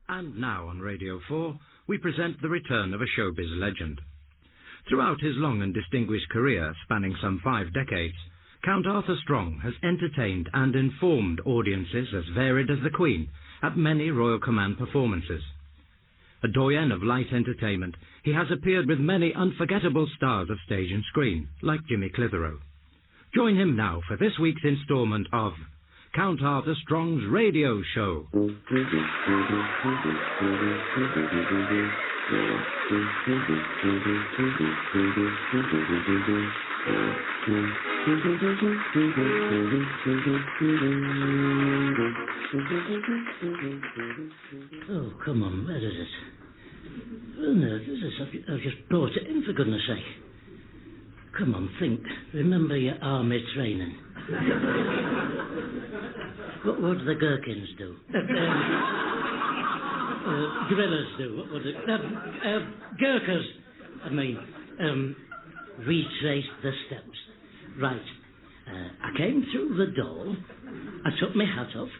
And now on Radio 4, we present the return of a showbiz legend. Throughout his long and distinguished career, spanning some 5 decades, Count Arthur Strong has entertained and informed audiences as varied as the Queen at many Royal Command performances. A doyen of light entertainment, he has appeared with many unforgettable stars of stage and screen, like Jimmy Clitheroe. Join him now for this week's instalment of Count Arthur Strong's Radio Show. Oh, come on, where is it? Oh, no, this is... I've just brought it in, for goodness sake. Come on, think. Remember your army training. What do the gherkins do? Guerrillas do. What would it... Gurkhas, I mean. Retrace the steps. Right. I came through the door. I took my hat off.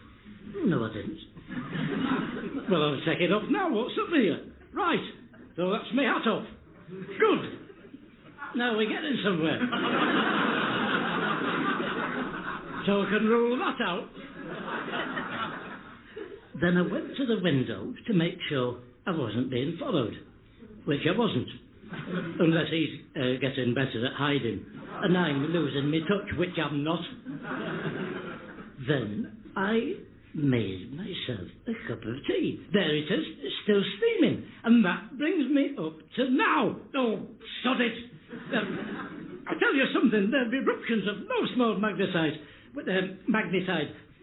No, I didn't. Well, I'll take it off now. What's up here? Right. So that's my hat off. Good. Now we're getting somewhere. So I can rule that out. Then I went to the window to make sure I wasn't being followed, which I wasn't, unless he's getting better at hiding, and I'm losing my touch, which I'm not. Then I made myself a cup of tea. There it is, it's still steaming, and that brings me up to now. Oh, sod it. I tell you something, there'll be eruptions of no small magnitude.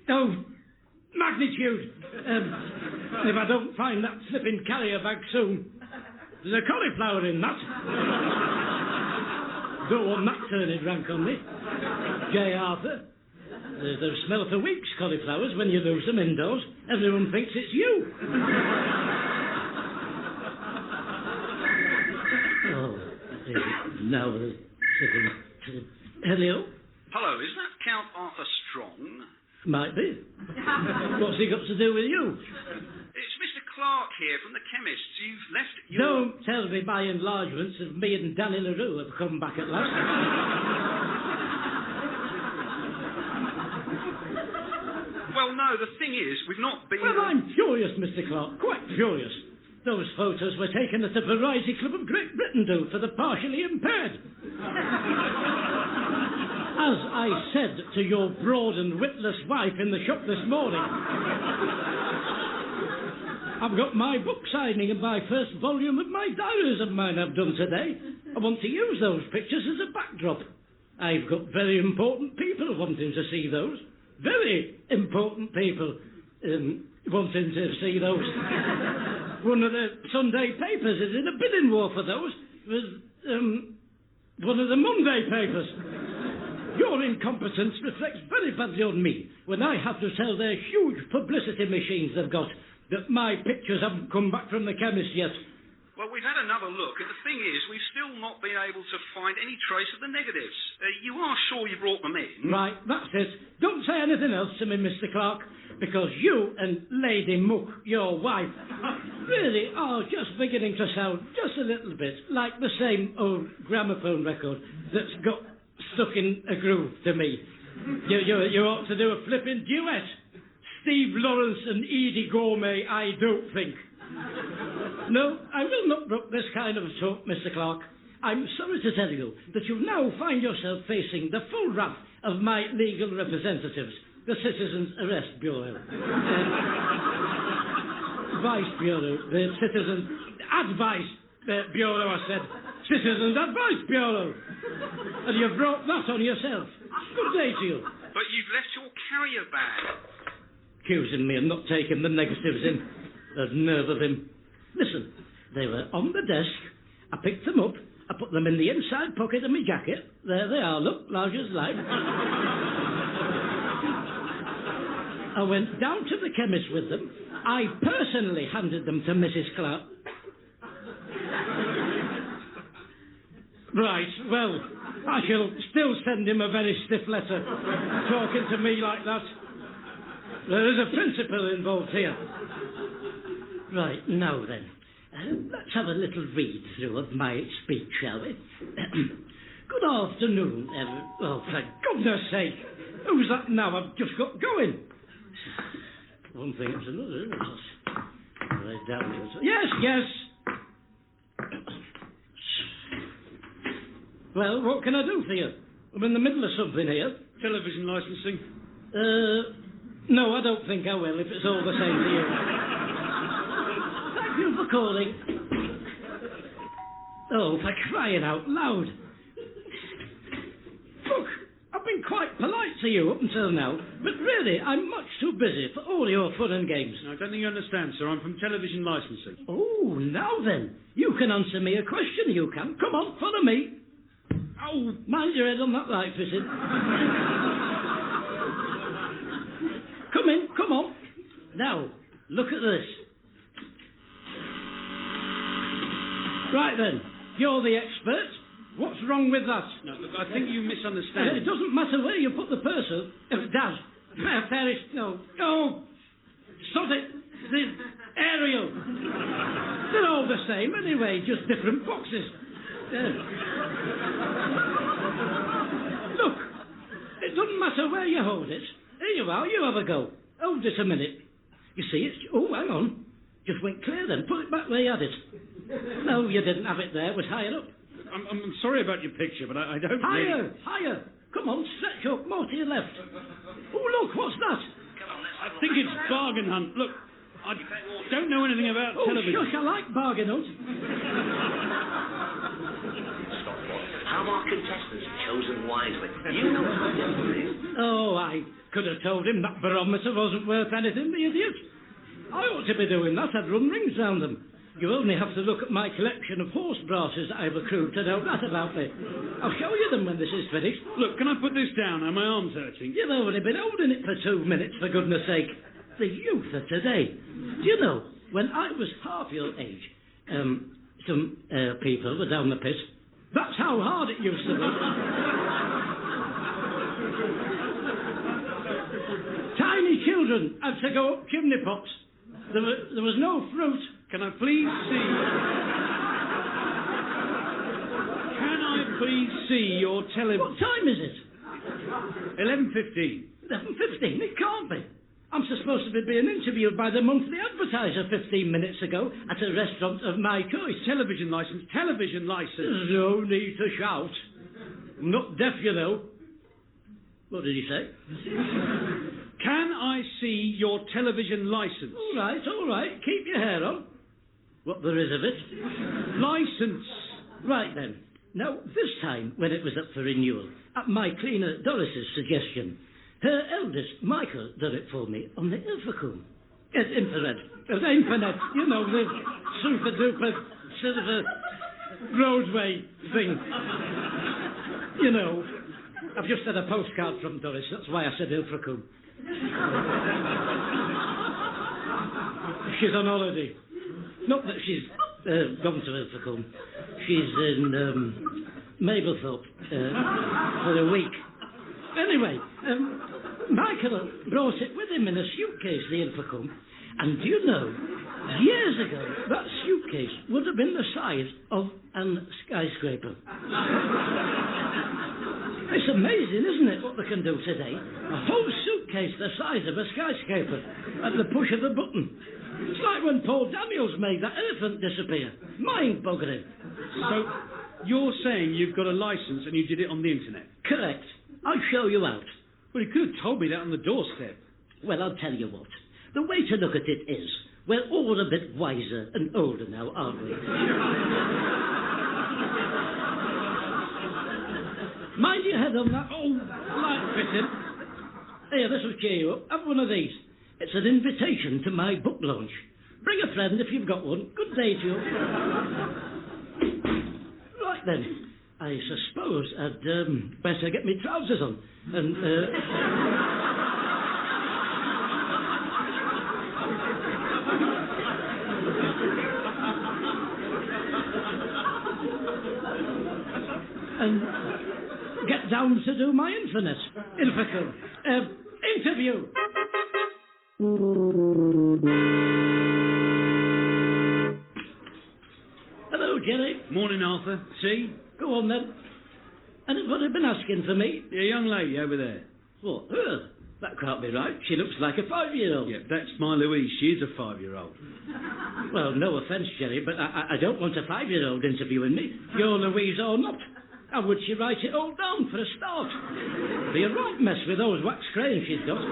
Oh, magnitude. If I don't find that flipping carrier bag soon. There's a cauliflower in that. Don't want that turning rank on me. J. Arthur. There's a smell for weeks, cauliflowers, when you lose them indoors. Everyone thinks it's you. Now we're sitting to the... Hello? Hello, is that Count Arthur Strong? Might be. What's he got to do with you? It's Mr. Clark here from the chemists. You've left your... Don't tell me by enlargements of me and Danny LaRue have come back at last. Well, no, the thing is, we've not been... Well, I'm furious, Mr. Clark, quite furious. Those photos were taken at the Variety Club of Great Britain do for the partially impaired. As I said to your broad and witless wife in the shop this morning, I've got my book signing and my first volume of my diaries of mine I've done today. I want to use those pictures as a backdrop. I've got very important people wanting to see those. Very important people wanting to see those. One of the Sunday papers is in a bidding war for those with one of the Monday papers. Your incompetence reflects very badly on me when I have to tell their huge publicity machines they've got that my pictures haven't come back from the chemist yet. Well, we've had another look, and the thing is, we've still not been able to find any trace of the negatives. You are sure you brought them in? Right, that's it. Don't say anything else to me, Mr. Clark, because you and Lady Mook, your wife, really are just beginning to sound just a little bit like the same old gramophone record that's got stuck in a groove to me. You ought to do a flipping duet. Steve Lawrence and Edie Gourmet, I don't think. No, I will not brook this kind of talk, Mr. Clark. I'm sorry to tell you that you now find yourself facing the full wrath of my legal representatives, the Citizens Arrest Bureau. Vice Bureau, the Citizens Advice Bureau, I said. Citizens Advice Bureau. And you've brought that on yourself. Good day to you. But you've left your carrier bag. Accusing me of not taking the negatives in. The nerve of him. Listen, they were on the desk. I picked them up. I put them in the inside pocket of my jacket. There they are, look, large as life. I went down to the chemist with them. I personally handed them to Mrs. Clark. Right, well, I shall still send him a very stiff letter, talking to me like that. There is a principle involved here. Right, now then. Let's have a little read-through of my speech, shall we? Good afternoon, everyone. Oh, for goodness sake. Who's that now? I've just got going. One thing after another, isn't it? Right down to it. Yes. Well, what can I do for you? I'm in the middle of something here. Television licensing? No, I don't think I will, if it's all the same to you. Thank you for calling. Oh, for crying out loud. Look, I've been quite polite to you up until now, but really, I'm much too busy for all your fun and games. No, I don't think you understand, sir. I'm from television licensing. Oh, now then. You can answer me a question, you can. Come on, follow me. Oh, mind your head on that light fitting. Come in, come on. Now, look at this. Right then, you're the expert. What's wrong with that? No, look, I think you misunderstand. It doesn't matter where you put the person. Dad, Paris, no. Oh, stop it. The aerial. They're all the same anyway, just different boxes. Look, it doesn't matter where you hold it. Here you are, you have a go. Hold it a minute. You see, it's... Oh, hang on. Just went clear then. Put it back where you had it. No, you didn't have it there. It was higher up. I'm sorry about your picture, but I don't Higher, higher. Come on, stretch up. More to your left. Oh, look, what's that? I think it's Bargain Hunt. Look, I don't know anything about television. Shush, I like Bargain Hunt. How are contestants chosen wisely? You know what it is. Oh, I could have told him that barometer wasn't worth anything, the idiot. I ought to be doing that. I'd run rings round them. You only have to look at my collection of horse brasses that I've accrued to know that about me. I'll show you them when this is finished. Look, can I put this down? Are my arms hurting? You've only been holding it for 2 minutes, for goodness sake. The youth of today. Do you know, when I was half your age, some people were down the pit. That's how hard it used to be. Tiny children had to go up chimney pots. There was no fruit. Can I please see... Can I please see your television... What time is it? 11:15. 11:15? It can't be. I'm supposed to be being interviewed by the Monthly Advertiser 15 minutes ago at a restaurant of my choice. Television license. There's no need to shout. I'm not deaf, you know. What did he say? Can I see your television license? All right. Keep your hair on. What there is of it. License. Right then. Now, this time, when it was up for renewal, at my cleaner Doris's suggestion, her eldest, Michael, did it for me on the Infocom. Infrared. Infinite. You know, the super-duper sort of a roadway thing. You know. I've just had a postcard from Doris. That's why I said Ilfracombe. She's on holiday. Not that she's gone to Ilfracombe. She's in Mablethorpe for a week. Anyway, Michael brought it with him in a suitcase, the Ilfracombe. And do you know, years ago, that suitcase would have been the size of a skyscraper. It's amazing, isn't it, what they can do today? A whole suitcase the size of a skyscraper at the push of a button. It's like when Paul Daniels made that elephant disappear. Mind-boggling. So, you're saying you've got a license and you did it on the internet? Correct. I'll show you out. Well, you could have told me that on the doorstep. Well, I'll tell you what. The way to look at it is, we're all a bit wiser and older now, aren't we? Mind your head on that. Oh, light fitting. Here, this will cheer you up. Have one of these. It's an invitation to my book launch. Bring a friend if you've got one. Good day to you. Right then. I suppose I'd better get my trousers on. And get down to do my infocom. Interview. Jerry. Morning, Arthur. See? Go on, then. Anybody been asking for me? The young lady over there. What, her? That can't be right. She looks like a 5-year-old. Yeah, that's my Louise. She is a 5-year-old. Well, no offence, Jerry, but I don't want a 5-year-old interviewing me. You're Louise or not. How would she write it all down for a start? Be a right mess with those wax crayons she's got.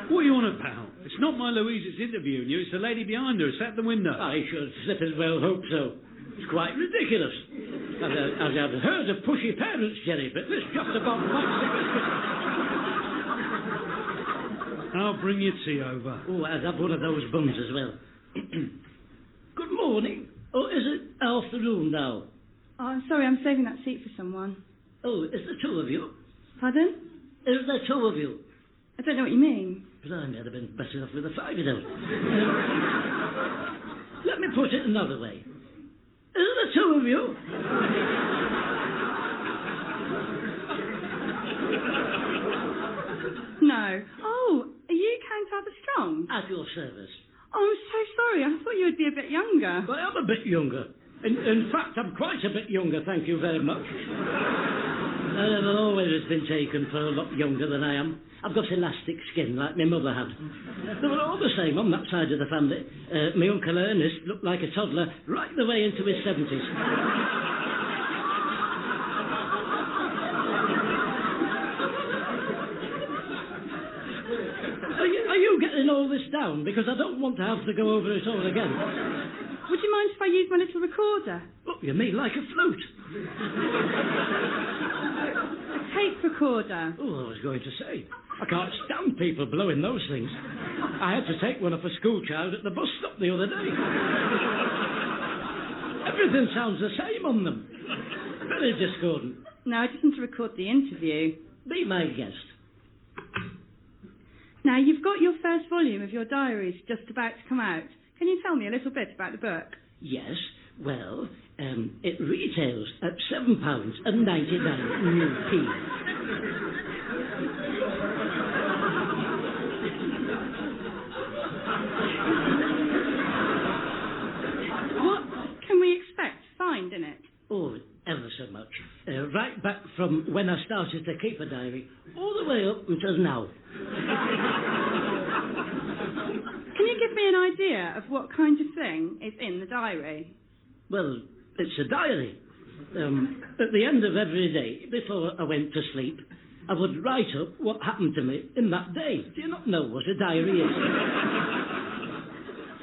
What are you on about? It's not my Louise that's interviewing you. It's the lady behind her. It's at the window. I should slip as well hope so. It's quite ridiculous. I've heard of pushy parents, Jerry, but this just about makes it. I'll bring your tea over. Oh, I'd have one of those buns as well. Good morning. Or is it afternoon now? Oh, I'm sorry, I'm saving that seat for someone. Oh, is there two of you? Pardon? Is there two of you? I don't know what you mean. Blimey, I'd have been better off with a 5-year-old. Let me put it another way. Is there two of you? No. Oh, are you Count Arthur Strong? At your service. Oh, I'm so sorry. I thought you would be a bit younger. I am a bit younger. In fact, I'm quite a bit younger, thank you very much. I've always been taken for a lot younger than I am. I've got elastic skin like my mother had. They were all the same on that side of the family. My Uncle Ernest looked like a toddler right the way into his 70s. Are you getting all this down? Because I don't want to have to go over it all again. Would you mind if I use my little recorder? Look, you mean like a flute? A tape recorder. Oh, I was going to say. I can't stand people blowing those things. I had to take one off a school child at the bus stop the other day. Everything sounds the same on them. Very discordant. No, I just want to record the interview. Be my guest. Now, you've got your first volume of your diaries just about to come out. Can you tell me a little bit about the book? Yes, well, it retails at £7.99p. What can we expect to find in it? Oh, ever so much. Right back from when I started to keep a diary, all the way up until now. Can you give me an idea of what kind of thing is in the diary? Well, it's a diary. At the end of every day, before I went to sleep, I would write up what happened to me in that day. Do you not know what a diary is?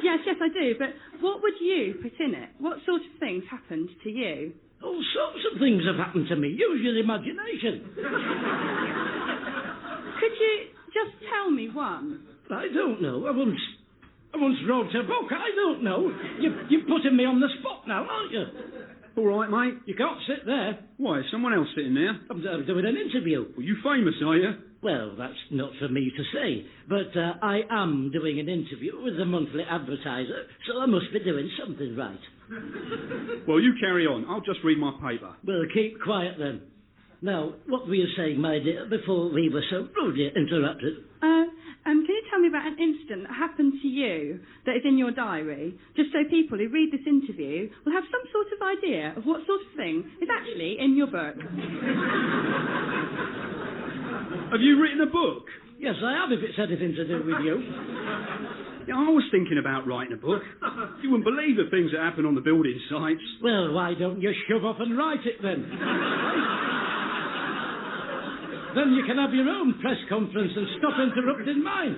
Yes, I do, but what would you put in it? What sort of things happened to you? All sorts of things have happened to me. Use your imagination. Could you just tell me one? I don't know. I once wrote a book. I don't know. You're putting me on the spot now, aren't you? All right, mate. You can't sit there. Why, is someone else sitting there? I'm doing an interview. Well, you famous, are you? Well, that's not for me to say, but I am doing an interview with the Monthly Advertiser, so I must be doing something right. Well, you carry on. I'll just read my paper. Well, keep quiet then. Now, what were you saying, my dear, before we were so rudely interrupted? Can you tell me about an incident that happened to you that is in your diary, just so people who read this interview will have some sort of idea of what sort of thing is actually in your book? Have you written a book? Yes, I have, if it's anything to do with you. Yeah, I was thinking about writing a book. You wouldn't believe the things that happen on the building sites. Well, why don't you shove off and write it then? Then you can have your own press conference and stop interrupting mine.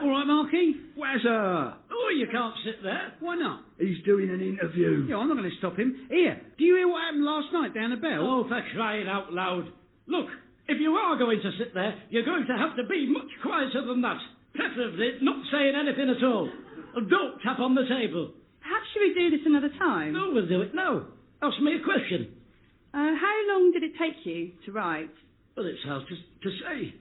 All right, Marky? Wazza! Oh, you can't sit there. Why not? He's doing an interview. Yeah, I'm not going to stop him. Here, do you hear what happened last night down the Bell? Oh, for crying out loud. Look, if you are going to sit there, you're going to have to be much quieter than that. Preferably not saying anything at all. Don't tap on the table. Perhaps should we do this another time? No, we'll do it now. Ask me a question. How long did it take you to write? Well, it's hard to say.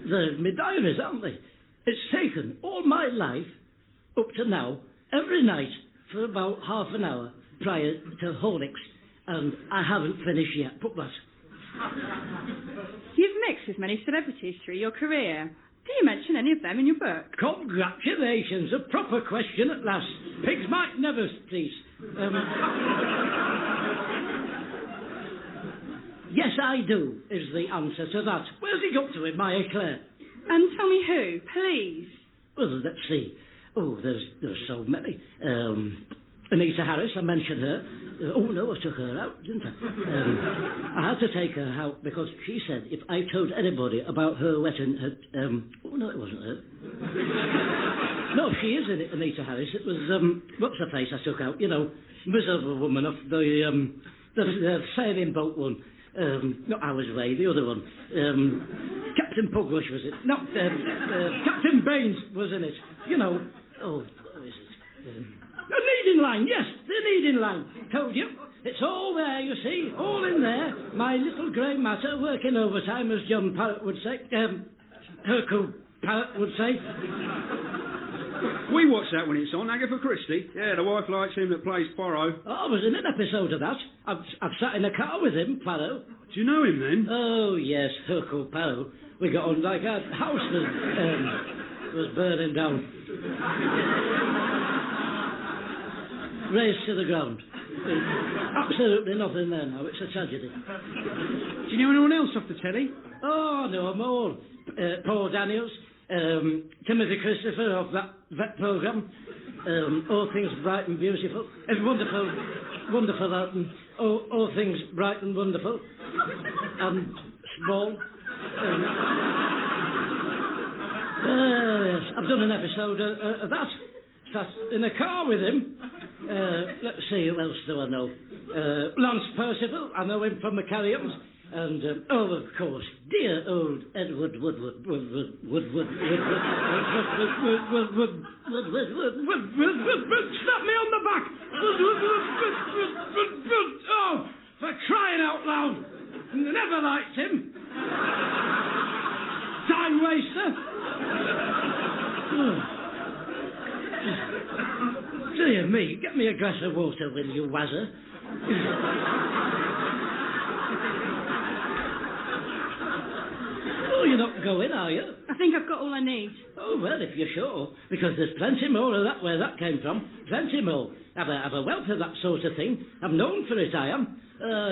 They're my diaries, aren't they? It's taken all my life, up to now, every night, for about half an hour prior to Horlicks, and I haven't finished yet. Put that. You've mixed with many celebrities through your career. Do you mention any of them in your book? Congratulations, a proper question at last. Pigs might never cease. Yes, I do, is the answer to that. Where's he got to in my eclair? And tell me who, please. Well, let's see. Oh, there's so many. Anita Harris, I mentioned her. Oh, no, I took her out, didn't I? I had to take her out because she said if I told anybody about her wedding at... oh, no, it wasn't her. No, she is in it, Anita Harris. It was, what's the place I took out? You know, miserable woman off the sailing boat one. Not Hours Way, the other one. Captain Pugwash was it? No, Captain Baines was in it. You know. Oh, what is it? The leading line, yes, the leading line. Told you. It's all there, you see, all in there. My little grey matter working overtime, as John Parrott would say. Hercule Parrott would say. We watch that when it's on, Agatha Christie. Yeah, the wife likes him that plays Poirot. Oh, I was in an episode of that. I've sat in a car with him, Poirot. Do you know him then? Oh, yes, Hercule Poirot. We got on like our house was burning down. Razed to the ground. Absolutely nothing there now. It's a tragedy. Do you know anyone else off the telly? Oh, I know them all. Paul Daniels, Timothy Christopher of that programme. All Things Bright and Beautiful. Wonderful, wonderful out and all Things Bright and Wonderful. And Small. Yes, I've done an episode of that. Sat in a car with him. Let's see, who else do I know? Lance Percival, I know him from the Carry-Ons. And, oh, of course, dear old Edward Woodward. Slap me on the back! Oh, for crying out loud! Never liked him. Time waster. Dear me, get me a glass of water, will you, Wazzer? Oh, you're not going, are you? I think I've got all I need. Oh, well, if you're sure, because there's plenty more of that where that came from. Plenty more. I've a wealth of that sort of thing. I'm known for it, I am.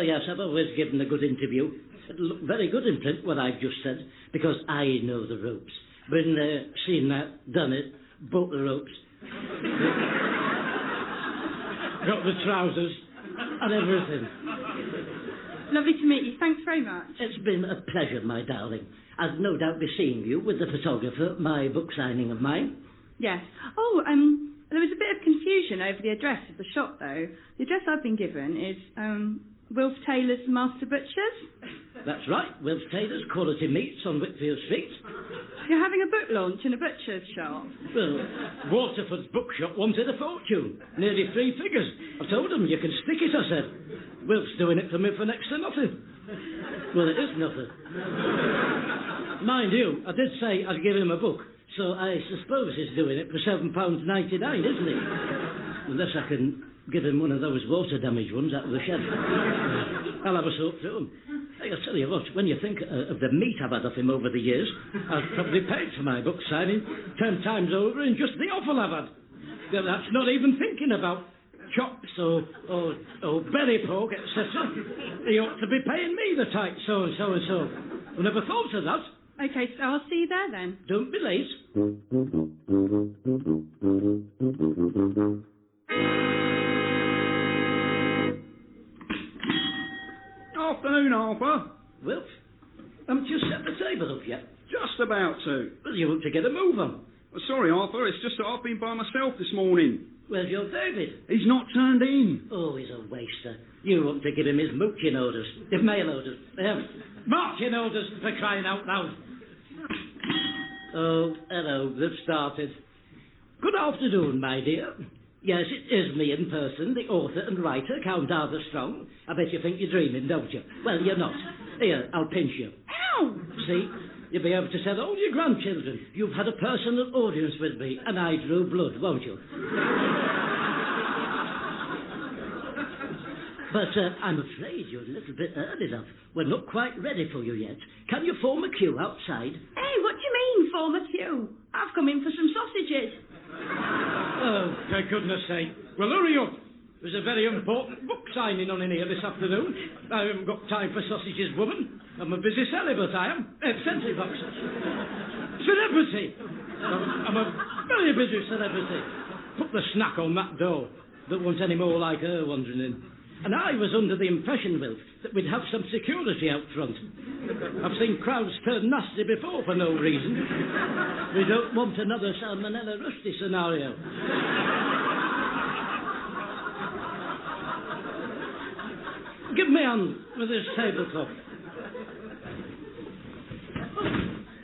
Yes, I've always given a good interview. It'll look very good in print, what I've just said, because I know the ropes. Been there, seen that, done it, bought the ropes. Got the trousers and everything. Lovely to meet you. Thanks very much. It's been a pleasure, my darling. I'll no doubt be seeing you with the photographer, my book signing of mine. Yes. Oh, there was a bit of confusion over the address of the shop, though. The address I've been given is Wilf Taylor's Master Butchers. That's right, Wilf Taylor's Quality Meats on Whitfield Street. You're having a book launch in a butcher's shop? Well, Waterford's bookshop wanted a fortune. Nearly 3 figures. I told them, you can stick it, I said. Wilf's doing it for me for next to nothing. Well, it is nothing. Mind you, I did say I'd give him a book, so I suppose he's doing it for £7.99, isn't he? Unless I can give him one of those water damage ones out of the shed. I'll have a sort through him. Hey, I'll tell you what, when you think of the meat I've had off him over the years, I've probably paid for my book signing 10 times over in just the offal I've had. That's not even thinking about chops or belly pork, etc. He ought to be paying me the tight so-and-so and so. I never thought of that. OK, so I'll see you there then. Don't be late. Afternoon, Harper. Wilf, haven't you set the table up yet? Just about to. Well, you want to get a move on. Well, sorry, Arthur, it's just that I've been by myself this morning. Where's your David? He's not turned in. Oh, he's a waster. You want to give him his mooching orders. His mail orders. Marching orders, for crying out loud. Oh, hello, they've started. Good afternoon, my dear. Yes, it is me in person, the author and writer, Count Arthur Strong. I bet you think you're dreaming, don't you? Well, you're not. Here, I'll pinch you. Ow! See? You'll be able to tell all your grandchildren you've had a personal audience with me and I drew blood, won't you? But I'm afraid you're a little bit early, love. We're not quite ready for you yet. Can you form a queue outside? Hey, what do you mean, form a queue? I've come in for some sausages. Oh, for goodness sake. Well, hurry up. There's a very important book signing on in here this afternoon. I haven't got time for sausages, woman. I'm a busy celibate, I am. Century boxes. Celebrity. I'm a very busy celebrity. Put the snack on that door. Don't want any more like her wandering in. And I was under the impression, Wilf, that we'd have some security out front. I've seen crowds turn nasty before for no reason. We don't want another Salmonella Rusty scenario. Give me a hand with this tablecloth.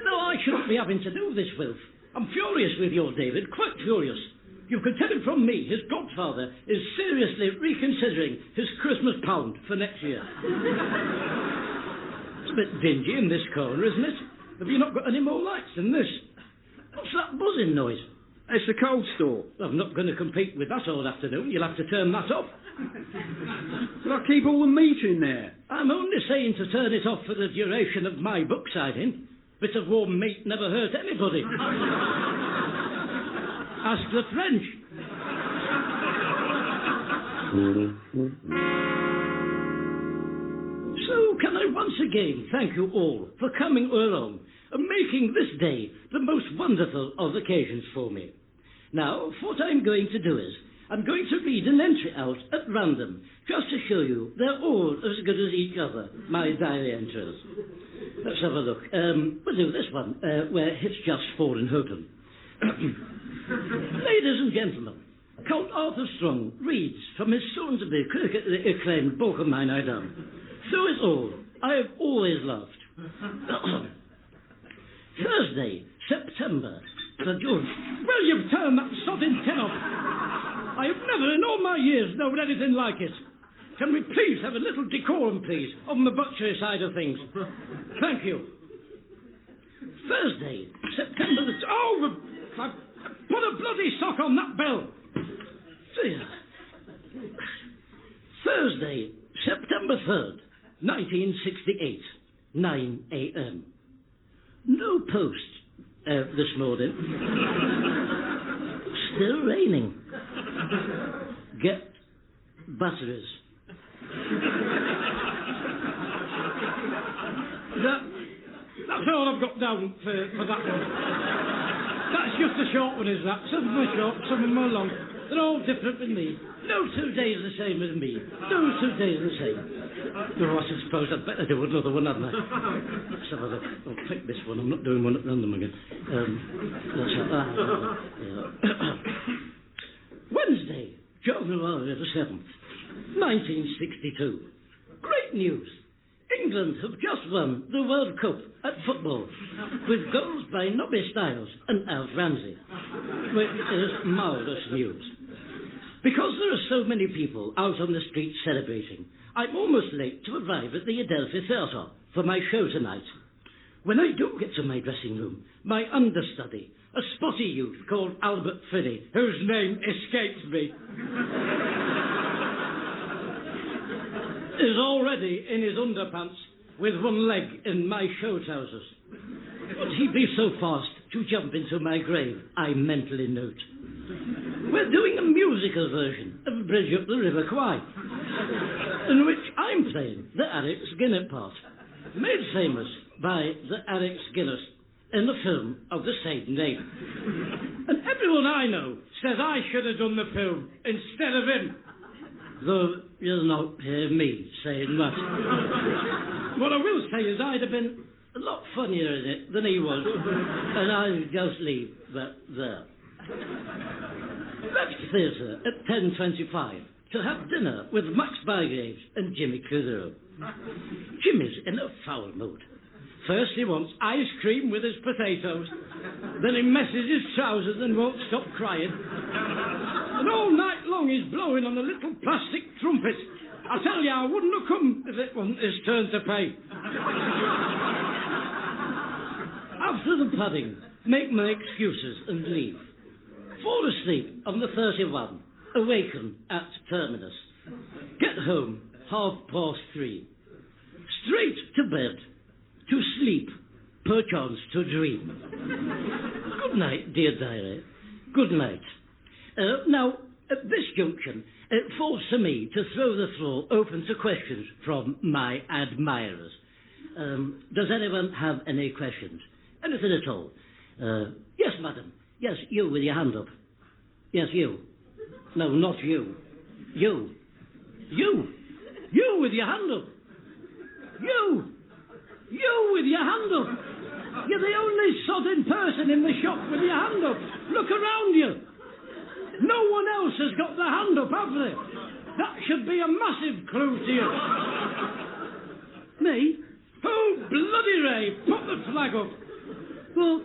No, I shouldn't be having to do this, Wilf. I'm furious with you, David, quite furious. You can tell him from me, his godfather is seriously reconsidering his Christmas pound for next year. It's a bit dingy in this corner, isn't it? Have you not got any more lights than this? What's that buzzing noise? It's the cold store. I'm not going to compete with that all afternoon. You'll have to turn that off. But I keep all the meat in there. I'm only saying to turn it off for the duration of my book signing. Bit of warm meat never hurt anybody. Ask the French. So can I once again thank you all for coming along and making this day the most wonderful of occasions for me. Now, what I'm going to do is, I'm going to read an entry out at random, just to show you they're all as good as each other, my diary entries. Let's have a look. We'll do this one, where it's just fallen open. Ladies and gentlemen, Count Arthur Strong reads from his soon-to-be critically acclaimed book of mine, I done. Through it all, I have always loved. Thursday, September the June. Well, you've turned that sodding tin off. I have never in all my years known anything like it. Can we please have a little decorum, please, on the butchery side of things? Thank you. Thursday, September the... Oh, put a bloody sock on that bell. Thursday, September 3rd, 1968, 9 a.m. No post this morning. Still raining. Get batteries. That's all I've got down for that one. That's just a short one, is that? Some of them are short, some of them are long. They're all different with me. No 2 days the same as me. No 2 days the same. Oh, I suppose I'd better do another one, hadn't I? Let's have a look. I'll pick this one. I'm not doing one at random again. Wednesday, January the 7th, 1962. Great news. England have just won the World Cup at football with goals by Nobby Stiles and Alf Ramsey, which is marvellous news. Because there are so many people out on the streets celebrating, I'm almost late to arrive at the Adelphi Theatre for my show tonight. When I do get to my dressing room, my understudy, a spotty youth called Albert Finney, whose name escapes me, is already in his underpants with one leg in my show trousers. Would he be so fast to jump into my grave, I mentally note. We're doing a musical version of Bridge Up the River Kwai, in which I'm playing the Alex Guinness part, made famous by the Alex Guinness in the film of the same name. And everyone I know says I should have done the film instead of him. Though you'll not hear me saying that. What I will say is I'd have been a lot funnier in it than he was, and I'll just leave that there. Left theatre at 10:25 to have dinner with Max Bygraves and Jimmy Cluzero. Jimmy's in a foul mood. First he wants ice cream with his potatoes, then he messes his trousers and won't stop crying. And all night long he's blowing on a little plastic trumpet. I tell you, I wouldn't have come if it wasn't his turn to pay. After the pudding, make my excuses and leave. Fall asleep on the 31, awaken at terminus. Get home, 3:30. Straight to bed, to sleep, perchance to dream. Good night, dear diary. Good night. Now, at this junction, it falls to me to throw the floor open to questions from my admirers. Does anyone have any questions? Anything at all? Yes, madam. Yes, you with your hand up. Yes, you. No, not you. You. You. You with your hand up. You. You with your hand up. You're the only sodding person in the shop with your hand up. Look around you. No one else has got their hand up, have they? That should be a massive clue to you. Me? Oh, bloody Ray, put the flag up. Well,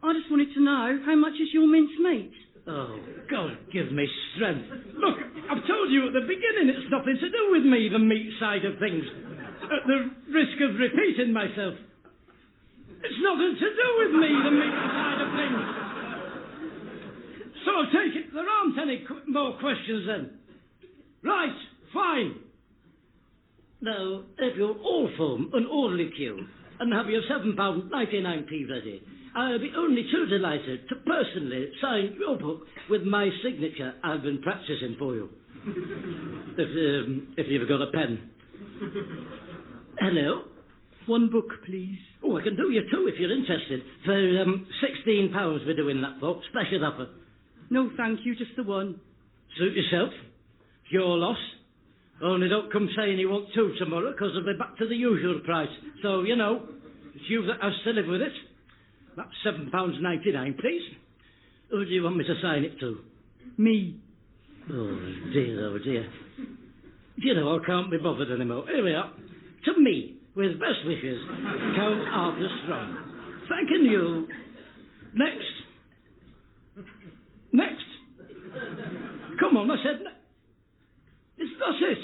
I just wanted to know, how much is your mincemeat? Oh, God, give me strength. Look, I've told you at the beginning it's nothing to do with me, the meat side of things. At the risk of repeating myself. It's nothing to do with me, the meat side of things. So I take it there aren't any more questions then. Right, fine. Now, if you'll all form an orderly queue and have your £7.99 ready, I'll be only too delighted to personally sign your book with my signature I've been practising for you. If you've got a pen. Hello? One book, please. Oh, I can do you two if you're interested. For £16 we're doing that for. Special offer. No, thank you, just the one. Suit yourself. It's your loss. Only don't come saying you want two tomorrow, because they'll be back to the usual price. So, you know, it's you that has to live with it. That's £7.99, please. Who do you want me to sign it to? Me. Oh, dear, oh, dear. Do you know, I can't be bothered anymore. Here we are. To me, with best wishes, Count Arthur Strong. Thanking you. Next. Next. Come on, I said... That's it.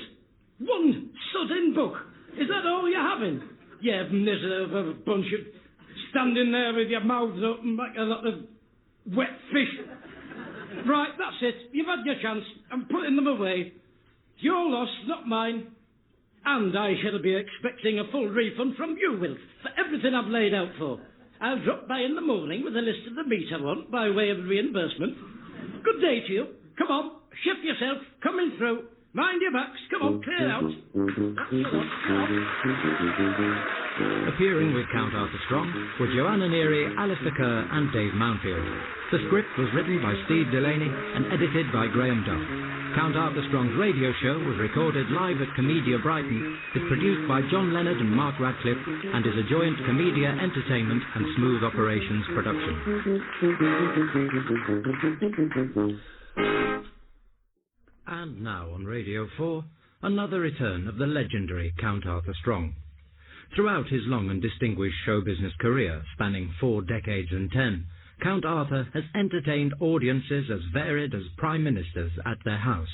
One sudden book. Is that all you're having? You miserable bunch of... Standing there with your mouths open like a lot of wet fish. Right, that's it. You've had your chance. I'm putting them away. It's your loss, not mine. And I shall be expecting a full refund from you, Wilf, for everything I've laid out for. I'll drop by in the morning with a list of the meat I want by way of reimbursement. Good day to you. Come on, shift yourself. Coming through. Mind your backs. Come on, clear out. Appearing with Count Arthur Strong were Joanna Neary, Alistair Kerr and Dave Mountfield. The script was written by Steve Delaney and edited by Graham Duff. Count Arthur Strong's radio show was recorded live at Comedia Brighton, is produced by John Leonard and Mark Radcliffe, and is a joint Comedia Entertainment and Smooth Operations production. And now on Radio 4, another return of the legendary Count Arthur Strong. Throughout his long and distinguished show business career, spanning 4 decades and 10, Count Arthur has entertained audiences as varied as prime ministers at their house.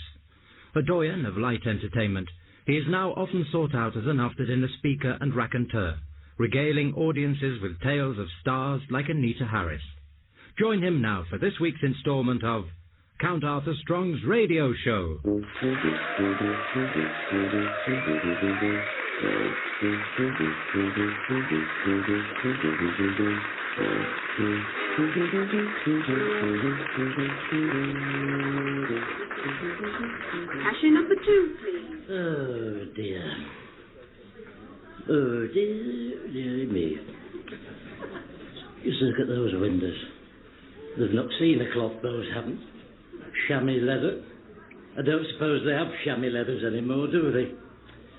A doyen of light entertainment, he is now often sought out as an after-dinner speaker and raconteur, regaling audiences with tales of stars like Anita Harris. Join him now for this week's instalment of Count Arthur Strong's Radio Show. Cashier number 2, please. Oh, dear. Oh, dear me. Just look at those windows. They've not seen a cloth, those haven't. Chamois leather. I don't suppose they have chamois leathers anymore, do they?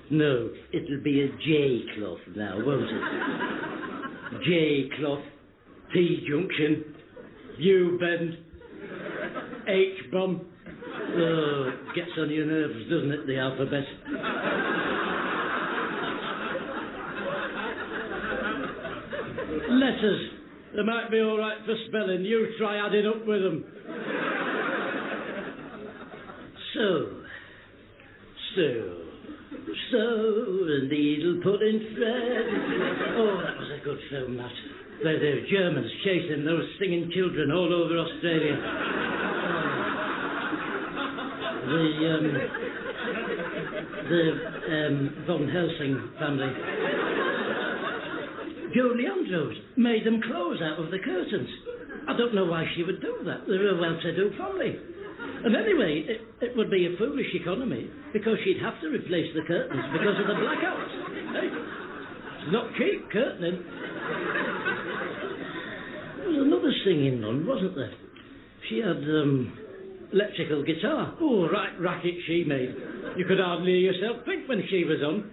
No, it'll be a J cloth now, won't it? J cloth, T junction, U bend, H bomb. Oh, it gets on your nerves, doesn't it, the alphabet? Letters. They might be all right for spelling. You try adding up with them. So, the needle pulling thread. Oh, that was a good film, that. The Germans chasing those singing children all over Australia. The Von Helsing family. Julie Andrews made them clothes out of the curtains. I don't know why she would do that. They're a well-to-do family. And anyway, it would be a foolish economy because she'd have to replace the curtains because of the blackouts. Hey? It's not cheap, curtaining. There was another singing nun, wasn't there? She had electrical guitar. Oh, right racket she made. You could hardly hear yourself think when she was on.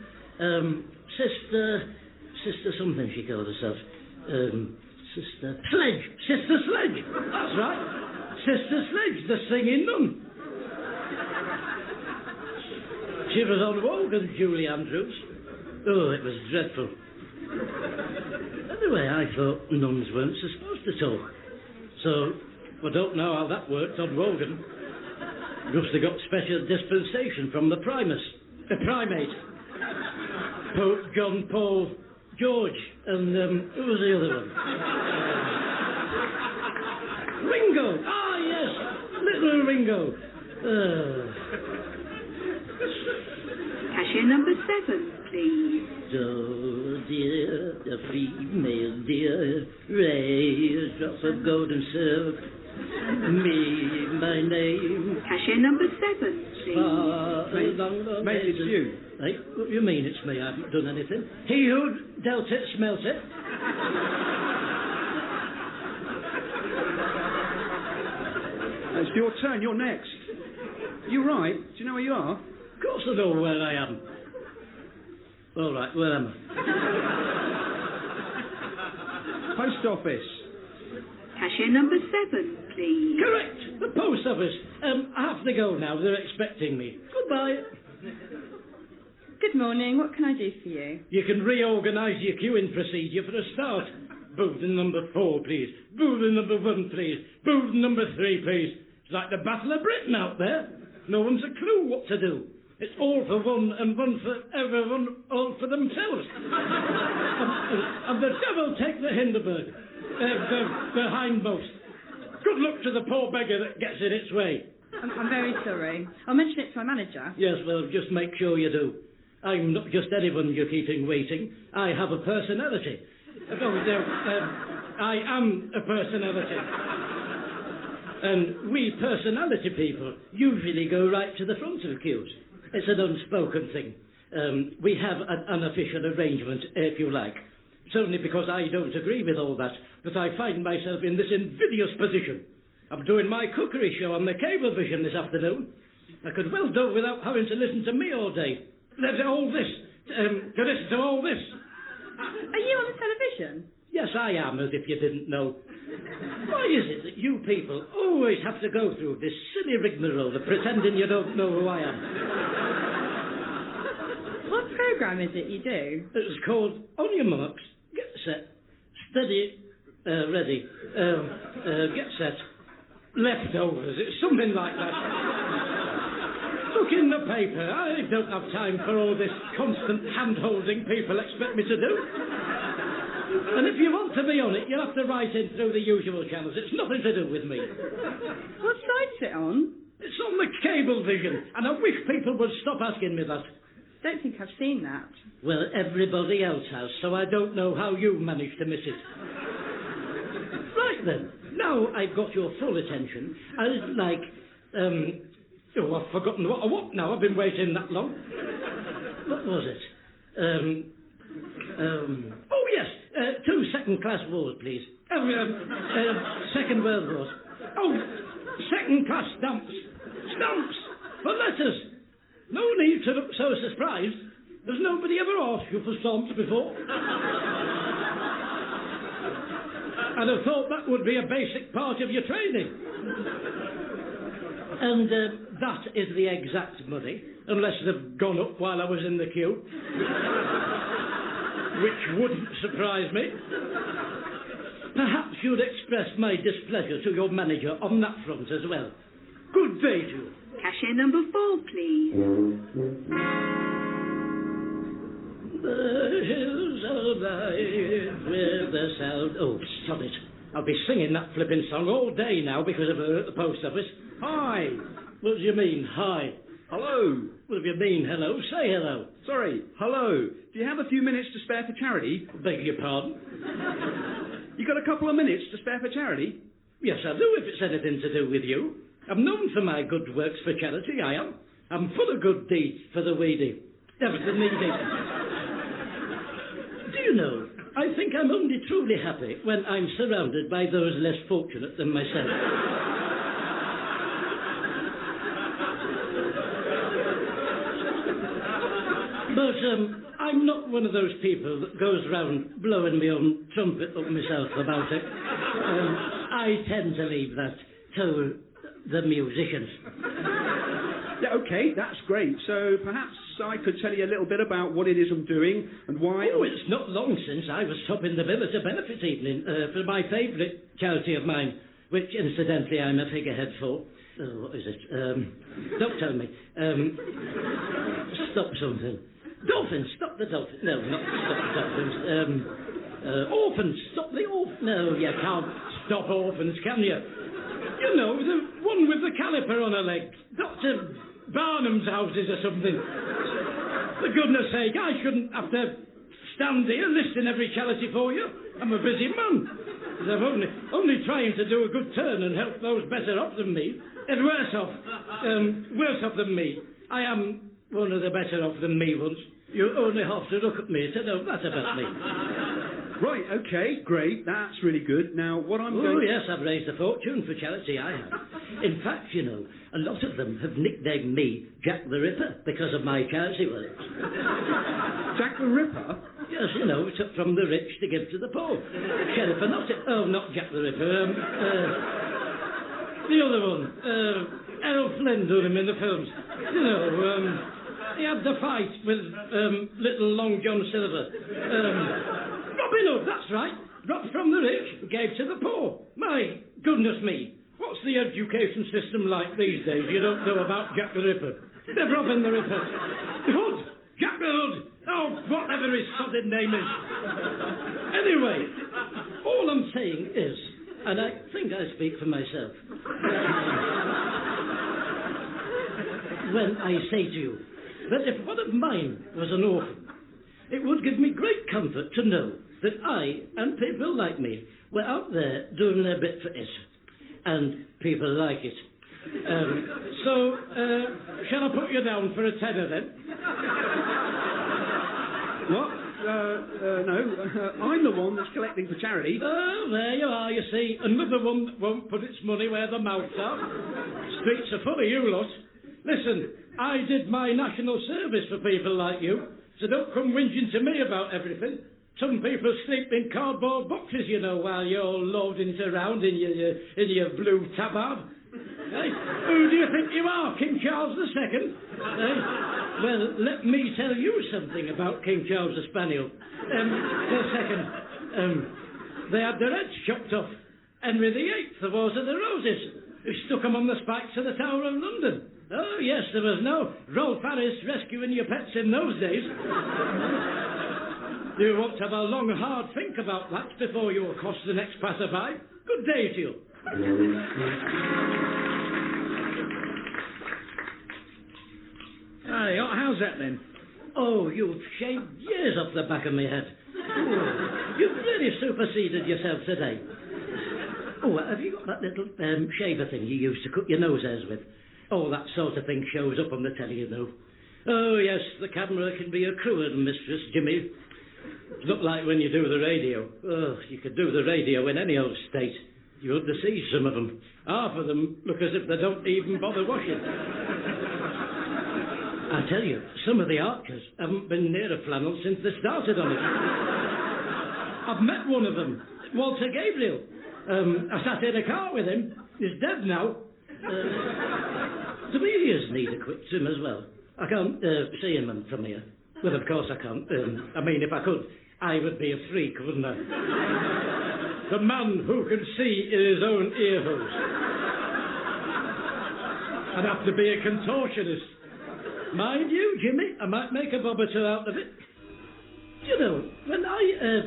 Sister something she called herself. Sister Sledge. Sister Sledge. That's right. Sister Sledge, the singing nun. She was on Wogan, Julie Andrews. Oh, it was dreadful. Anyway, I thought nuns weren't supposed to talk. So, I don't know how that worked on Wogan. Must have got special dispensation from the Primus. The Primate. Pope John Paul George. And, who was the other one? Ringo! Ah, yes! Little Ringo. Cashier number 7, please. Oh, dear, the female dear, raise drops of golden silk. Me, my name. Cashier number 7, please. Mate, it's you. Hey, what do you mean it's me? I haven't done anything. He who dealt it, smelt it. It's your turn. You're next. You right? Do you know where you are? Of course I know where I am. All right, where am I? Post office. Cashier number 7, please. Correct, the post office. I have to go now. They're expecting me. Goodbye. Good morning. What can I do for you? You can reorganise your queuing procedure for a start. Booth number 4, please. Booth number 1, please. Booth number 3, please. It's like the Battle of Britain out there. No one's a clue what to do. It's all for one and one for everyone, all for themselves. and the devil take the Hindenburg. The hindmost. Good luck to the poor beggar that gets in its way. I'm very sorry. I'll mention it to my manager. Yes, well, just make sure you do. I'm not just anyone you're keeping waiting. I have a personality. I am a personality. And we personality people usually go right to the front of queues. It's an unspoken thing. We have an unofficial arrangement, if you like. It's only because I don't agree with all that I find myself in this invidious position. I'm doing my cookery show on the Cablevision this afternoon. I could well do without having to listen to me all day. All this. To listen to all this. Are you on the television? Yes, I am, as if you didn't know. Why is it that you people always have to go through this silly rigmarole of pretending you don't know who I am? What programme is it you do? It's called On Your Marks, Get Set, Steady, Ready, Get Set, Leftovers. It's something like that. Look in the paper. I don't have time for all this constant hand-holding people expect me to do. And if you want to be on it, you'll have to write in through the usual channels. It's nothing to do with me. What side's it on? It's on the Cablevision, and I wish people would stop asking me that. Don't think I've seen that. Well, everybody else has, so I don't know how you managed to miss it. Right then, now I've got your full attention, I'd like, I've forgotten what I want now. I've been waiting that long. What was it? Oh, yes. 2 second-class wars, please. Second World Wars. Oh, second-class stamps. Stamps for letters. No need to look so surprised. There's nobody ever asked you for stamps before. I'd have thought that would be a basic part of your training. And that is the exact money, unless they've gone up while I was in the queue. Which wouldn't surprise me. Perhaps you'd express my displeasure to your manager on that front as well. Good day to you. Cashier number 4, please. The hills are alive with the sound... Oh, stop it. I'll be singing that flipping song all day now because of her at the post office. Hi. What do you mean, hi? Hello. What do you mean, hello? Say hello. Sorry, hello. Do you have a few minutes to spare for charity? Beg your pardon? You got a couple of minutes to spare for charity? Yes, I do, if it's anything to do with you. I'm known for my good works for charity, I am. I'm full of good deeds for the weedy. For the needy. Do you know, I think I'm only truly happy when I'm surrounded by those less fortunate than myself. But I'm not one of those people that goes round blowing my own trumpet up myself about it. I tend to leave that to the musicians. Yeah, okay, that's great. So perhaps I could tell you a little bit about what it is I'm doing and why... Oh, it's not long since I was topping the bill at a benefit evening for my favourite charity of mine, which, incidentally, I'm a figurehead for. Oh, what is it? Don't tell me. Stop something. Dolphins, stop the dolphins. No, not stop the dolphins. Orphans, stop the orphans. No, you can't stop orphans, can you? You know, the one with the caliper on her leg. Dr. Barnum's houses or something. For goodness sake, I shouldn't have to stand here listing every charity for you. I'm a busy man. I'm only trying to do a good turn and help those better off than me. And worse off than me. I am one of the better off than me ones. You only have to look at me to know that about me. Right, okay, great. That's really good. Now, what I'm going... Oh, yes, I've raised a fortune for charity, I have. In fact, you know, a lot of them have nicknamed me Jack the Ripper because of my charity work. Jack the Ripper? Yes, you know, took from the rich to give to the poor. Sheriff, not Jack the Ripper. The other one. Errol Flynn doing him in the films. You know, he had the fight with little Long John Silver. Robin Hood, that's right. Robbed from the rich, gave to the poor. My goodness me. What's the education system like these days? You don't know about Jack the Ripper. They're robbing the Ripper. Hood! Jack the Hood! Oh, whatever his sodded name is. Anyway, all I'm saying is, and I think I speak for myself, when I say to you that if one of mine was an orphan, it would give me great comfort to know that I and people like me were out there doing their bit for it. And people like it. So, shall I put you down for a tenner then? What? No. I'm the one that's collecting for charity. Oh, there you are, you see. Another one that won't put its money where the mouths are. Streets are full of you lot. Listen, I did my national service for people like you, so don't come whinging to me about everything. Some people sleep in cardboard boxes, you know, while you're lording it around in your blue tabard. Hey, who do you think you are, King Charles II? Hey? Well, let me tell you something about King Charles the Spaniel. They had their heads chopped off. Henry VIII, the Wars of the Roses, who stuck them on the spikes of the Tower of London. Oh, yes, there was no Rolf Harris rescuing your pets in those days. You want to have a long, hard think about that before you accost the next passerby. Good day to you. Hey, how's that then? Oh, you've shaved years off the back of my head. Oh, you've really superseded yourself today. Oh, have you got that little shaver thing you used to cut your nose hairs with? Oh, that sort of thing shows up on the telly, you know. Oh, yes, the camera can be a cruel mistress, Jimmy. Look like when you do the radio. Oh, you could do the radio in any old state. You ought to see some of them. Half of them look as if they don't even bother washing. I tell you, some of the archers haven't been near a flannel since they started on it. I've met one of them, Walter Gabriel. I sat in a car with him. He's dead now. Do ears need a quick trim as well? I can't see him from here. Well, of course I can't. I mean, if I could, I would be a freak, wouldn't I? The man who can see in his own ear holes. I'd have to be a contortionist. Mind you, Jimmy, I might make a bob or two out of it. You know, when I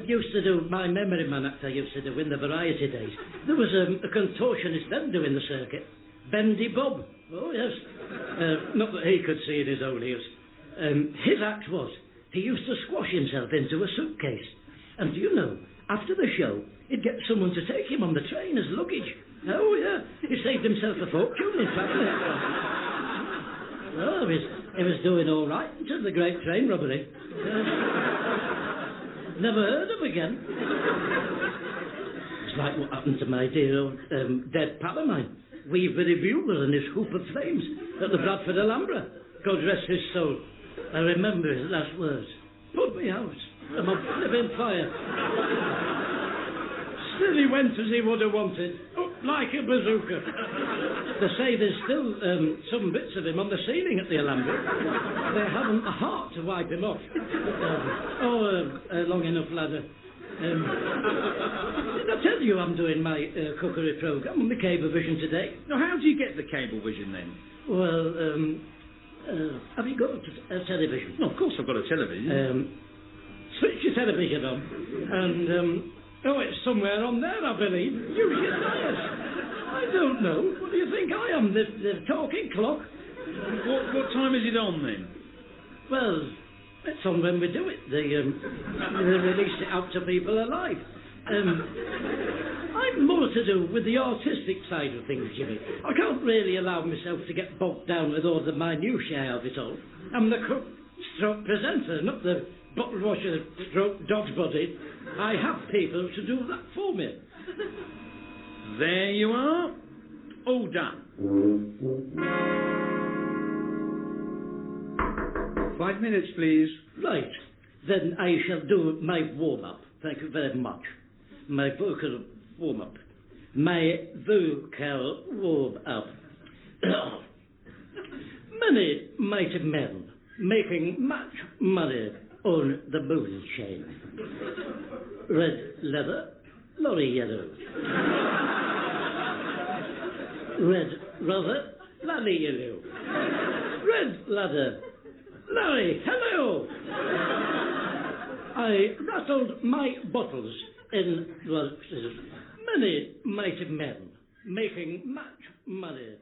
used to do my Memory Man act I used to do in the variety days, there was a contortionist then doing the circuit. Bendy Bob. Oh, yes. Not that he could see in his own ears. His act was, he used to squash himself into a suitcase. And do you know, after the show, he'd get someone to take him on the train as luggage. Oh, yeah. He saved himself a fortune, in fact. Well, he was doing all right until the great train robbery. Never heard of again. It's like what happened to my dear old dead pal of mine, Weaverly Bugle and his hoop of flames at the Bradford Alhambra. God rest his soul. I remember his last words. Put me out. I'm a flipping fire. Still he went as he would have wanted, up like a bazooka. They say there's still some bits of him on the ceiling at the Alhambra. They haven't the heart to wipe him off. A long enough ladder. Did I tell you I'm doing my cookery programme on the Cablevision today? Now, how do you get the Cablevision then? Well, have you got a television? No, of course I've got a television. Switch your television on, and, it's somewhere on there, I believe. Use your dial. I don't know. What do you think I am, the talking clock? What time is it on, then? Well, it's on when we do it. They release it out to people alive. I'm more to do with the artistic side of things, Jimmy. I can't really allow myself to get bogged down with all the minutiae of it all. I'm the cook stroke presenter, not the bottle washer stroke dog's body. I have people to do that for me. There you are. All done. 5 minutes, please. Right. Then I shall do my warm-up. Thank you very much. My vocal warm-up. My vocal warm-up. Many mighty men making much money on the moon chain. Red leather, lorry yellow. Red rubber, lorry yellow. Red ladder, lorry, hello! I rattled my bottles in many mighty men making much money.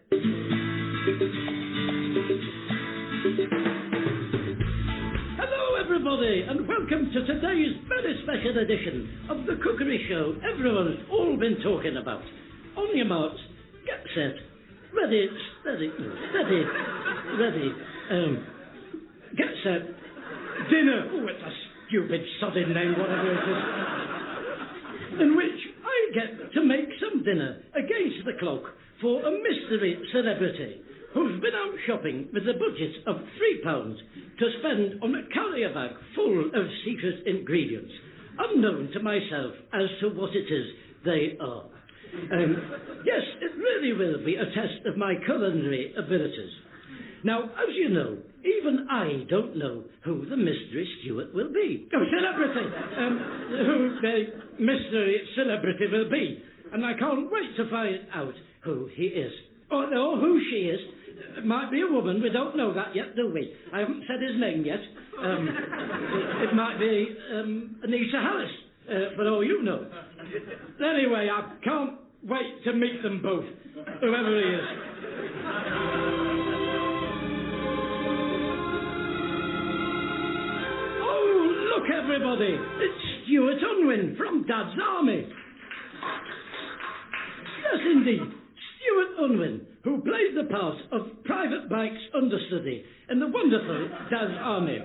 Hello, everybody, and welcome to today's very special edition of the Cookery Show everyone's all been talking about. On your marks, get set, ready, steady, ready, get set, dinner. Oh, it's a stupid, sodding name, whatever it is. In which I get to make some dinner against the clock for a mystery celebrity who's been out shopping with a budget of £3 to spend on a carrier bag full of secret ingredients, unknown to myself as to what it is they are. Yes, it really will be a test of my culinary abilities. Now, as you know, even I don't know who the mystery steward will be. Oh, celebrity! Who the mystery celebrity will be. And I can't wait to find out who he is. Or who she is. It might be a woman, we don't know that yet, do we? I haven't said his name yet. It might be Anita Harris, for all you know. Anyway, I can't wait to meet them both, whoever he is. Oh, look, everybody! It's Stuart Unwin from Dad's Army. Yes, indeed. Stuart Unwin, who played the part of Private Bike's understudy in the wonderful Dad's Army.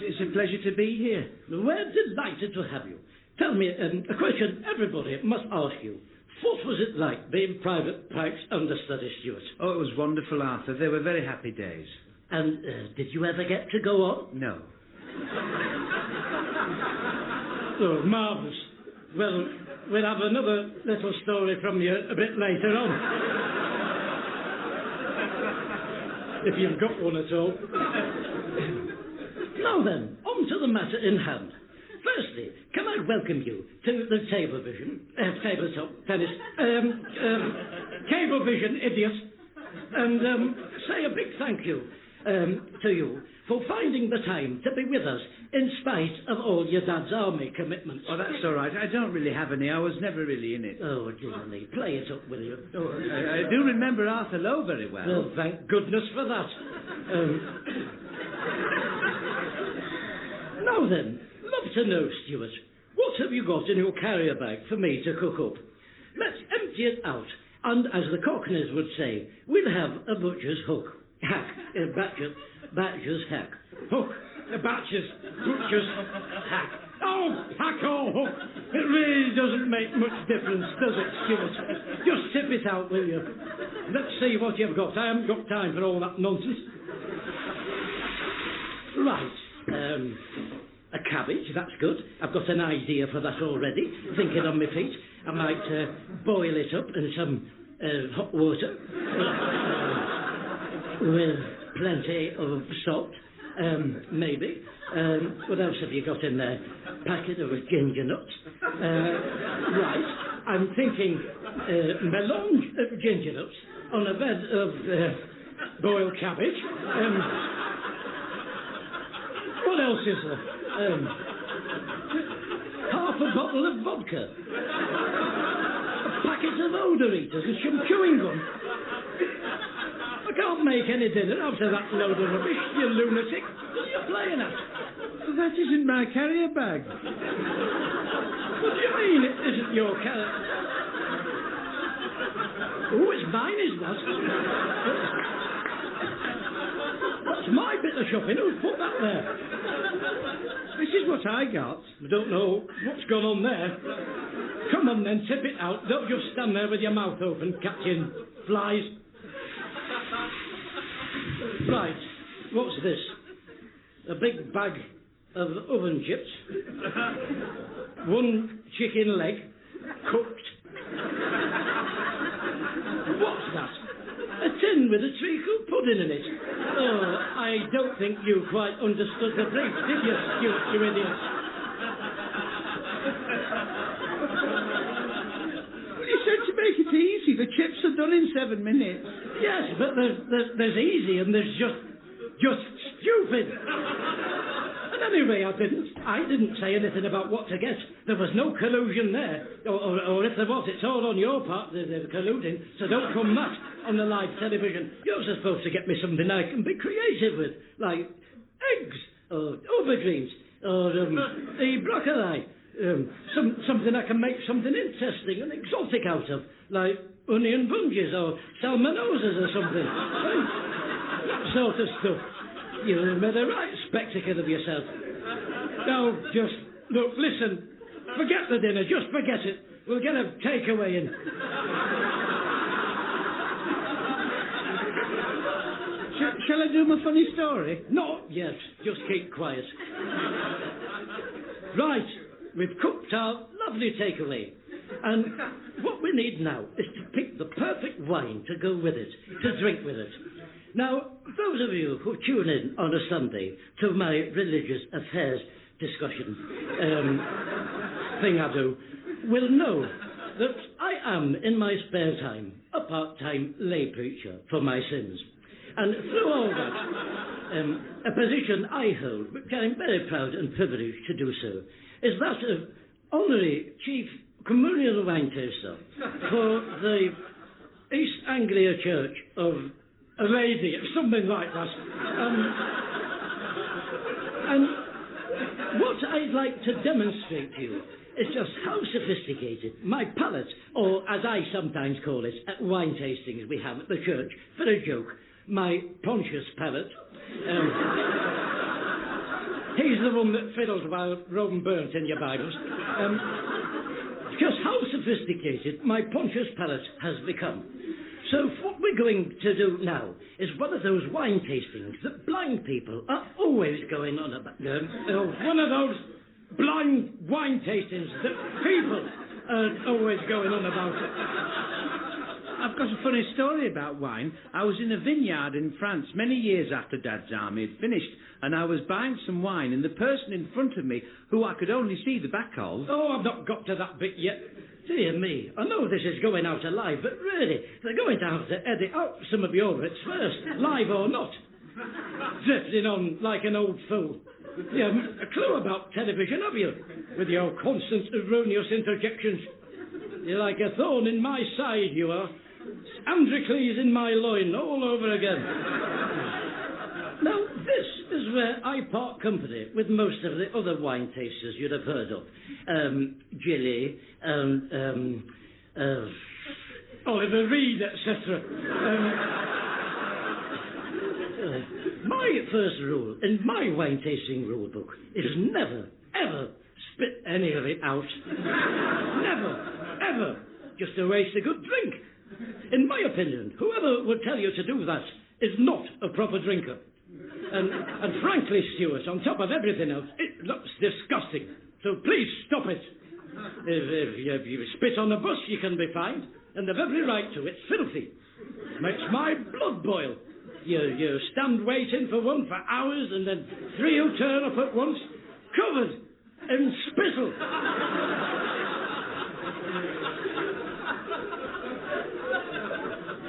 It's a pleasure to be here. We're delighted to have you. Tell me, a question everybody must ask you. What was it like being Private Pike's understudy, Stuart? Oh, it was wonderful, Arthur. They were very happy days. And did you ever get to go on? No. Oh, marvellous. Well, we'll have another little story from you a bit later on. If you've got one at all. Now then, on to the matter in hand. Firstly, can I welcome you to the tabletop tennis, Cablevision, idiot, and say a big thank you to you for finding the time to be with us in spite of all your dad's army commitments. Oh, that's all right. I don't really have any. I was never really in it. Oh, dear me. Play it up, will you? Oh, I do remember Arthur Lowe very well. Well, thank goodness for that. Now then, love to know, Stuart, what have you got in your carrier bag for me to cook up? Let's empty it out, and as the Cockneys would say, we'll have a butcher's hook. Hack. Batcher's hack. Hook. Batcher's. Butcher's hack. Oh, hack or hook. It really doesn't make much difference, does it, Stuart? Just tip it out, will you? Let's see what you've got. I haven't got time for all that nonsense. Right. A cabbage, that's good. I've got an idea for that already. Thinking on my feet. I might boil it up in some hot water with plenty of salt, maybe. What else have you got in there? Packet of ginger nuts. Right. I'm thinking melange of ginger nuts on a bed of boiled cabbage. What else is there? Half a bottle of vodka. A packet of odour eaters and some chewing gum. I can't make any dinner out of that load of rubbish, you lunatic. What are you playing at? That isn't my carrier bag. What do you mean it isn't your carrier? Oh, it's mine, is that? That's my bit of shopping. Who's put that there? This is what I got. I don't know what's gone on there. Come on then, tip it out. Don't just stand there with your mouth open, catching flies. Right, what's this? A big bag of oven chips. One chicken leg, cooked. What's that? A tin with a treacle pudding in it. Oh, I don't think you quite understood the brief, did you, you idiot? Well, you said to make it easy. The chips are done in 7 minutes. Yes, but there's easy and there's just stupid. And anyway, I didn't say anything about what to get. There was no collusion there. Or if there was, it's all on your part, the colluding. So don't come that on the live television. You're supposed to get me something I can be creative with, like eggs, or aubergines, or the broccoli. Something I can make something interesting and exotic out of, like onion bunges or salmonoses or something. That sort of stuff. You've made a right spectacle of yourself. Now, just, look, listen, forget the dinner, just forget it. We'll get a takeaway in. Shall I do my funny story? Not yet, just keep quiet. Right, we've cooked our lovely takeaway. And what we need now is to pick the perfect wine to go with it, to drink with it. Now, those of you who tune in on a Sunday to my religious affairs discussion thing I do will know that I am, in my spare time, a part-time lay preacher for my sins. And through all that, a position I hold, which I'm very proud and privileged to do so, is that of Honorary Chief Communal Wine Taster for the East Anglia Church of Arabia, something like that. And what I'd like to demonstrate to you is just how sophisticated my palate, or as I sometimes call it, at wine tastings we have at the church, for a joke, my Pontius palate. He's the one that fiddles while Rome burnt in your Bibles. Just how sophisticated my Pontius palate has become. So what we're going to do now is one of those wine tastings that blind people are always going on about. One of those blind wine tastings that people are always going on about. I've got a funny story about wine. I was in a vineyard in France many years after Dad's army had finished, and I was buying some wine, and the person in front of me, who I could only see the back of... Oh, I've not got to that bit yet. Dear me, I know this is going out alive, but really, they're going to have to edit out some of your bits first, live or not. Drifting on like an old fool. You haven't a clue about television, have you? With your constant erroneous interjections. You're like a thorn in my side, you are. Androcles in my loin, all over again. Now, this is where I part company with most of the other wine tasters you'd have heard of. Gilly, Oliver Reed, etc. My first rule in my wine tasting rule book is never, ever spit any of it out. Never, ever. Just to waste a good drink. In my opinion, whoever would tell you to do that is not a proper drinker. And frankly, Stuart, on top of everything else, it looks disgusting. So please stop it. If you spit on a bus, you can be fined, and they've every right to. It's filthy. Makes my blood boil. You stand waiting for one for hours, and then three who turn up at once, covered in spittle.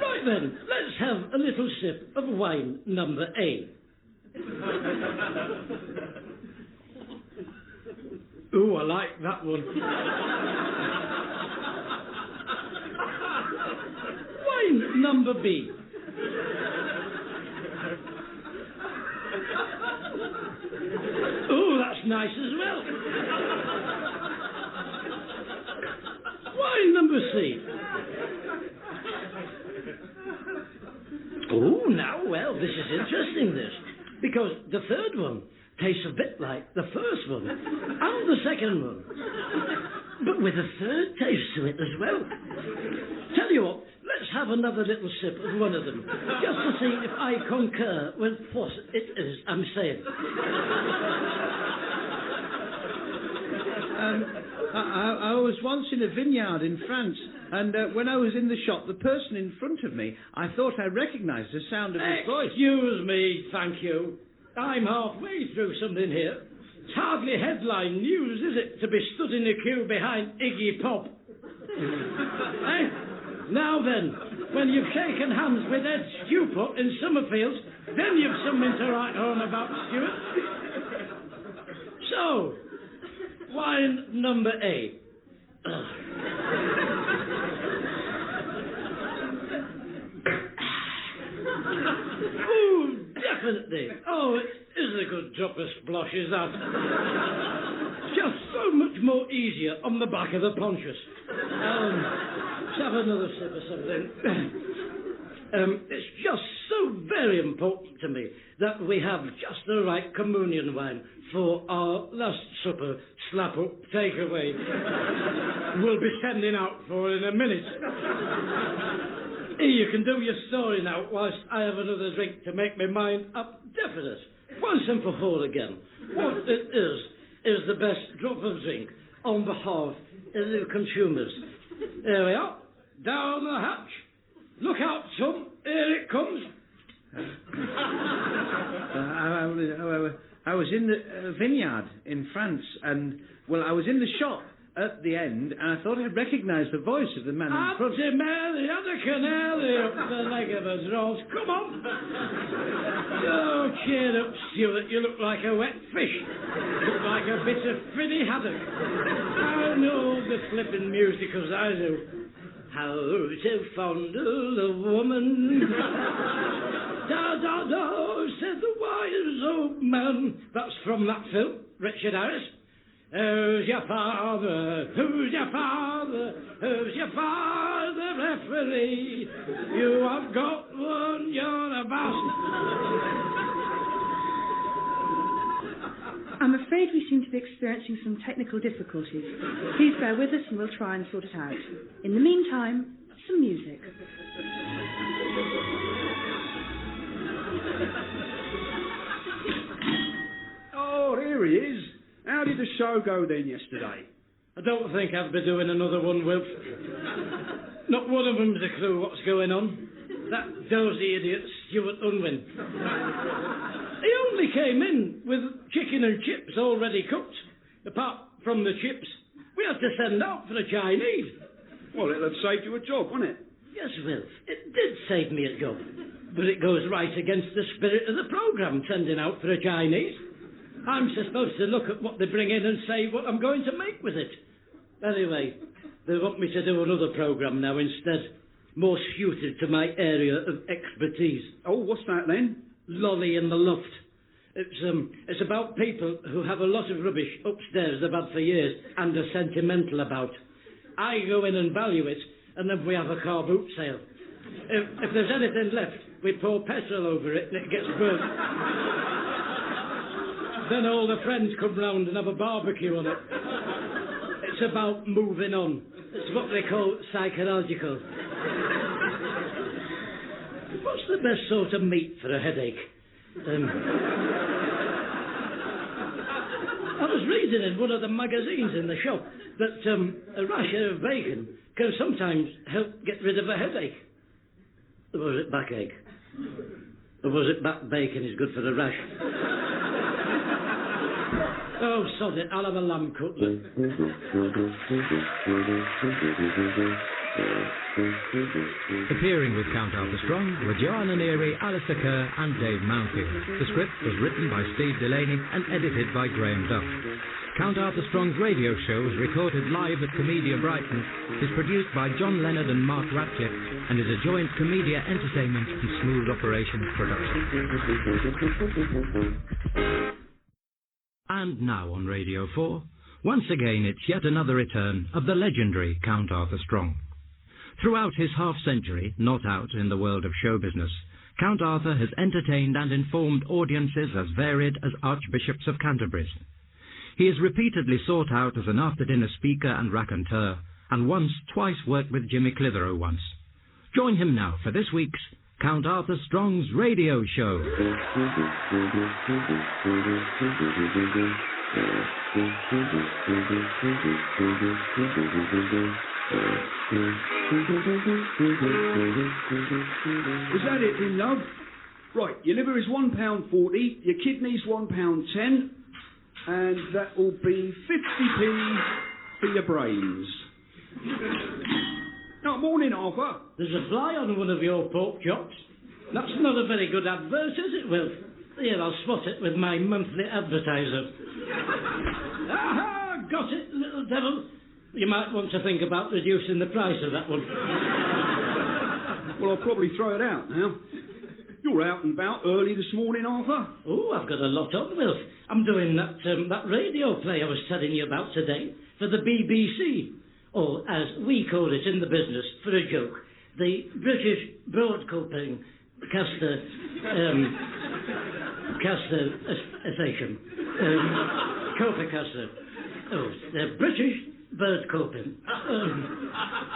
Right then, let's have a little sip of wine number A. Ooh, I like that one. Wine number B. Ooh, that's nice as well. Wine number C. Oh, now, well, this is interesting, this. Because the third one tastes a bit like the first one and the second one. But with a third taste to it as well. Tell you what, let's have another little sip of one of them, just to see if I concur with what it is I'm saying. I was once in a vineyard in France, and when I was in the shop, the person in front of me, I thought I recognised the sound of his voice. Excuse me, thank you. I'm halfway through something here. It's hardly headline news, is it, to be stood in the queue behind Iggy Pop? Now then, when you've shaken hands with Ed Stewart in Summerfield, then you've something to write home about, Stuart. So, wine number A. Ooh, definitely. Oh, it is a good drop of splosh, is that? Just so much more easier on the back of the ponchus. Let's have another sip of something. It's just so very important to me that we have just the right communion wine for our last supper slap-up takeaway we'll be sending out for in a minute. Here, you can do your story now whilst I have another drink to make my mind up definite. Once and for all again, what it is the best drop of drink on behalf of the consumers. There we are, down the hatch. Look out, son, here it comes. I was in the vineyard in France, and, well, I was in the shop at the end, and I thought I'd recognise the voice of the man in front. Auntie Mary, had a canary up the leg of a drove. Come on. Oh, cheer up, Stuart. You look like a wet fish. Look like a bit of Finny haddock. I know the flippin' music as I do. How to fondle a woman. Da, da, da, said the wise old man. That's from that film, Richard Harris. Who's your father? Who's your father? Who's your father, referee? You have got one, you're a bastard. I'm afraid we seem to be experiencing some technical difficulties. Please bear with us and we'll try and sort it out. In the meantime, some music. Oh, here he is. How did the show go then yesterday? I don't think I'll be doing another one, Wilf. Not one of them's a clue what's going on. That dozy idiot, Stuart Unwin. He only came in with chicken and chips already cooked. Apart from the chips, we had to send out for the Chinese. Well, it'll have saved you a job, won't it? Yes, Wilf, it did save me a job. But it goes right against the spirit of the programme, sending out for a Chinese. I'm supposed to look at what they bring in and say what I'm going to make with it. Anyway, they want me to do another programme now instead, more suited to my area of expertise. Oh, what's that then? Lolly in the Loft. It's about people who have a lot of rubbish upstairs they've had for years and are sentimental about. I go in and value it, and then we have a car boot sale. If there's anything left, we pour petrol over it and it gets burnt. Then all the friends come round and have a barbecue on it. It's about moving on. It's what they call psychological. What's the best sort of meat for a headache? I was reading in one of the magazines in the shop that a rasher of bacon can sometimes help get rid of a headache. Or was it backache? Or was it back bacon is good for the rash? Oh, sod it, I'll have a lamb cutlet. Appearing with Count Arthur Strong were Joanna Neary, Alistair Kerr and Dave Mountfield. The script was written by Steve Delaney and edited by Graham Duff. Count Arthur Strong's radio show was recorded live at Comedia Brighton, is produced by John Leonard and Mark Ratcliffe, and is a joint Comedia Entertainment and Smooth Operations production. And now on Radio 4, once again it's yet another return of the legendary Count Arthur Strong. Throughout his half-century, not out in the world of show business, Count Arthur has entertained and informed audiences as varied as archbishops of Canterbury's. He is repeatedly sought out as an after-dinner speaker and raconteur, and twice worked with Jimmy Clitheroe once. Join him now for this week's Count Arthur Strong's Radio Show. Is that it then, love? Right, your liver is £1.40, your kidneys £1.10, and that will be 50p for your brains. Now, morning, Arthur. There's a fly on one of your pork chops. That's not a very good advert, is it, Will? Here, I'll spot it with my monthly advertiser. Aha! Got it, little devil. You might want to think about reducing the price of that one. Well, I'll probably throw it out now. You're out and about early this morning, Arthur. Oh, I've got a lot on, Will. I'm doing that radio play I was telling you about today for the BBC, or as we call it in the business, for a joke, the British Broadcasting Association. Copacaster. Oh, the British Bird Coping.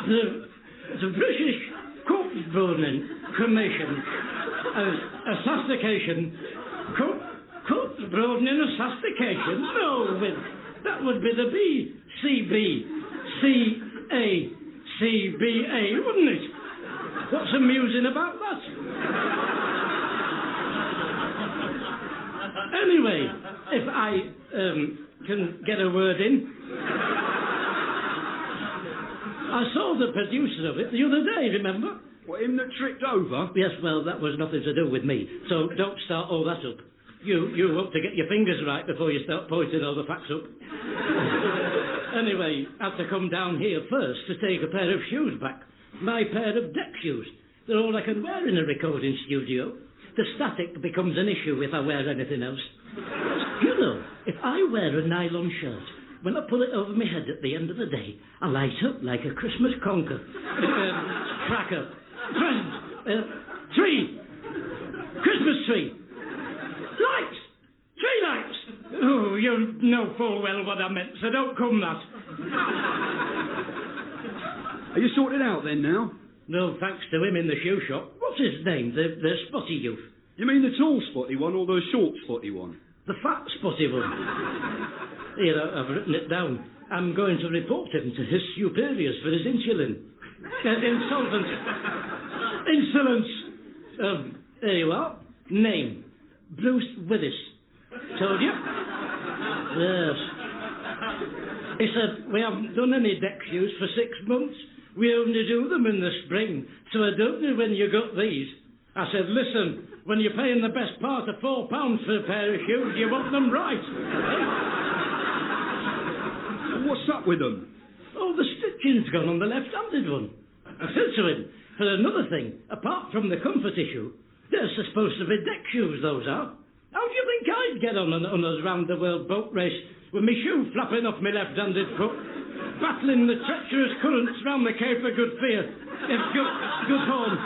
The British Corpse Burning Cremation. Assastication. Corpse Burning Assastication. No, that would be the BCBCACBA, wouldn't it? What's amusing about that? Anyway, if I can get a word in. I saw the producer of it the other day, remember? What, him that tripped over? Yes, well, that was nothing to do with me, so don't start all that up. You hope to get your fingers right before you start pointing all the facts up. Anyway, I have to come down here first to take a pair of shoes back. My pair of deck shoes. They're all I can wear in a recording studio. The static becomes an issue if I wear anything else. You know, if I wear a nylon shirt, when I pull it over my head at the end of the day, I light up like a Christmas cracker. Tree! Christmas tree! Lights! Tree lights! Oh, you know full well what I meant, so don't come that. Are you sorted out then now? No, thanks to him in the shoe shop. What's his name? The spotty youth. You mean the tall spotty one or the short spotty one? The fat spotty one. Here, I've written it down. I'm going to report him to his superiors for his insolence. There you are. Name. Bruce Willis. Told you? Yes. He said, we haven't done any deck shoes for 6 months. We only do them in the spring, so I don't know when you got these. I said, listen, when you're paying the best part of £4 for a pair of shoes, you want them right. What's up with them? Oh, the stitching's gone on the left-handed one. I said to him, for another thing, apart from the comfort issue, they're supposed to be deck shoes, those are. How do you think I'd get on a round-the-world boat race with my shoe flapping off my left-handed foot, battling the treacherous currents round the Cape of Good Fear? Good home,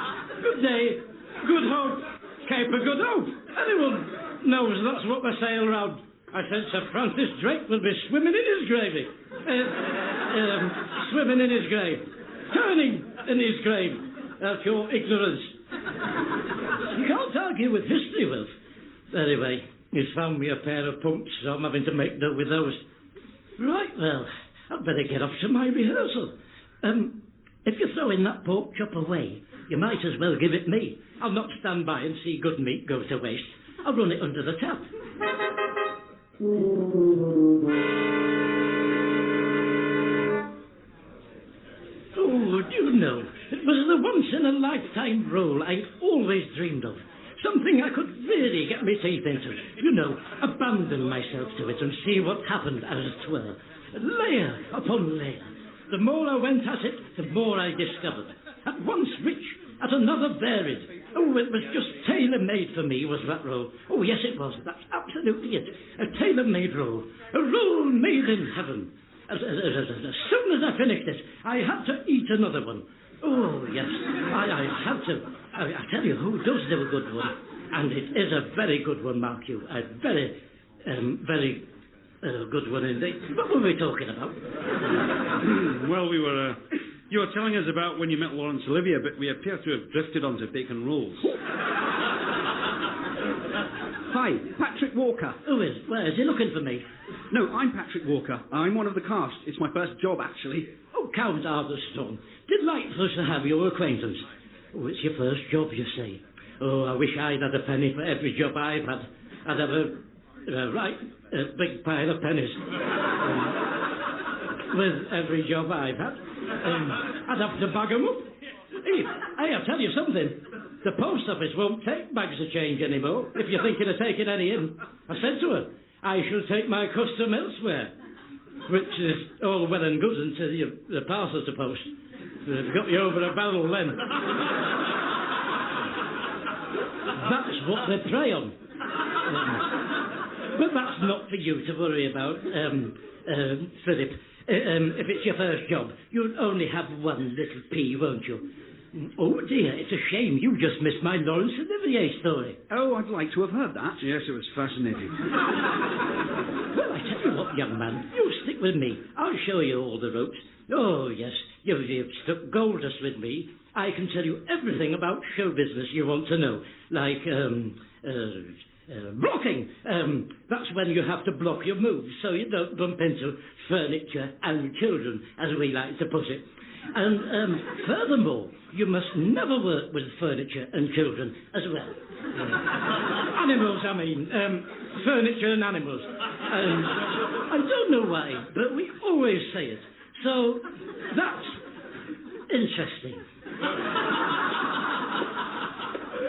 good day, good hope, Cape of Good Hope. Anyone knows that's what they sail round. I said Sir Francis Drake will be swimming in his gravy. Swimming in his grave. Turning in his grave. That's your ignorance. You can't argue with history, Wilf. Anyway, he's found me a pair of pumps, so I'm having to make do with those. Right, well, I'd better get off to my rehearsal. If you're throwing that pork chop away, you might as well give it me. I'll not stand by and see good meat go to waste. I'll run it under the tap. Oh, do you know, it was the once-in-a-lifetime role I always dreamed of. Something I could really get my teeth into. You know, abandon myself to it and see what happened, as it were. Layer upon layer. The more I went at it, the more I discovered. At once rich, at another varied. Oh, it was just tailor-made for me, was that role. Oh, yes, it was. That's absolutely it. A tailor-made role. A role made in heaven. As soon as I finished it, I had to eat another one. Oh, yes, I had to. I tell you, who does do a good one? And it is a very good one, mark you. A very good one indeed. What were we talking about? Well, you were telling us about when you met Laurence Olivier, but we appear to have drifted onto bacon rolls. Hi, Patrick Walker. Who is? Where is he looking for me? No, I'm Patrick Walker. I'm one of the cast. It's my first job, actually. Oh, Count Artherstone. Delightful to have your acquaintance. Oh, it's your first job, you say. Oh, I wish I'd had a penny for every job I've had. I'd have a big pile of pennies. With every job I've had. I'd have to bag 'em up. Hey, I'll tell you something. The post office won't take bags of change anymore, if you're thinking of taking any in. I said to her, I shall take my custom elsewhere, which is all well and good until the parcels are post. They've got you over a barrel then. That's what they prey on. But that's not for you to worry about, Philip. If it's your first job, you'll only have one little P, won't you? Oh, dear, it's a shame you just missed my Laurence Olivier story. Oh, I'd like to have heard that. Yes, it was fascinating. Well, I tell you what, young man, you stick with me. I'll show you all the ropes. Oh, yes, you've stuck gold dust with me. I can tell you everything about show business you want to know, like, blocking. That's when you have to block your moves so you don't bump into furniture and children, as we like to put it. And furthermore, you must never work with furniture and children as well. Animals, I mean. Furniture and animals. I don't know why, but we always say it. So, that's interesting.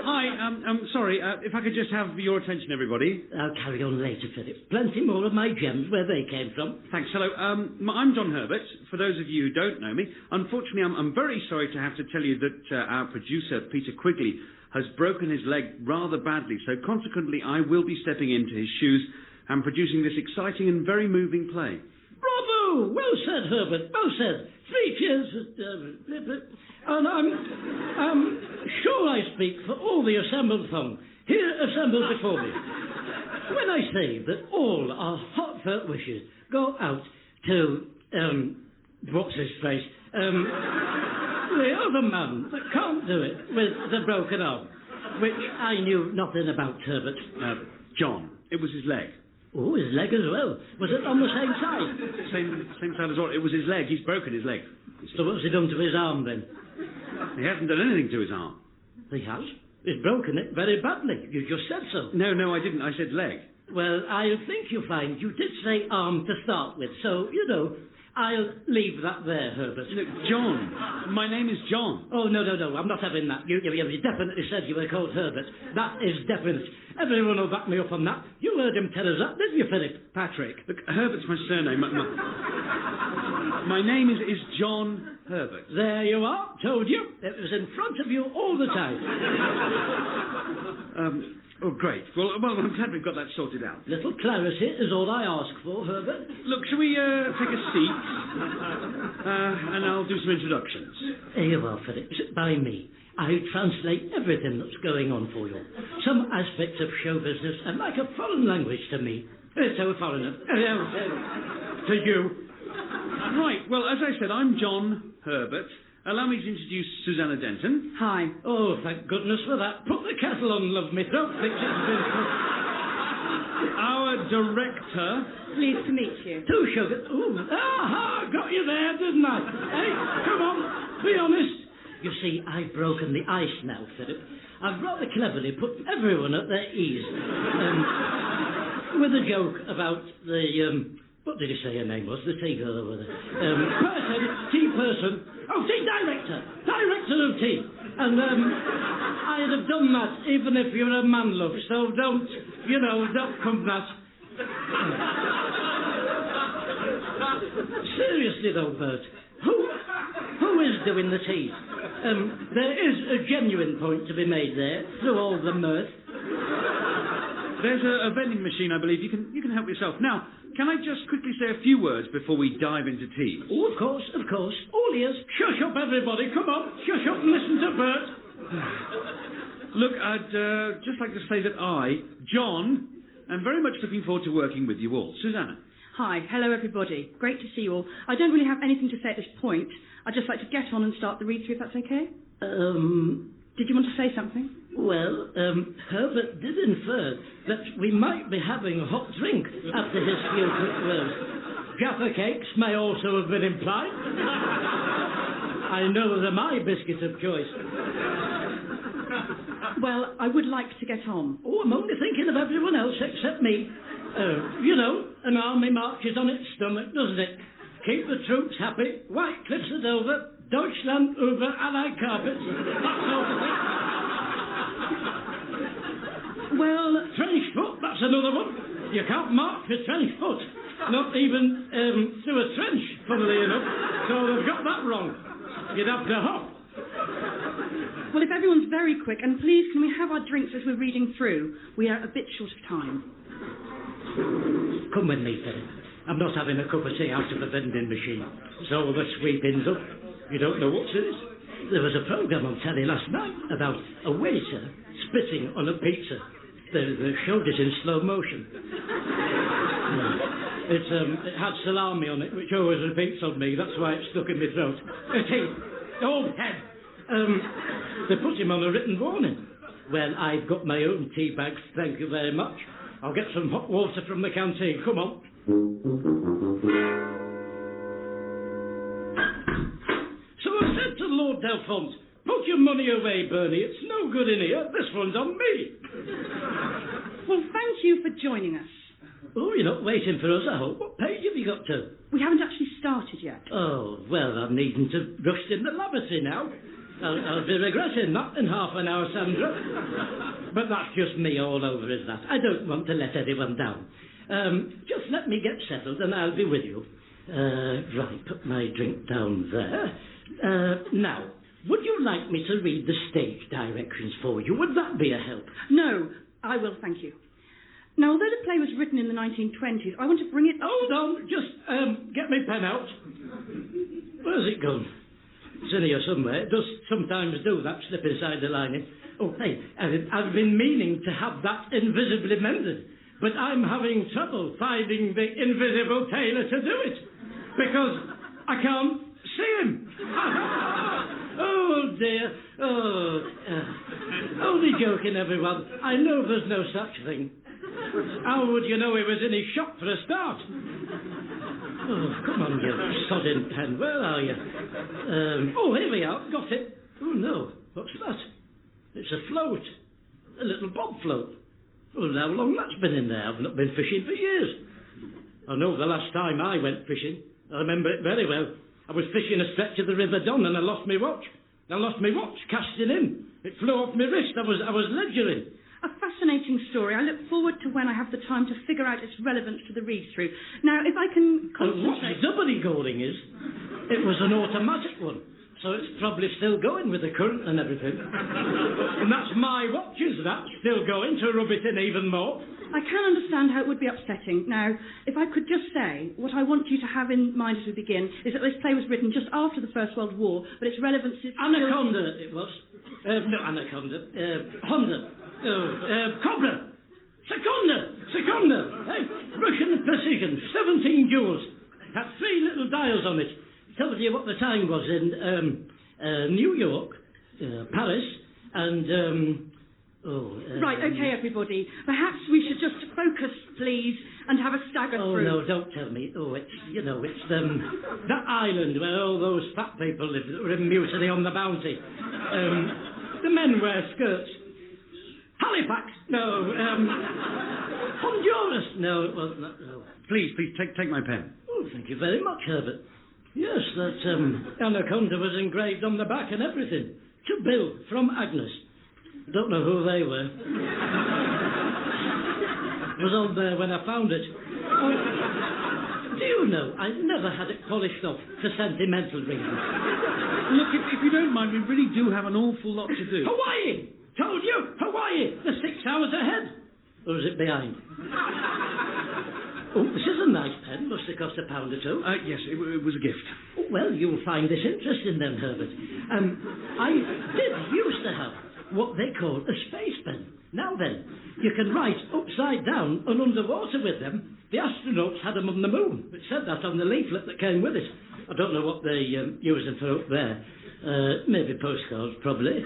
Hi, I'm sorry, if I could just have your attention, everybody. I'll carry on later, Philip. Plenty more of my gems where they came from. Thanks, hello. I'm John Herbert, for those of you who don't know me. Unfortunately, I'm very sorry to have to tell you that our producer, Peter Quigley, has broken his leg rather badly, so consequently I will be stepping into his shoes and producing this exciting and very moving play. Bravo! Well said, Herbert, well said. 3 cheers. And I'm sure I speak for all the assembled throng here assembled before me when I say that all our heartfelt wishes go out to, what's his face, the other man that can't do it with the broken arm, which I knew nothing about, Herbert. John, it was his leg. Oh, his leg as well. Was it on the same side? Same side as well. It was his leg. He's broken his leg. So what's he done to his arm then? He hasn't done anything to his arm. He has. He's broken it very badly. You just said so. No, I didn't. I said leg. Well, I think you'll find you did say arm to start with, so, you know, I'll leave that there, Herbert. Look, John. My name is John. Oh, no, I'm not having that. You definitely said you were called Herbert. That is definite. Everyone will back me up on that. You heard him tell us that, didn't you, Philip? Patrick. Look, Herbert's my surname. My name is John Herbert. There you are. Told you. It was in front of you all the time. Oh, great. Well, I'm glad we've got that sorted out. Little clarity is all I ask for, Herbert. Look, shall we take a seat? And I'll do some introductions. Here you are, Philip. Sit by me. I translate everything that's going on for you. Some aspects of show business are like a foreign language to me. To a foreigner. To you. Right. Well, as I said, I'm John Herbert. Allow me to introduce Susanna Denton. Hi. Oh, thank goodness for that. Put the kettle on, love me. Don't think it's been... Our director. Pleased to meet you. Two sugar. Ooh. Aha! Got you there, didn't I? Hey, come on. Be honest. You see, I've broken the ice now, Philip. I've rather cleverly put everyone at their ease. With a joke about the, what did you say her name was? The tea girl over there. Tea person. Oh, tea director. Director of tea. And, I'd have done that even if you're a man, love. So don't come that. Seriously, though, Bert. Who is doing the tea? There is a genuine point to be made there, through all the mirth. There's a vending machine, I believe. You can help yourself. Now, can I just quickly say a few words before we dive into tea? Oh, of course. All ears. Shush up, everybody. Come on. Shush up and listen to Bert. Look, I'd just like to say that I, John, am very much looking forward to working with you all. Susanna. Hi. Hello, everybody. Great to see you all. I don't really have anything to say at this point. I'd just like to get on and start the read-through, if that's okay. Did you want to say something? Well, Herbert did infer that we might be having a hot drink after his few quick words. Jaffa cakes may also have been implied. I know they're my biscuit of choice. Well, I would like to get on. Oh, I'm only thinking of everyone else except me. An army marches on its stomach, doesn't it? Keep the troops happy. White cliffs are over. Deutschland über Allied carpets. That sort of thing. Well, trench foot, that's another one. You can't march with trench foot. Not even through a trench, funnily enough. So they've got that wrong. You'd have to hop. Well, if everyone's very quick, and please, can we have our drinks as we're reading through? We are a bit short of time. Come with me, Philip. I'm not having a cup of tea out of the vending machine. So the sweeping's up. You don't know what's in it? There was a programme on telly last night about a waiter spitting on a pizza. They showed it in slow motion. It had salami on it, which always repeats on me. That's why it's stuck in my throat. Tea. Oh, head. They put him on a written warning. Well, I've got my own tea bags, thank you very much. I'll get some hot water from the canteen. Come on. So I said to Lord Delphont, put your money away, Bernie. It's no good in here. This one's on me. Well, thank you for joining us. Oh, you're not waiting for us, I hope. What page have you got to? We haven't actually started yet. Oh, well, I'm needing to rush in the lavatory now. I'll be regretting that in half an hour, Sandra. But that's just me all over, is that? I don't want to let anyone down. Just let me get settled and I'll be with you. Right, put my drink down there. Now, would you like me to read the stage directions for you? Would that be a help? No, I will, thank you. Now, although the play was written in the 1920s, I want to bring it... Hold on, just get my pen out. Where's it gone? It's in here somewhere. It does sometimes do that, slip inside the lining. Oh, hey, I've been meaning to have that invisibly mended, but I'm having trouble finding the invisible tailor to do it, because I can't see him. Oh, dear. Oh, only joking, everyone. I know there's no such thing. How would you know he was in his shop for a start? Oh, come on, you sodding pen. Where are you? Oh, here we are. Got it. Oh, no. What's that? It's a float. A little bob float. Well, how long that's been in there? I've not been fishing for years. I know the last time I went fishing. I remember it very well. I was fishing a stretch of the River Don and I lost my watch. Casting in. It flew off my wrist. I was ledgering. A fascinating story. I look forward to when I have the time to figure out its relevance to the read-through. Now, if I can concentrate... What's doubly galling is, it was an automatic one, so it's probably still going with the current and everything. And that's my watch, is that? Still going to rub it in even more. I can understand how it would be upsetting. Now, if I could just say, what I want you to have in mind as we begin is that this play was written just after the First World War, but its relevance is... Anaconda, it was. No, Anaconda. Honda. Cobra. Secunda. Russian precision. 17 jewels. Had 3 little dials on it. Tells you what the time was in New York, Paris, and... Right, okay, everybody. Perhaps we should just focus, please, and have a stagger through. Oh, no, don't tell me. It's that island where all those fat people live that were in mutiny on the Bounty. The men wear skirts. Halifax? No. Honduras? No, it wasn't that. No. Please, take my pen. Oh, thank you very much, Herbert. Yes, that Anaconda was engraved on the back and everything. To Bill, from Agnes. Don't know who they were. It was on there when I found it. Do you know, I never had it polished off for sentimental reasons. Look, if you don't mind, we really do have an awful lot to do. Hawaii! Told you! Hawaii! They're 6 hours ahead. Or is it behind? Oh, this is a nice pen. Must have cost £1 or £2. Yes, it was a gift. Oh, well, you'll find this interesting then, Herbert. I did used to have what they call a space pen. Now then, you can write upside down and underwater with them. The astronauts had them on the moon. It said that on the leaflet that came with it. I don't know what they use them for up there. Maybe postcards, probably.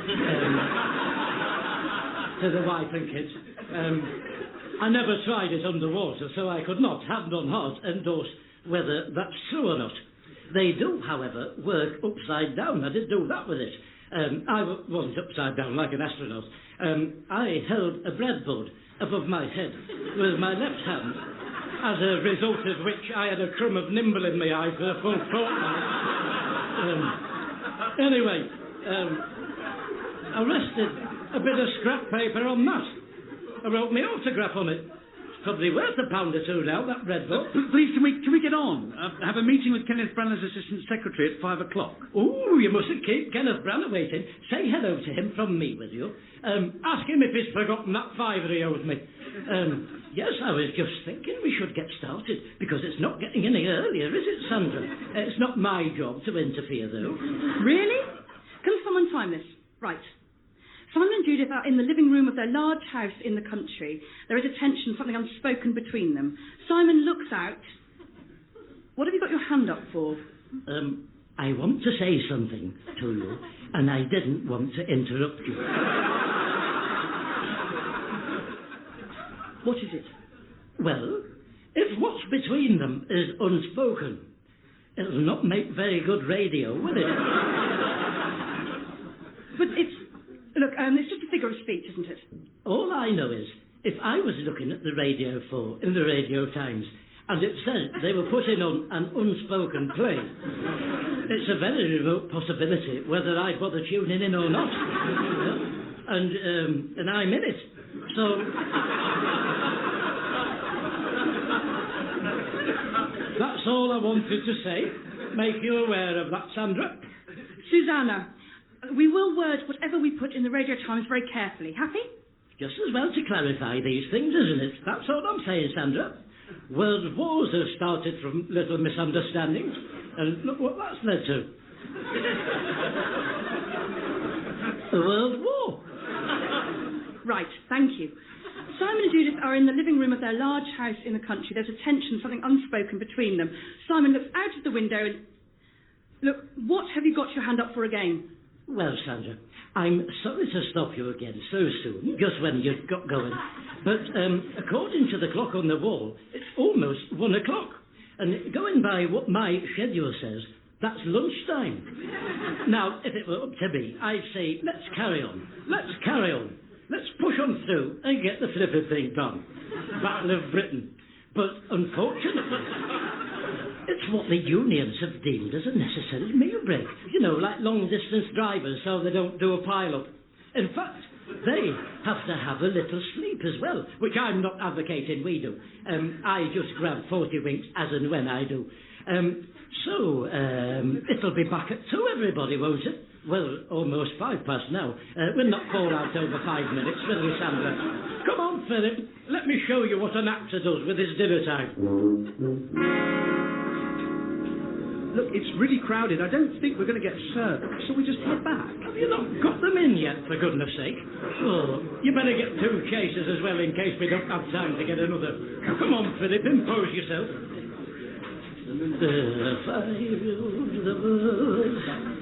To the wife and kids. I never tried it underwater, so I could not, hand on heart, endorse whether that's true or not. They do, however, work upside down. I did do that with it. I wasn't upside down like an astronaut. I held a breadboard above my head with my left hand, as a result of which I had a crumb of nimble in my eye for a full fortnight. Anyway, I rested a bit of scrap paper on that. I wrote my autograph on it. It's probably worth £1 or £2 now, that breadboard. Please, can we get on? Have a meeting with Kenneth Branner's assistant secretary at 5 o'clock. Oh, you mustn't keep Kenneth Branner waiting. Say hello to him from me, will you? Ask him if he's forgotten that £5 he owes me. Yes, I was just thinking we should get started, because it's not getting any earlier, is it, Sandra? It's not my job to interfere, though. Really? Can someone time this? Right. Simon and Judith are in the living room of their large house in the country. There is a tension, something unspoken between them. Simon looks out. What have you got your hand up for? I want to say something to you, and I didn't want to interrupt you. What is it? Well, if what's between them is unspoken, it'll not make very good radio, will it? But it's... Look, it's just a figure of speech, isn't it? All I know is, if I was looking at the Radio 4 in the Radio Times, and it said they were putting on an unspoken play, it's a very remote possibility whether I'd bother tuning in or not. And I'm in it. So... That's all I wanted to say. Make you aware of that, Sandra. Susanna, we will word whatever we put in the Radio Times very carefully. Happy? Just as well to clarify these things, isn't it? That's all I'm saying, Sandra. World wars have started from little misunderstandings, and look what that's led to. A world war. Right, thank you. Simon and Judith are in the living room of their large house in the country. There's a tension, something unspoken between them. Simon looks out of the window and... Look, what have you got your hand up for again? Well, Sandra, I'm sorry to stop you again so soon, just when you've got going. But according to the clock on the wall, it's almost 1 o'clock. And going by what my schedule says, that's lunchtime. Now, if it were up to me, I'd say, let's carry on. Let's carry on. Let's push on through and get the flipping thing done. Battle of Britain. But unfortunately, It's what the unions have deemed as a necessary meal break. You know, like long-distance drivers, so they don't do a pile-up. In fact, they have to have a little sleep as well, which I'm not advocating we do. I just grab 40 winks as and when I do. It'll be back at 2, everybody, won't it? Well, almost 5 past now. We'll not call out over 5 minutes, will we, Sandra? Come on, Philip. Let me show you what an actor does with his dinner time. Look, it's really crowded. I don't think we're going to get served. Shall we just head back? Have you not got them in yet, for goodness sake? Oh, you better get 2 cases as well in case we don't have time to get another. Come on, Philip, impose yourself.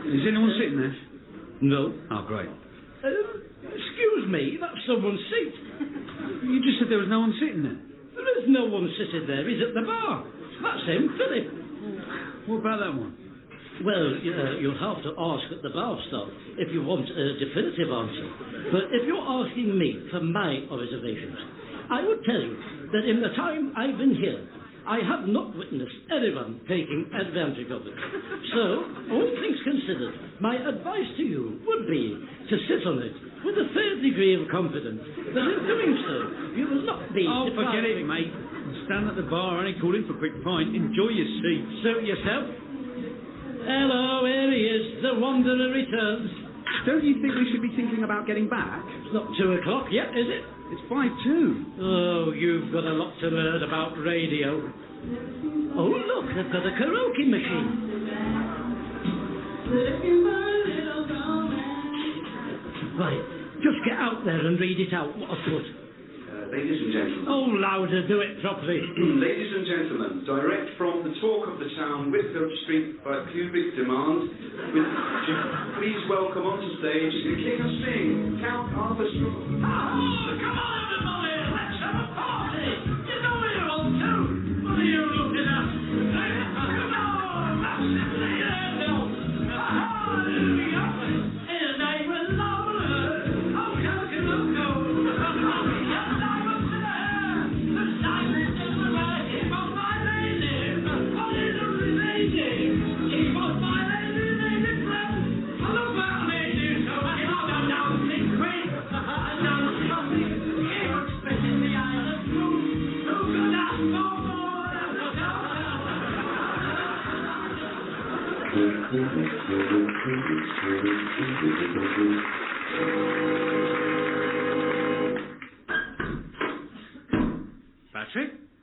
Is anyone sitting there? No. Oh, great. Excuse me, that's someone's seat. You just said there was no one sitting there. There is no one sitting there. He's at the bar. That's him, Philip. What about that one? Well, you'll have to ask at the bar stop if you want a definitive answer. But if you're asking me for my observations, I would tell you that in the time I've been here, I have not witnessed anyone taking advantage of it. So, all things considered, my advice to you would be to sit on it with a fair degree of confidence that in doing so, you will not be... Oh, forget it, mate. Stand at the bar, only call in for a quick pint. Enjoy your seat. Suit yourself. Hello, here he is. The wanderer returns. Don't you think we should be thinking about getting back? It's not 2 o'clock yet, is it? It's 5:02. Oh, you've got a lot to learn about radio. Oh, look, they've got a karaoke machine. Right, just get out there and read it out. What a foot. Ladies and gentlemen. Oh, louder, do it properly. Ladies and gentlemen, direct from the talk of the town, Whitfield Street by cubic demand, please welcome onto stage the King of Sing, Count Arthur Strong. Oh, come on, everybody, let's have a party. You know we're on too. What are you looking at? Come on, that's it, hallelujah. And I will love her. Oh, Coco.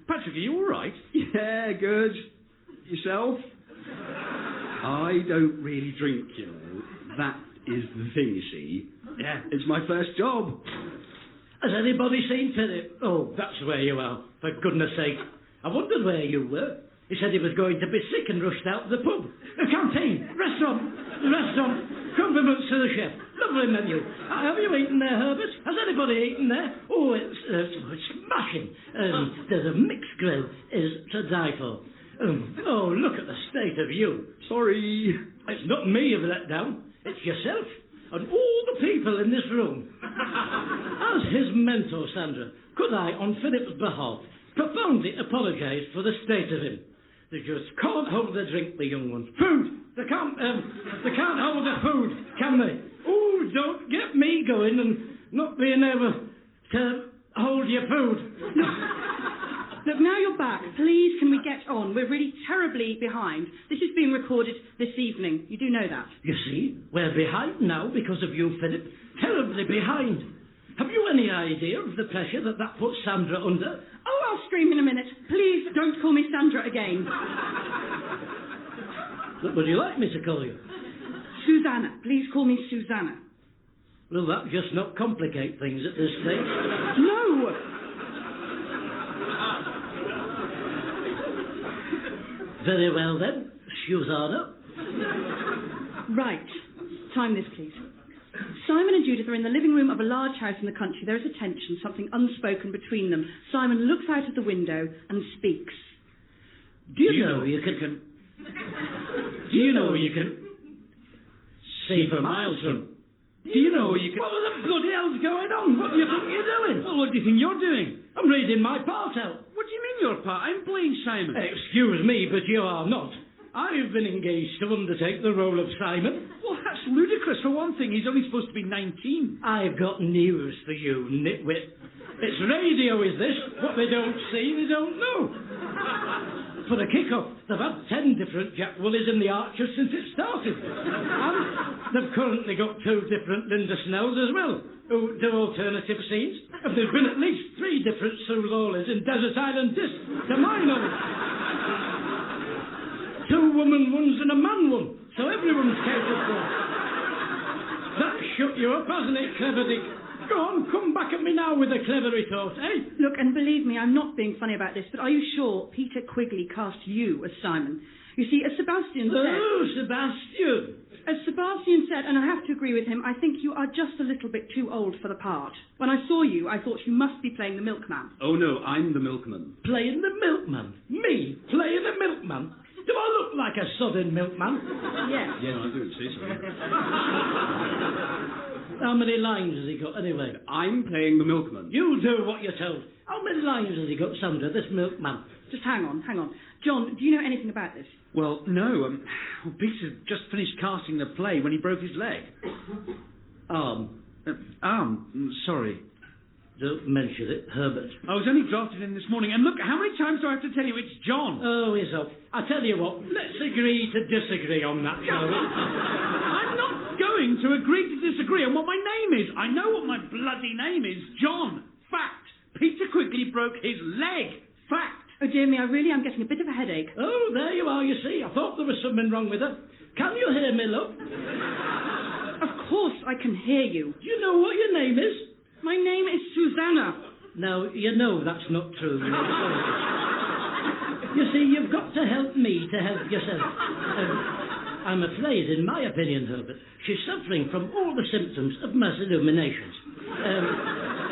Patrick, are you all right? Yeah, good. Yourself? I don't really drink, you know. That is the thing, you see. Yeah. It's my first job. Has anybody seen Philip? Oh, that's where you are. For goodness sake. I wondered where you were. He said he was going to be sick and rushed out of the pub. The canteen, restaurant, compliments to the chef. Lovely menu. Have you eaten there, Herbert? Has anybody eaten there? Oh, it's smashing. There's a mixed grill is to die for. Oh, look at the state of you. Sorry. It's not me you've let down. It's yourself and all the people in this room. As his mentor, Sandra, could I, on Philip's behalf, profoundly apologise for the state of him? They just can't hold their drink, the young ones. Food! They can't hold their food, can they? Oh, don't get me going and not being able to hold your food. Look, now you're back. Please, can we get on? We're really terribly behind. This is being recorded this evening. You do know that. You see, we're behind now because of you, Philip. Terribly behind. Have you any idea of the pressure that puts Sandra under? Oh, I'll scream in a minute. Please don't call me Sandra again. What would you like me to call you? Susanna. Please call me Susanna. Will that just not complicate things at this stage? No! Very well then, Susanna. Right. Time this, please. Simon and Judith are in the living room of a large house in the country. There is a tension, something unspoken between them. Simon looks out of the window and speaks. Do you know you can see for miles from? Do you know you can... What the bloody hell's going on? What do you think you're doing? Well, what do you think you're doing? I'm reading my part out. What do you mean your part. I'm playing Simon. Excuse me, but you are not. I've been engaged to undertake the role of Simon. Well, that's ludicrous. For one thing, he's only supposed to be 19. I've got news for you, nitwit. It's radio, is this? What they don't see, they don't know. For a kick-off, they've had 10 different Jack Woolies in the Archers since it started. And they've currently got 2 different Linda Snells as well, who do alternative scenes. And there's been at least 3 different Sue Lawlers in Desert Island Disc, to my knowledge. 2 woman ones and a man one, so everyone's catered for. That shut you up, hasn't it, Clever Dick? Go on, come back at me now with a clever retort, eh? Look, and believe me, I'm not being funny about this, but are you sure Peter Quigley cast you as Simon? You see, as Sebastian said... Oh, Sebastian! As Sebastian said, and I have to agree with him, I think you are just a little bit too old for the part. When I saw you, I thought you must be playing the milkman. Oh, no, I'm the milkman. Playing the milkman? Me? Playing the milkman? Do I look like a southern milkman? Yes. Yeah, I do, see so. How many lines has he got, anyway? I'm playing the milkman. You do what you're told. How many lines has he got, Sandra, this milkman? Just hang on. John, do you know anything about this? Well, no. Peter just finished casting the play when he broke his leg. Sorry. Don't mention it, Herbert. I was only drafted in this morning, and look, how many times do I have to tell you it's John? Oh, he's up. I tell you what, let's agree to disagree on that, shall we? I'm not going to agree to disagree on what my name is. I know what my bloody name is. John. Fact. Peter Quigley broke his leg. Fact. Oh, dear me, I really am getting a bit of a headache. Oh, there you are, you see. I thought there was something wrong with her. Can you hear me, love? Of course I can hear you. Do you know what your name is? My name is Susanna. Now, you know that's not true. You see, you've got to help me to help yourself. I'm afraid, in my opinion, Herbert, she's suffering from all the symptoms of mass illuminations.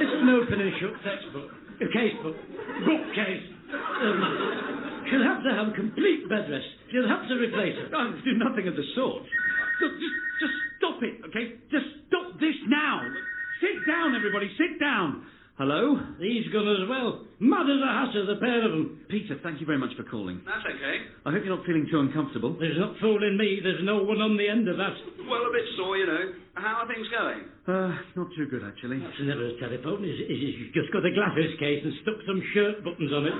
It's an open and shut textbook, a casebook, bookcase. She'll have to have complete bed rest. You'll have to replace her. I'll do nothing of the sort. Look, just stop it, okay? Just stop this now. Sit down, everybody, sit down. Hello? He's gone as well. Mad as a hatter, the pair of them. Peter, thank you very much for calling. That's okay. I hope you're not feeling too uncomfortable. There's not fooling me. There's no one on the end of that. Well, a bit sore, you know. How are things going? Not too good, actually. That's never a telephone. He's just got a glasses case and stuck some shirt buttons on it.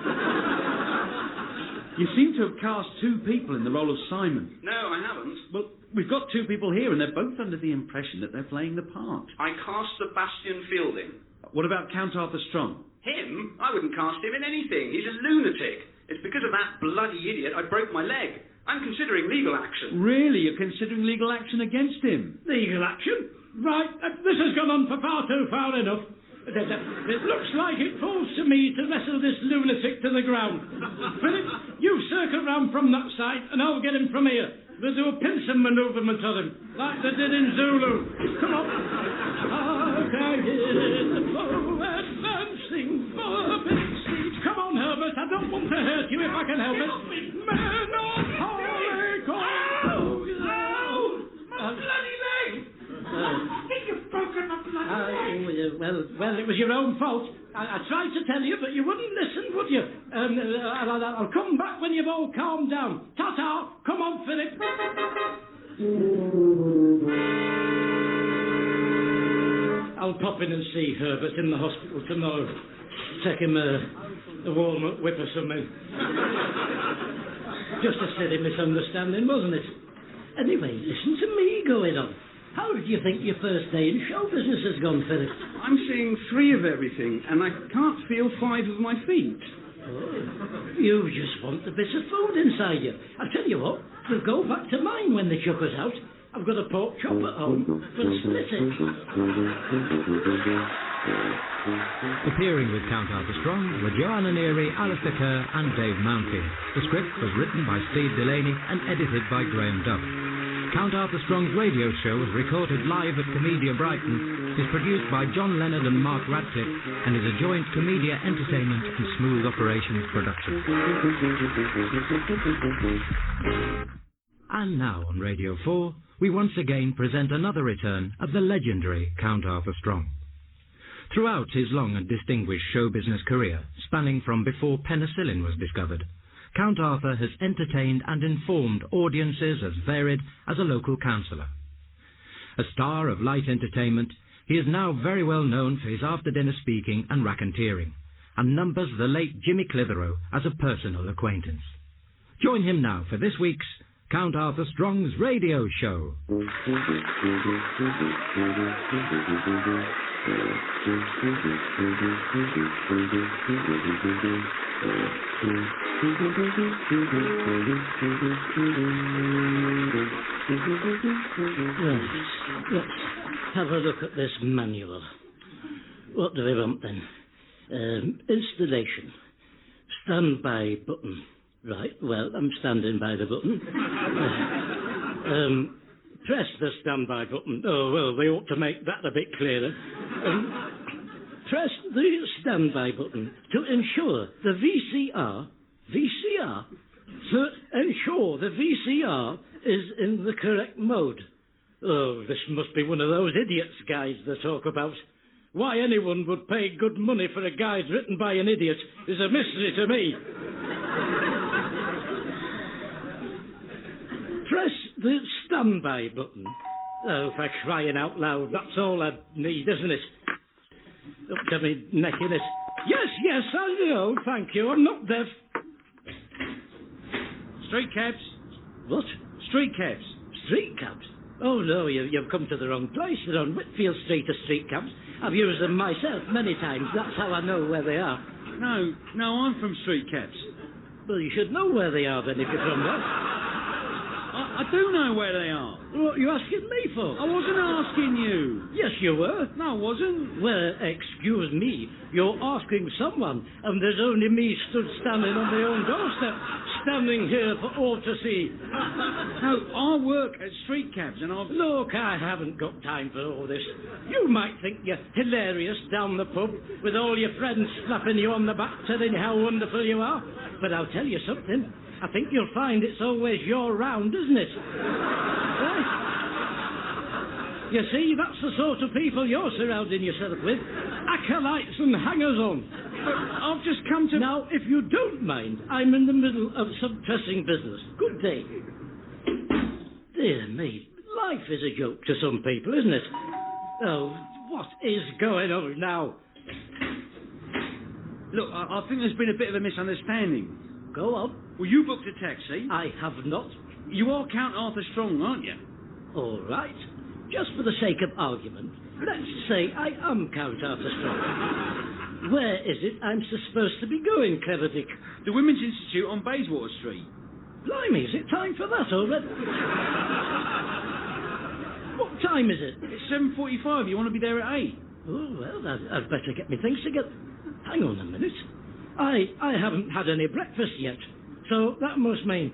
You seem to have cast 2 people in the role of Simon. No, I haven't. Well, we've got 2 people here, and they're both under the impression that they're playing the part. I cast Sebastian Fielding. What about Count Arthur Strong? Him? I wouldn't cast him in anything. He's a lunatic. It's because of that bloody idiot I broke my leg. I'm considering legal action. Really? You're considering legal action against him? Legal action? Right, this has gone on for too far enough. It looks like it falls to me to wrestle this lunatic to the ground. Philip, you circle round from that side, and I'll get him from here. We'll do a pincer manoeuvrement on him, like they did in Zulu. Come on. Hark, I hear the poet dancing for seeds. Come on, Herbert, I don't want to hurt you if I can help it. Men of Holy Ghost. Ow! My bloody leg! You've broken my bloody leg. Well, it was your own fault. I tried to tell you, but you wouldn't listen, would you? I'll come back when you've all calmed down. Ta-ta! Come on, Philip. I'll pop in and see Herbert in the hospital tomorrow. Take him a walnut whip or something. Just a silly misunderstanding, wasn't it? Anyway, listen to me going on. How do you think your first day in show business has gone, Philip? I'm seeing 3 of everything, and I can't feel 5 of my feet. Oh, you just want a bit of food inside you. I'll tell you what, we'll go back to mine when they chuck us out. I've got a pork chop at home. We'll split it. Appearing with Count Arthur Strong were Joanna Neary, Alistair Kerr and Dave Mountfield. The script was written by Steve Delaney and edited by Graham Duff. Count Arthur Strong's radio show was recorded live at Comedia Brighton, is produced by John Leonard and Mark Radcliffe, and is a joint Comedia Entertainment and Smooth Operations production. And now on Radio 4, we once again present another return of the legendary Count Arthur Strong. Throughout his long and distinguished show business career, spanning from before penicillin was discovered, Count Arthur has entertained and informed audiences as varied as a local councillor. A star of light entertainment, he is now very well known for his after-dinner speaking and racketeering, and numbers the late Jimmy Clitheroe as a personal acquaintance. Join him now for this week's Count Arthur Strong's Radio Show. Let's have a look at this manual. What do we want then? Installation. Standby button. Right, well, I'm standing by the button. Press the standby button. Oh, well, they ought to make that a bit clearer. Press the standby button to ensure the VCR is in the correct mode. Oh, this must be one of those idiots' guides they talk about. Why anyone would pay good money for a guide written by an idiot is a mystery to me. Press the standby button. Oh, for crying out loud, that's all I need, isn't it? Up to me neck in it. Yes, I know, thank you, I'm not deaf. Street cabs. What? Street cabs. Street cabs? Oh, no, you've come to the wrong place. They're on Whitfield Street are street cabs. I've used them myself many times. That's how I know where they are. No, I'm from street cabs. Well, you should know where they are then if you're from there. I do know where they are. What are you asking me for? I wasn't asking you. Yes, you were. No, I wasn't. Well, excuse me. You're asking someone, and there's only me stood standing on my own doorstep, standing here for all to see. No, I work at street cabs, and I've... Look, I haven't got time for all this. You might think you're hilarious down the pub with all your friends slapping you on the back, telling you how wonderful you are. But I'll tell you something. I think you'll find it's always your round, isn't it? Right? You see, that's the sort of people you're surrounding yourself with. Acolytes and hangers-on. But I've just come to... Now, if you don't mind, I'm in the middle of some pressing business. Good day. Dear me, life is a joke to some people, isn't it? Oh, what is going on now? Look, I think there's been a bit of a misunderstanding. Go on. Well, you booked a taxi. I have not. You are Count Arthur Strong, aren't you? All right. Just for the sake of argument, let's say I am Count Arthur Strong. Where is it I'm supposed to be going, Clever Dick? The Women's Institute on Bayswater Street. Blimey, is it time for that already? What time is it? It's 7:45. You want to be there at 8? Oh, well, I'd better get my things together. Hang on a minute. I haven't had any breakfast yet, so that must mean...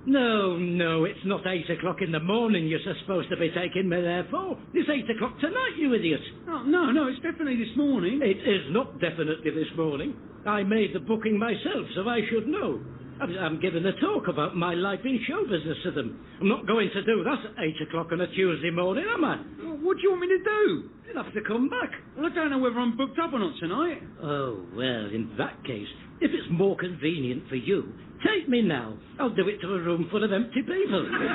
No, it's not 8 o'clock in the morning you're supposed to be taking me there for. It's 8 o'clock tonight, you idiot. Oh, no, it's definitely this morning. It is not definitely this morning. I made the booking myself, so I should know. I'm giving a talk about my life in show business to them. I'm not going to do that at 8 o'clock on a Tuesday morning, am I? Well, what do you want me to do? You'll have to come back. Well, I don't know whether I'm booked up or not tonight. Oh, well, in that case, if it's more convenient for you, take me now. I'll do it to a room full of empty people. Yes.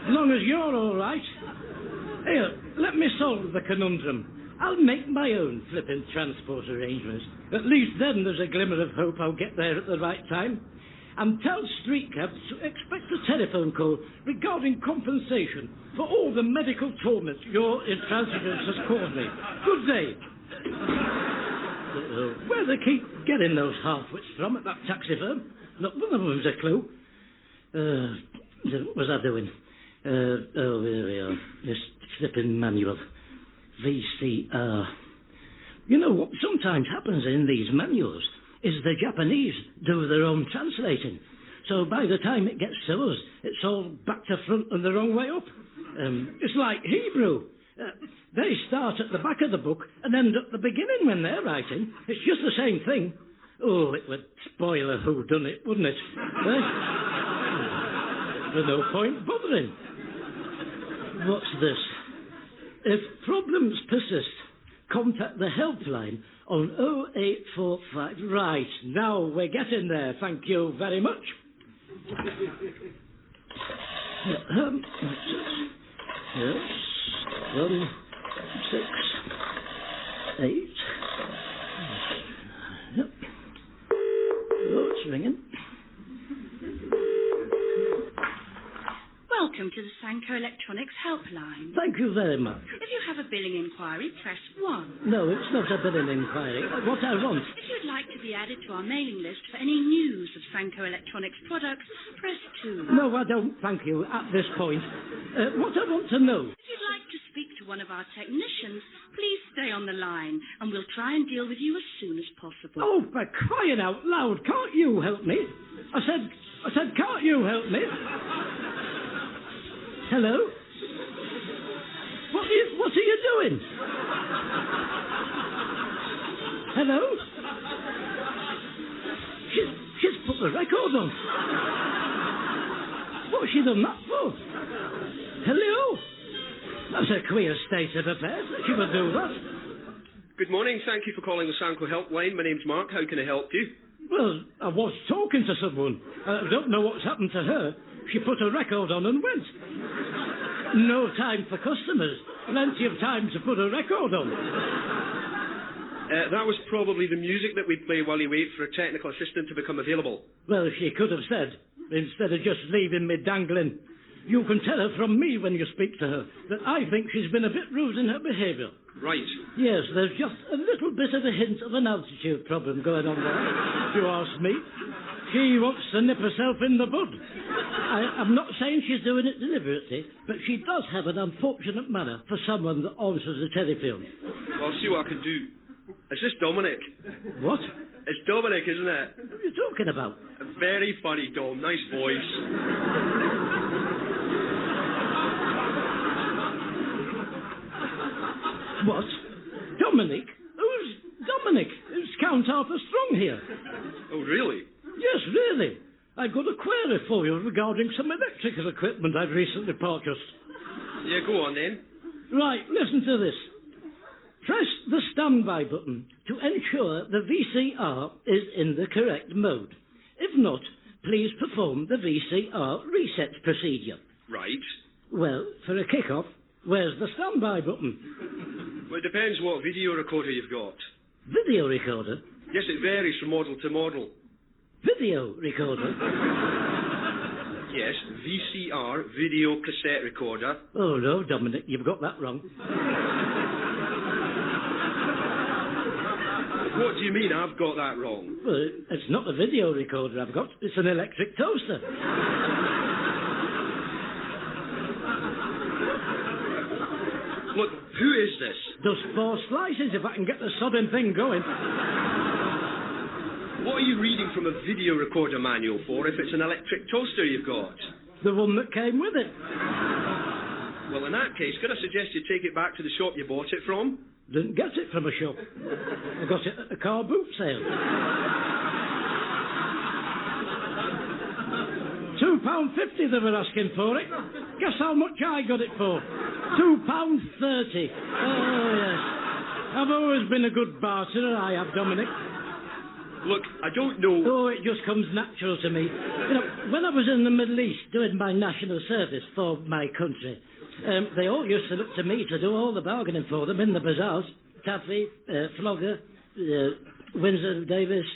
As long as you're all right. Here, let me solve the conundrum. I'll make my own flippin' transport arrangements. At least then there's a glimmer of hope I'll get there at the right time. And tell street cabs to expect a telephone call regarding compensation for all the medical torment your intransigence has caused me. Good day. Where they keep getting those half-wits from at that taxi firm? Not one of them's a clue. What was I doing? Oh, here we are. This flipping manual. VCR. You know what sometimes happens in these manuals is the Japanese do their own translating. So by the time it gets to us, it's all back to front and the wrong way up. It's like Hebrew. They start at the back of the book and end at the beginning when they're writing. It's just the same thing. Oh, it would spoil a whodunit, wouldn't it? There's no point bothering. What's this? If problems persist, contact the helpline on 0845. Right, now we're getting there. Thank you very much. Yes, 1, 6, 8. Yep. Oh, it's ringing. Welcome to the Sanko Electronics helpline. Thank you very much. If you have a billing inquiry, press 1. No, it's not a billing inquiry. What I want. If you'd like to be added to our mailing list for any news of Sanko Electronics products, press 2. No, I don't, thank you, at this point. What I want to know. If you'd like to speak to one of our technicians, please stay on the line, and we'll try and deal with you as soon as possible. Oh, for crying out loud, can't you help me? I said, can't you help me? Hello? What are you doing? Hello? She's put the record on. What's she done that for? Hello? That's a queer state of affairs that she would do that. Good morning. Thank you for calling the Sanko helpline. My name's Mark. How can I help you? Well, I was talking to someone. I don't know what's happened to her. She put a record on and went. No time for customers. Plenty of time to put a record on. That was probably the music that we play while you wait for a technical assistant to become available. Well, she could have said, instead of just leaving me dangling. You can tell her from me when you speak to her that I think she's been a bit rude in her behaviour. Right. Yes, there's just a little bit of a hint of an altitude problem going on there, if you ask me. She wants to nip herself in the bud. I'm not saying she's doing it deliberately, but she does have an unfortunate manner for someone that answers the telephone. Well, I'll see what I can do. Is this Dominic? What? It's Dominic, isn't it? What are you talking about? Very funny, Dom. Nice voice. What? Dominic? Who's Dominic? It's Count Arthur Strong here. Oh, really? Yes, really. I've got a query for you regarding some electrical equipment I've recently purchased. Yeah, go on then. Right, listen to this. Press the standby button to ensure the VCR is in the correct mode. If not, please perform the VCR reset procedure. Right. Well, for a kick-off, where's the standby button? Well, it depends what video recorder you've got. Video recorder? Yes, it varies from model to model. Video recorder? Yes, VCR, video cassette recorder. Oh, no, Dominic, you've got that wrong. What do you mean I've got that wrong? Well, it's not a video recorder I've got. It's an electric toaster. Look, who is this? Does 4 slices if I can get the sodding thing going. What are you reading from a video recorder manual for if it's an electric toaster you've got? The one that came with it. Well, in that case, could I suggest you take it back to the shop you bought it from? Didn't get it from a shop. I got it at a car boot sale. £2.50 they were asking for it. Guess how much I got it for? £2.30. Oh, yes. I've always been a good barterer, I have, Dominic. Look, I don't know... Oh, it just comes natural to me. You know, when I was in the Middle East doing my national service for my country, they all used to look to me to do all the bargaining for them in the bazaars. Taffy, Flogger, Windsor Davis,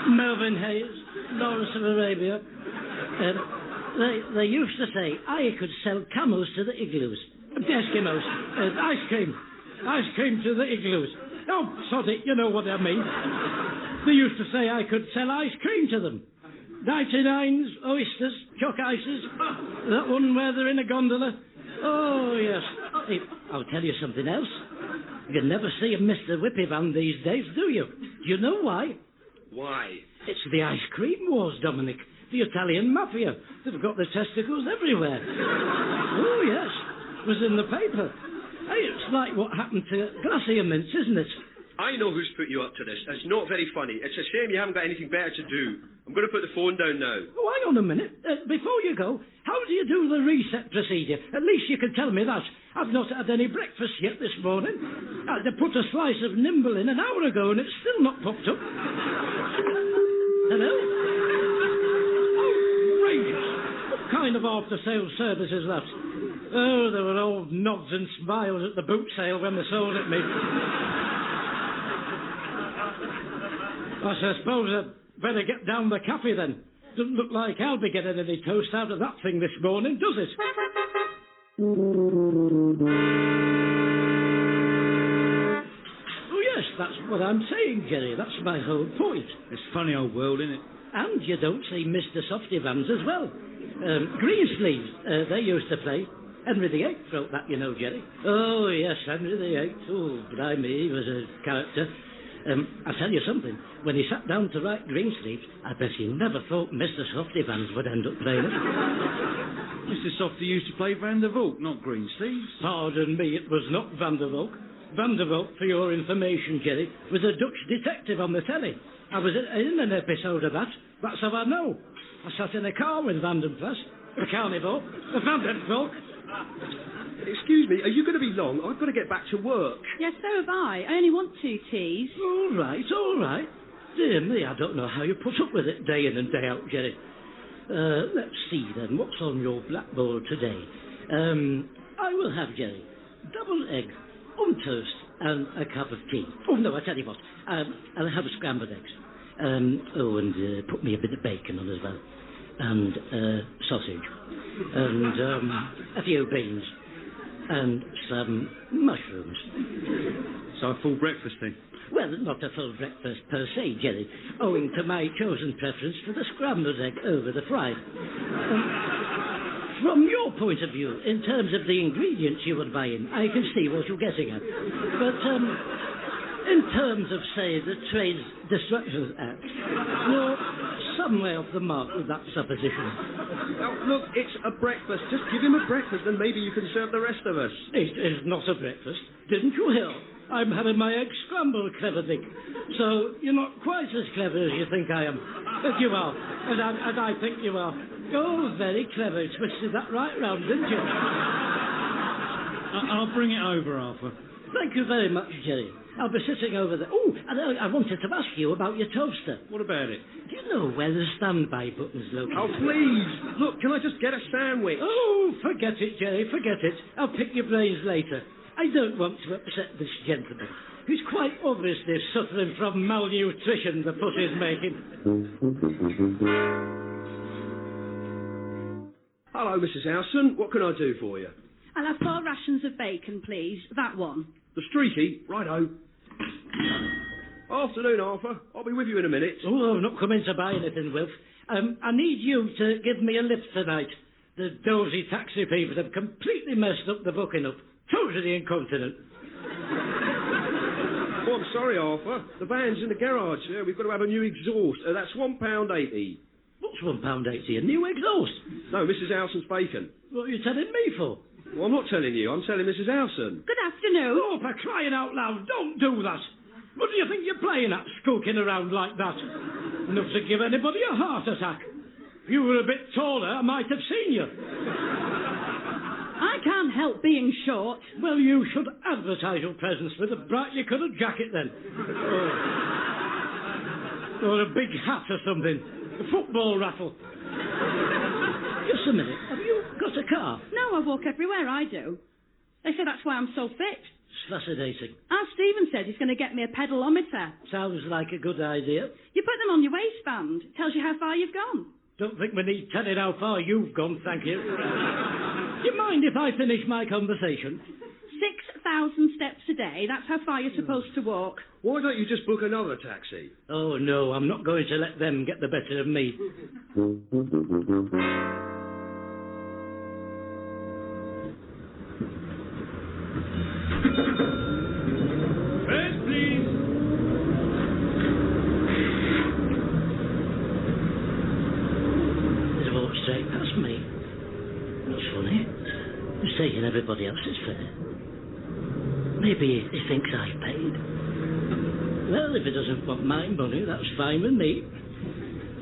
Melvin Hayes, Lawrence of Arabia. They used to say I could sell camels to the igloos. Eskimos. Ice cream to the igloos. Oh, sod it, you know what I mean. They used to say I could sell ice cream to them. 99s, oysters, chalk ices, that one where they're in a gondola. Oh, yes. Hey, I'll tell you something else. You never see a Mr. Whippy Van these days, do you? Do you know why? Why? It's the ice cream wars, Dominic. The Italian mafia. They've got their testicles everywhere. Oh, yes. It was in the paper. Hey, it's like what happened to Glacier Mints, isn't it? I know who's put you up to this. It's not very funny. It's a shame you haven't got anything better to do. I'm going to put the phone down now. Oh, hang on a minute. Before you go, How do you do the reset procedure? At least you can tell me that. I've not had any breakfast yet this morning. I had to put a slice of nimble in an hour ago and it's still not popped up. Hello? Outrageous. What kind of after-sales service is that? Oh, there were old nods and smiles at the boot sale when they sold it me. I suppose I'd better get down the cafe then. Doesn't look like I'll be getting any toast out of that thing this morning, does it? Oh, yes, that's what I'm saying, Jerry. That's my whole point. It's funny old world, isn't it? And you don't see Mr. Softy Vans as well. Greensleeves, they used to play. Henry VIII wrote that, you know, Jerry. Oh, yes, Henry VIII. Oh, blimey, he was a character. I'll tell you something. When he sat down to write Greensleeves, I bet he never thought Mr. Softy Vans would end up playing it. Mr. Softy used to play Van der Valk, not Greensleeves. Pardon me, it was not Van der Valk. Van der Valk, for your information, Jerry, was a Dutch detective on the telly. I was in an episode of that. That's how I know. I sat in a car with Van den Plas, the Carnival, the Van den Valk. Excuse me, are you going to be long? I've got to get back to work. Yes, so have I. I only want 2 teas. All right, all right. Dear me, I don't know how you put up with it day in and day out, Jerry. Let's see then, what's on your blackboard today? I will have, Jerry, double egg on toast and a cup of tea. Oh, no, I tell you what, I'll have scrambled eggs. And put me a bit of bacon on as well. And sausage. And a few beans. And some mushrooms. So a full breakfast then? Well, not a full breakfast per se, Jerry, owing to my chosen preference for the scrambled egg over the fried. From your point of view, in terms of the ingredients you would buy in, I can see what you're getting at. But in terms of, say, the Trade Destruction Act, you're some way off the mark with that supposition. Now, look, it's a breakfast. Just give him a breakfast and maybe you can serve the rest of us. It is not a breakfast. Didn't you hear? I'm having my egg scrambled, clever Dick. So you're not quite as clever as you think I am. But you are. And I think you are. Oh, very clever. You twisted that right round, didn't you? I'll bring it over, Arthur. Thank you very much, Jerry. I'll be sitting over there. Oh, and I wanted to ask you about your toaster. What about it? Do you know where the standby button's located? Oh, please. Look, can I just get a sandwich? Oh, forget it, Jerry, forget it. I'll pick your brains later. I don't want to upset this gentleman, who's quite obviously suffering from malnutrition the puss is making. Hello, Mrs. Howson. What can I do for you? I'll have 4 rations of bacon, please. That one. The streaky? Righto. Afternoon, Arthur. I'll be with you in a minute. Oh, I'm not coming to buy anything, Wilf. I need you to give me a lift tonight. The dozy taxi people have completely messed up the booking up. Totally incontinent. Oh, I'm sorry, Arthur. The van's in the garage. We've got to have a new exhaust. That's £1.80. What's £1.80? A new exhaust? No, Mrs. Howson's bacon. What are you telling me for? Well, I'm not telling you. I'm telling Mrs. Howson. Good afternoon. Oh, for crying out loud, don't do that. What do you think you're playing at, skulking around like that? Enough to give anybody a heart attack. If you were a bit taller, I might have seen you. I can't help being short. Well, you should advertise your presence with a brightly coloured jacket, then. Or a big hat or something. A football raffle. Just a minute. Have you got a car? No, I walk everywhere, I do. They say that's why I'm so fit. It's fascinating. Our Stephen said he's going to get me a pedometer. Sounds like a good idea. You put them on your waistband. It tells you how far you've gone. Don't think we need telling how far you've gone, thank you. Do you mind if I finish my conversation? 6,000 steps a day. That's how far you're supposed to walk. Why don't you just book another taxi? Oh, no, I'm not going to let them get the better of me. First, please. They've walked straight past me. That's funny. He's taking everybody else's fare. Maybe he thinks I've paid. Well, if he doesn't want my money, that's fine with me.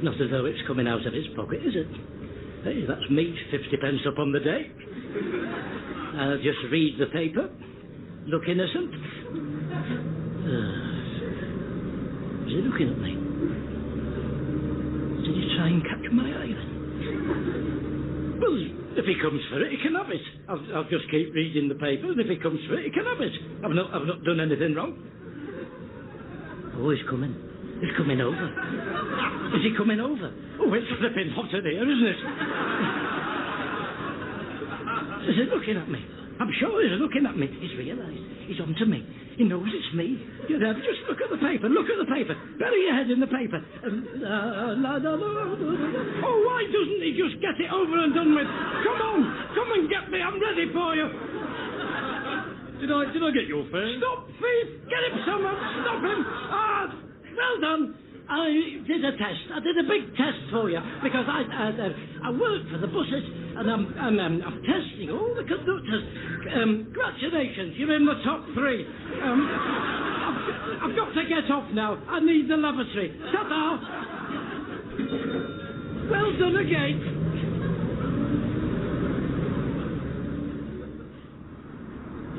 Not as though it's coming out of his pocket, is it? Hey, that's me, 50 pence up on the day. I'll just read the paper. Look innocent. Is he looking at me? Did he try and catch my eye then? Well, if he comes for it, he can have it. I'll just keep reading the paper, and if he comes for it, he can have it. I've not done anything wrong. Oh, he's coming. He's coming over. Is he coming over? Oh, it's flipping hot in here, isn't it? Is he looking at me? I'm sure he's looking at me. He's realised. He's on to me. He knows it's me. You know, just look at the paper. Look at the paper. Bury your head in the paper. Oh, why doesn't he just get it over and done with? Come on. Come and get me. I'm ready for you. Did I get your fare? Stop, thief. Get him, someone. Stop him. Well done. I did a test. I did a big test for you because I work for the buses and I'm testing all the conductors. Congratulations, you're in the top 3. I've got to get off now. I need the lavatory. Ta-ta. Well done again.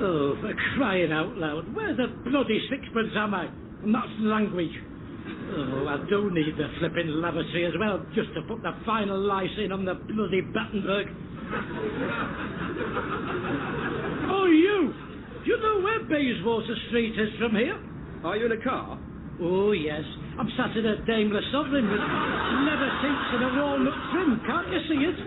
Oh, for crying out loud! Where the bloody sixpence am I? And that's language. Oh, I do need the flipping lavatory as well, just to put the final lice in on the bloody Battenberg. Oh, you! Do you know where Bayswater Street is from here? Are you in a car? Oh, yes. I'm sat in a Daimler Sovereign with leather seats and a walnut trim. Can't you see it?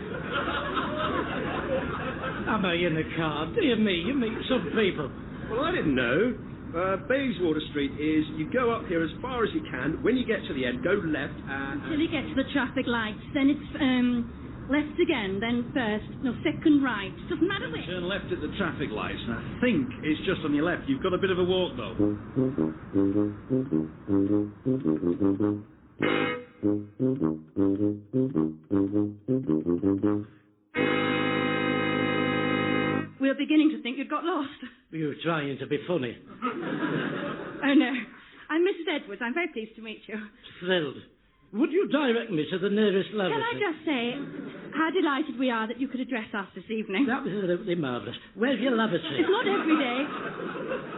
Am I in a car? Dear me, you meet some people. Well, I didn't know. Bayswater Street is, you go up here as far as you can. When you get to the end, go left and... Until you get to the traffic lights. Then it's left again, then first. No, second right. Doesn't matter which. Turn left at the traffic lights. And I think it's just on your left. You've got a bit of a walk, though. We were beginning to think you'd got lost. You were trying to be funny. Oh, no. I'm Mrs. Edwards. I'm very pleased to meet you. Thrilled. Would you direct me to the nearest lavatory? Can I just say how delighted we are that you could address us this evening? That was absolutely marvellous. Where's your lavatory? It's not every day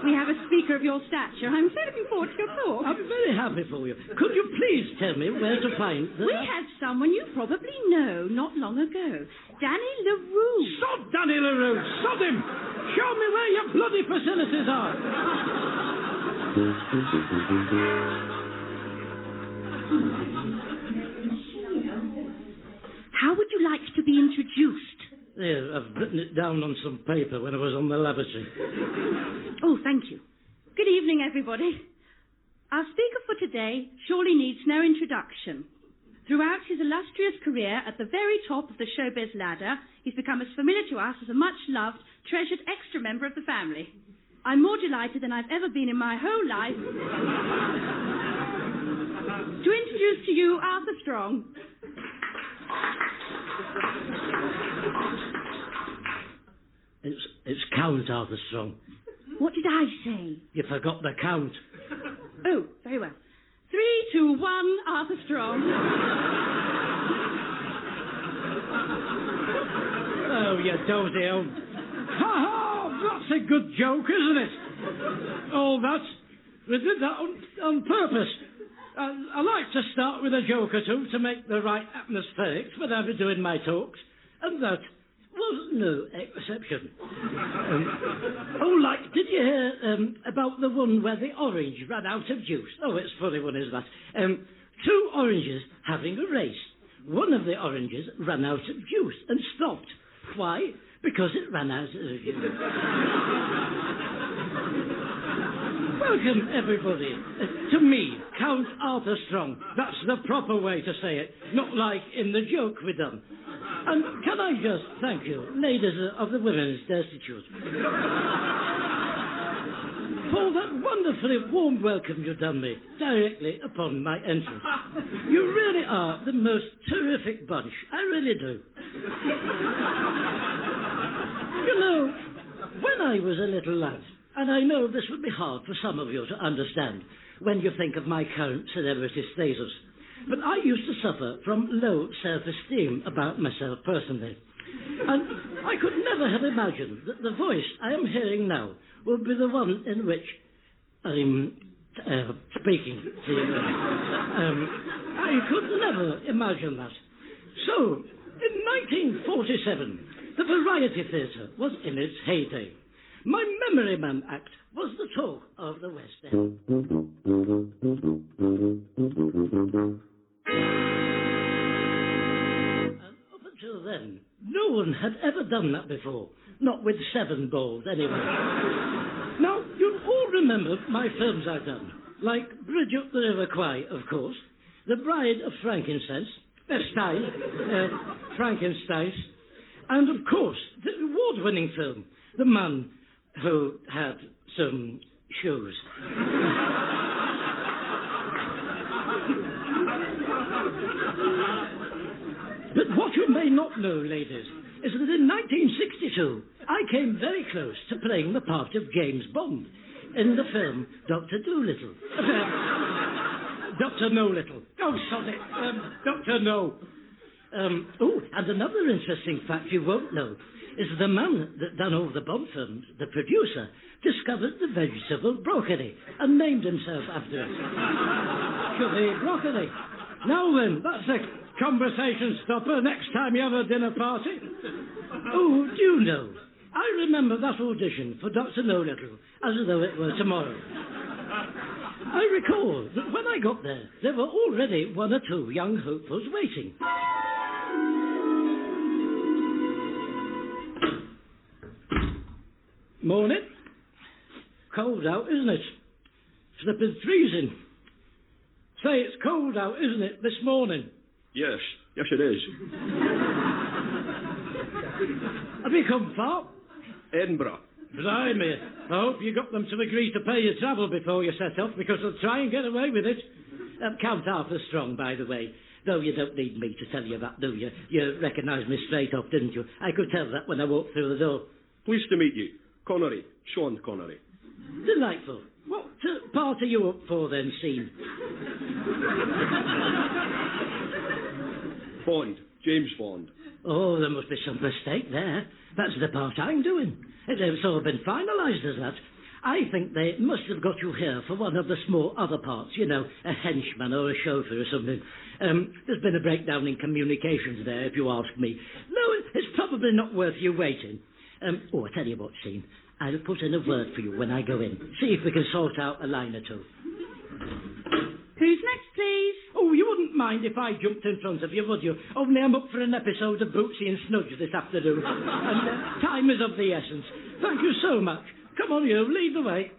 we have a speaker of your stature. I'm so looking forward to your talk. I'm very happy for you. Could you please tell me where to find the... We had someone you probably know not long ago. Danny LaRue. Sod Danny LaRue! Sod him! Show me where your bloody facilities are! How would you like to be introduced? There, I've written it down on some paper when I was on the lavatory. Oh, thank you. Good evening, everybody. Our speaker for today surely needs no introduction. Throughout his illustrious career at the very top of the showbiz ladder, he's become as familiar to us as a much-loved, treasured extra member of the family. I'm more delighted than I've ever been in my whole life to introduce to you Arthur Strong. It's Count Arthur Strong. What did I say? You forgot the count. Oh, very well. 3, 2, 1, Arthur Strong. Oh, you dozy old... Ha ha! That's a good joke, isn't it? Oh, we did that on purpose. I like to start with a joke or two to make the right atmospherics when I'm doing my talks, and that was no exception. Did you hear about the one where the orange ran out of juice? Oh, it's a funny one, is that? 2 oranges having a race. One of the oranges ran out of juice and stopped. Why? Because it ran out of juice. Welcome, everybody, to me, Count Arthur Strong. That's the proper way to say it, not like in the joke we done. And can I just thank you, ladies of the Women's Institute, for that wonderfully warm welcome you've done me directly upon my entrance. You really are the most terrific bunch. I really do. You know, when I was a little lad, and I know this would be hard for some of you to understand when you think of my current celebrity status, but I used to suffer from low self-esteem about myself personally. And I could never have imagined that the voice I am hearing now would be the one in which I'm speaking to you. I could never imagine that. So, in 1947, the Variety Theatre was in its heyday. My Memory Man act was the talk of the West End. And up until then, no one had ever done that before. Not with 7 balls, anyway. Now, you'll all remember my films I've done. Like Bridge Up the River Kwai, of course. The Bride of Frankincense. Frankenstein. And, of course, the award-winning film, The Man Who Had Some Shoes. But what you may not know, ladies, is that in 1962, I came very close to playing the part of James Bond in the film Dr. Dolittle. Dr. No-Little. Oh, sorry. Dr. No. And another interesting fact you won't know is the man that done all the Bond films, the producer, discovered the vegetable broccoli and named himself after it. Chubby broccoli. Now then, that's a conversation stopper next time you have a dinner party. Oh, do you know, I remember that audition for Dr. No-Little as though it were tomorrow. I recall that when I got there were already 1 or 2 young hopefuls waiting. Morning. Cold out, isn't it? Flippin' freezing. Say, it's cold out, isn't it, this morning? Yes, it is. Have you come far? Edinburgh. Blimey. I hope you got them to agree to pay your travel before you set off, because they'll try and get away with it. Count Arthur Strong, by the way. Though you don't need me to tell you that, do you? You recognised me straight off, didn't you? I could tell that when I walked through the door. Pleased to meet you. Connery. Sean Connery. Delightful. What part are you up for then, Scene? Bond. James Bond. Oh, there must be some mistake there. That's the part I'm doing. It's all been finalised as that. I think they must have got you here for one of the small other parts, you know, a henchman or a chauffeur or something. There's been a breakdown in communications there, if you ask me. No, it's probably not worth you waiting. I tell you what, Scene. I'll put in a word for you when I go in. See if we can sort out a line or 2. Who's next, please? Oh, you wouldn't mind if I jumped in front of you, would you? Only I'm up for an episode of Bootsy and Snudge this afternoon. And time is of the essence. Thank you so much. Come on, you, lead the way.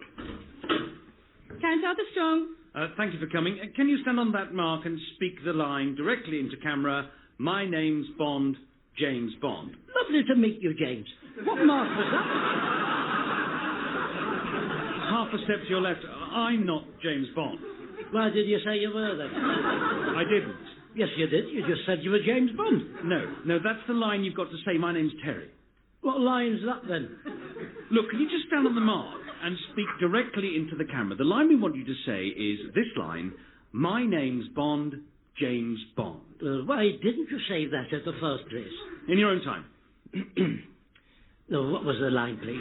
Count Arthur Strong. Thank you for coming. Can you stand on that mark and speak the line directly into camera? My name's Bond, James Bond. Lovely to meet you, James. What mark was that? Half a step to your left. I'm not James Bond. Why did you say you were then? I didn't. Yes, you did. You just said you were James Bond. No, that's the line you've got to say. My name's Terry. What line's that then? Look, can you just stand on the mark and speak directly into the camera? The line we want you to say is this line: my name's Bond, James Bond. Well, why didn't you say that at the first place? In your own time. No, what was the line, please?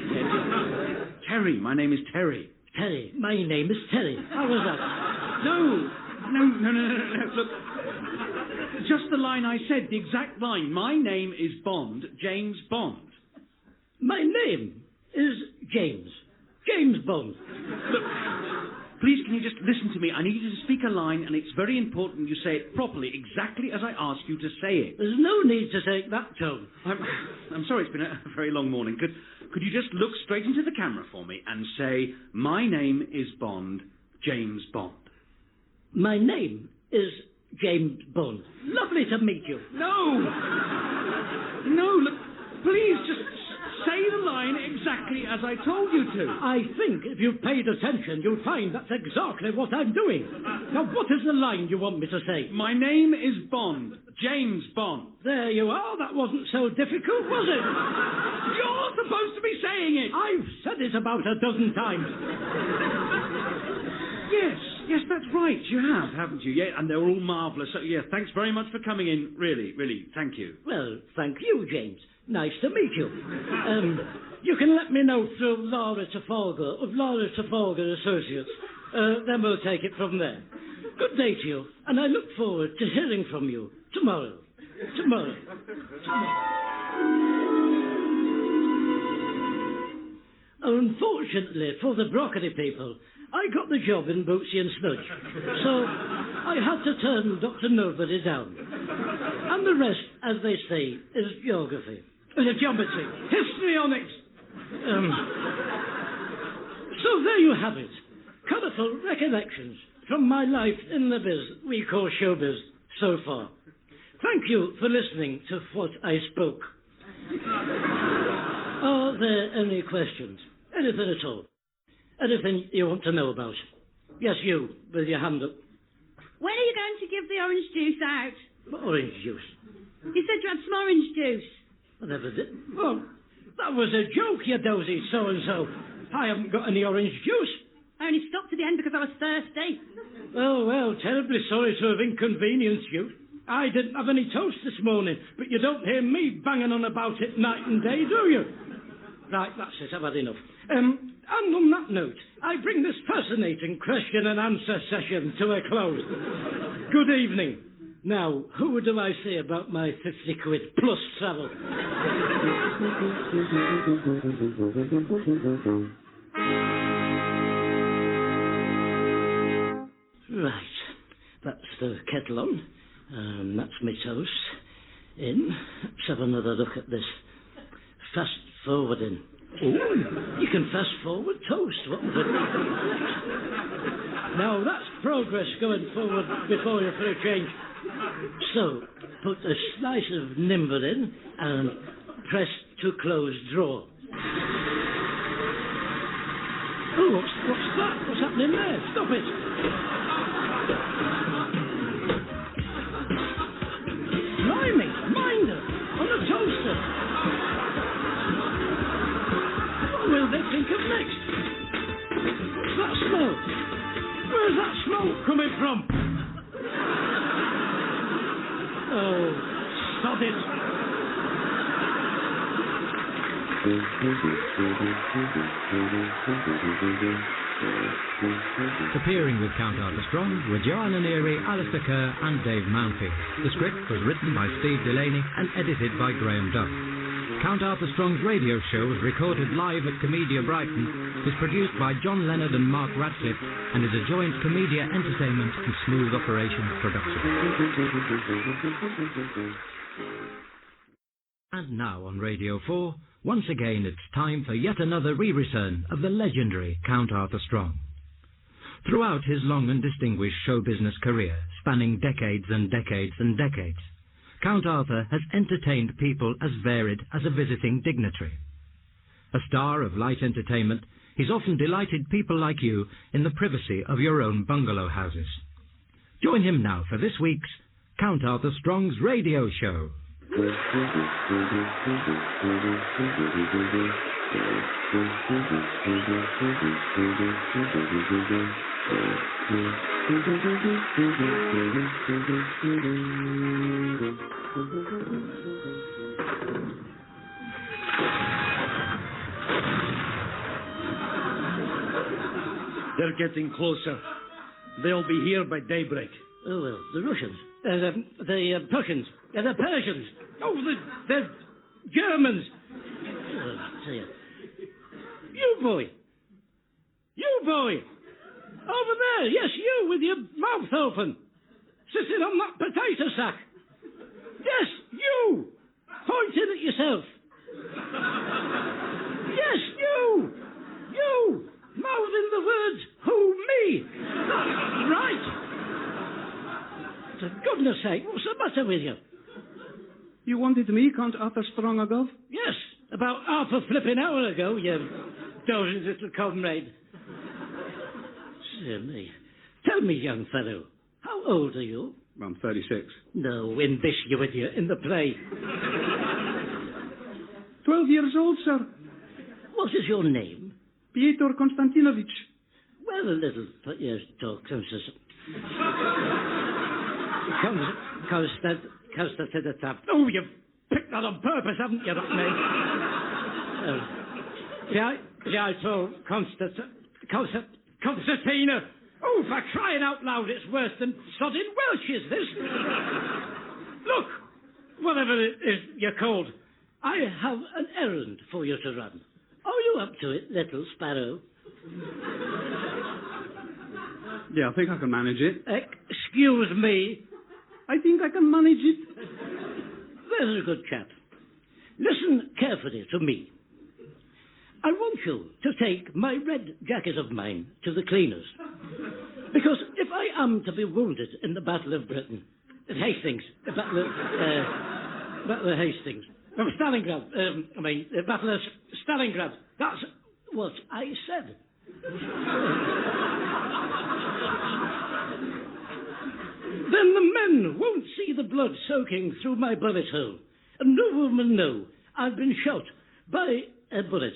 Terry, my name is Terry. Terry, my name is Terry. How was that? No. Look, just the line I said, the exact line. My name is Bond, James Bond. My name is James. James Bond. Look, please, can you just listen to me? I need you to speak a line, and it's very important you say it properly, exactly as I ask you to say it. There's no need to take that tone. I'm sorry, it's been a very long morning. Could you just look straight into the camera for me and say, my name is Bond, James Bond? My name is James Bond. Lovely to meet you. No, look, please just say the line exactly as I told you to. I think if you paid attention, you'll find that's exactly what I'm doing. Now, what is the line you want me to say? My name is Bond, James Bond. There you are. That wasn't so difficult, was it? You're supposed to be saying it. I've said it about a dozen times. Yes. Yes, that's right. You have, haven't you? Yeah, and they're all marvellous. So, yeah, thanks very much for coming in. Really, really, thank you. Well, thank you, James. Nice to meet you. You can let me know through Laura Trafalgar of Laura Trafalgar Associates. Then we'll take it from there. Good day to you, and I look forward to hearing from you tomorrow. Unfortunately for the broccoli people, I got the job in Bootsy and Snudge, so I had to turn Dr. Nobody down. And the rest, as they say, is geography, geometry, histrionics. So there you have it. Colourful recollections from my life in the biz we call showbiz so far. Thank you for listening to what I spoke. Are there any questions? Anything at all? Anything you want to know about? Yes, you, with your hand up. When are you going to give the orange juice out? What orange juice? You said you had some orange juice. I never did. Oh, that was a joke, you dozy so-and-so. I haven't got any orange juice. I only stopped at the end because I was thirsty. Oh, well, terribly sorry to have inconvenienced you. I didn't have any toast this morning, but you don't hear me banging on about it night and day, do you? Right, that's it, I've had enough. And on that note, I bring this fascinating question and answer session to a close. Good evening. Now, who do I say about my 50 quid plus travel? Right, that's the kettle on. That's my toast. In. Let's have another look at this. Fast forwarding. Oh, you can fast forward toast. What was it? Now that's progress going forward before you for a change. So, put a slice of nimble in and press to close drawer. Oh, what's that? What's happening there? Stop it. Blimey, minder, on a toaster. What will they think of next? What's that smell? Where's that smoke coming from? Oh, stop it. Appearing with Count Arthur Strong were Joanna Neary, Alistair Kerr and Dave Mountfield. The script was written by Steve Delaney and edited by Graham Duff. Count Arthur Strong's radio show was recorded live at Comedia Brighton, is produced by John Leonard and Mark Radcliffe, and is a joint Comedia Entertainment and Smooth Operation production. And now on Radio 4, once again it's time for yet another re-return of the legendary Count Arthur Strong. Throughout his long and distinguished show business career, spanning decades and decades and decades, Count Arthur has entertained people as varied as a visiting dignitary. A star of light entertainment, he's often delighted people like you in the privacy of your own bungalow houses. Join him now for this week's Count Arthur Strong's radio show. They're getting closer. They'll be here by daybreak. Oh, well, the Russians. The Prussians. The Persians. Oh, the Germans. Oh, I tell you. You boy. Over there. Yes, you with your mouth open. Sitting on that potato sack. Yes, you. Pointing at yourself. Yes, you. You. Mouthing the words, who, me. That's right. For goodness sake, what's the matter with you? You wanted me, Count Arthur Strong, ago? Yes, about half a flipping hour ago, you dozy little comrade. Dear me. Tell me, young fellow, how old are you? I'm 36. No, in this, you idiot, in the play. 12 years old, sir. What is your name? Pyotr Konstantinovich. Well, a little, but yes, talk, Constance. Constance to the top. Oh, you've picked that on purpose, haven't you, that mate? I told Constantina. Oh, for crying out loud, it's worse than sodding Welsh, is this? Look, whatever it is you're called, I have an errand for you to run. Are you up to it, little sparrow? Yeah, I think I can manage it. Excuse me. I think I can manage it. There's a good chap. Listen carefully to me. I want you to take my red jacket of mine to the cleaners. Because if I am to be wounded in the Battle of Britain, at Hastings, the Battle of Hastings, of Stalingrad, the Battle of Stalingrad, that's what I said. Then the men won't see the blood soaking through my bullet hole, and no one will know I've been shot by a bullet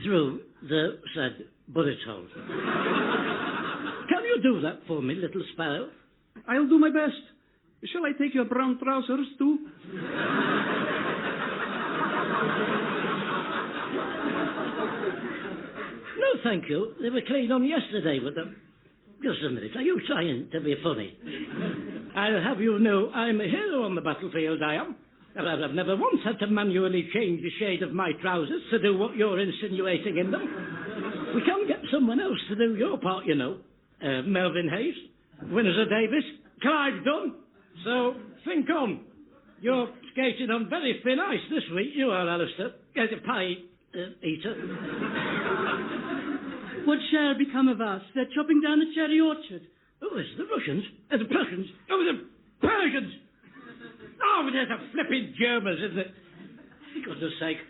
through the said bullet hole. Can you do that for me, little sparrow? I'll do my best. Shall I take your brown trousers, too? No, thank you. They were clean on yesterday with them. Just a minute. Are you trying to be funny? I'll have you know I'm a hero on the battlefield, I am. I've never once had to manually change the shade of my trousers to do what you're insinuating in them. We can get someone else to do your part, you know. Melvin Hayes, Windsor Davis, Clive Dunn. So, think on. You're skating on very thin ice this week, you are, Alistair. Get a pie eater. What shall become of us? They're chopping down the cherry orchard. Oh, it's the Russians. The Prussians. Oh, the Persians. Oh, there's the flipping Germans, isn't it? For goodness sake.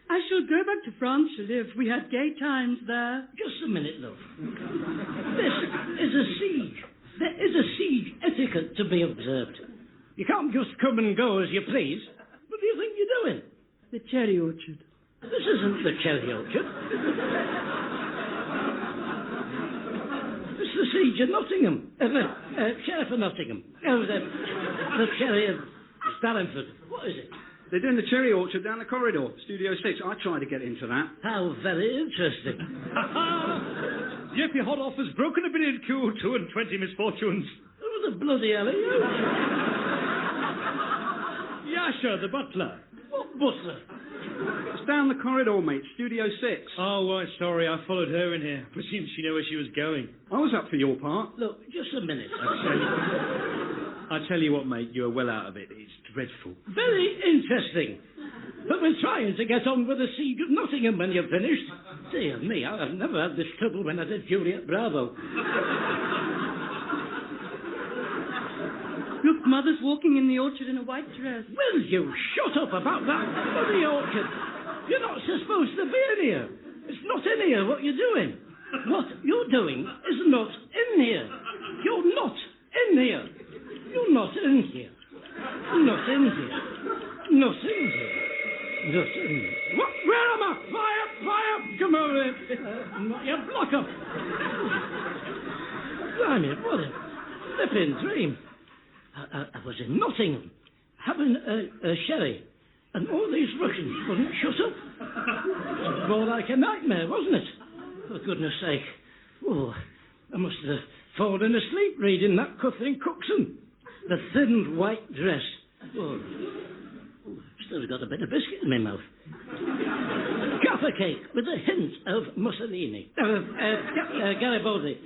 I shall go back to France to live. We had gay times there. Just a minute, love. This is a siege. There is a siege etiquette to be observed. You can't just come and go as you please. What do you think you're doing? The cherry orchard. This isn't the cherry orchard. It's the siege of Nottingham. Sheriff of Nottingham. Oh, the cherry of Stalinford. What is it? They're doing the cherry orchard down the corridor, Studio 6. I tried to get into that. How very interesting. Jeppy Hodoff has broken a billiard cue, 2 and 20 misfortunes. Who the bloody hell are you? Yasha, the butler. What butler? It's down the corridor, mate, Studio 6. Oh, right, sorry, I followed her in here. Presumed she knew where she was going. I was up for your part. Look, just a minute. I tell you what, mate, you're well out of it. It's dreadful. Very interesting. But we're trying to get on with the siege of Nottingham when you're finished. Dear me, I've never had this trouble when I did Juliet Bravo. Look, Mother's walking in the orchard in a white dress. Will you shut up about that bloody orchard? You're not supposed to be in here. It's not in here what you're doing. What you're doing is not in here. You're not in here. You're not in here. Not in here. Not in here. Not in here. What? Where am I? Fire! Fire! Come over here. Not your block up. Blimey, what a flipping dream. I was in Nottingham, having a sherry, and all these Russians wouldn't shut up. It was more like a nightmare, wasn't it? For goodness sake. Oh, I must have fallen asleep reading that Kathleen Cookson. The thin white dress. Oh, still got a bit of biscuit in my mouth. Jaffa cake with a hint of Mussolini. Garibaldi.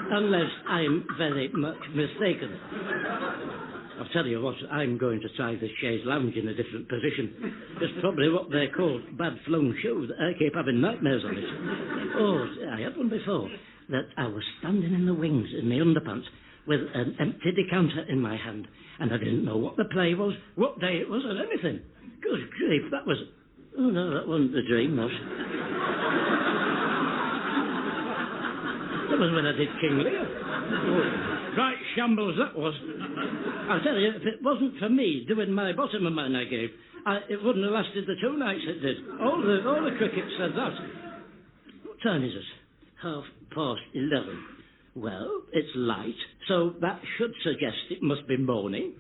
Unless I'm very much mistaken. I'll tell you what, I'm going to try the chaise lounge in a different position. It's probably what they're called bad flown shoes. I keep having nightmares on it. Oh, I had one before. That I was standing in the wings in my underpants with an empty decanter in my hand, and I didn't know what the play was, what day it was, or anything. Good grief, that was... Oh, no, that wasn't a dream, that. That was when I did King Lear. Oh, right shambles that was. I'll tell you, if it wasn't for me doing my bottom of mine I gave, it wouldn't have lasted the 2 nights it did. All the cricket said that. What time is it? 11:30. Well, it's light, so that should suggest it must be morning.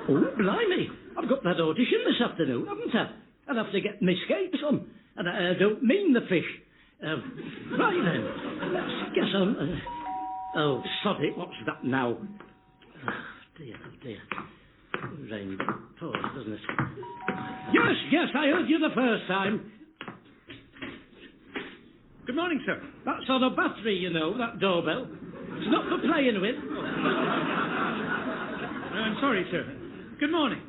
Oh, blimey. I've got that audition this afternoon, haven't I? I'll have to get my skates on. And I don't mean the fish. Right then, let's get on. Oh, sod it, what's that now? Oh, dear. Rain pours, doesn't it? Yes, I heard you the first time. Good morning, sir. That's on a battery, you know, that doorbell. It's not for playing with. I'm sorry, sir. Good morning.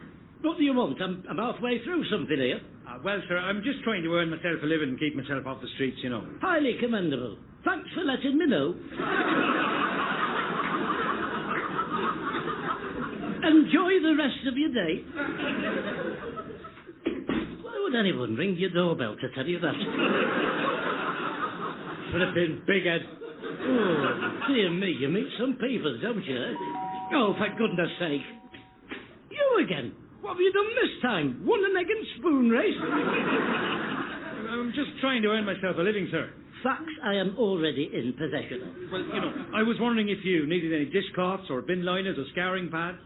What do you want? I'm halfway through something here. Well, sir, I'm just trying to earn myself a living and keep myself off the streets, you know. Highly commendable. Thanks for letting me know. Enjoy the rest of your day. Why would anyone ring your doorbell to tell you that? Flipping big head. Oh, dear me, you meet some people, don't you? Oh, for goodness sake. You again? What have you done this time? Won an egg and spoon race? I'm just trying to earn myself a living, sir. Facts I am already in possession of. Well, you know, I was wondering if you needed any dishcloths or bin liners or scouring pads.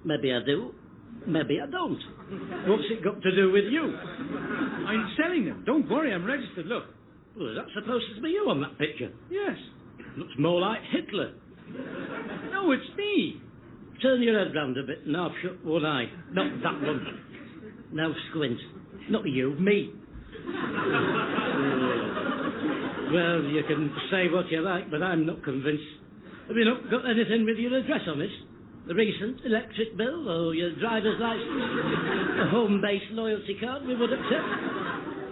Maybe I do. Maybe I don't. What's it got to do with you? I'm selling them. Don't worry, I'm registered, look. Well, is that supposed to be you on that picture? Yes. Looks more like Hitler. No, it's me. Turn your head round a bit and half shut one eye. Not that one. Now squint. Not you, me. Well, you can say what you like, but I'm not convinced. Have you not got anything with your address on it? The recent electric bill or your driver's license? A home-based loyalty card we would accept?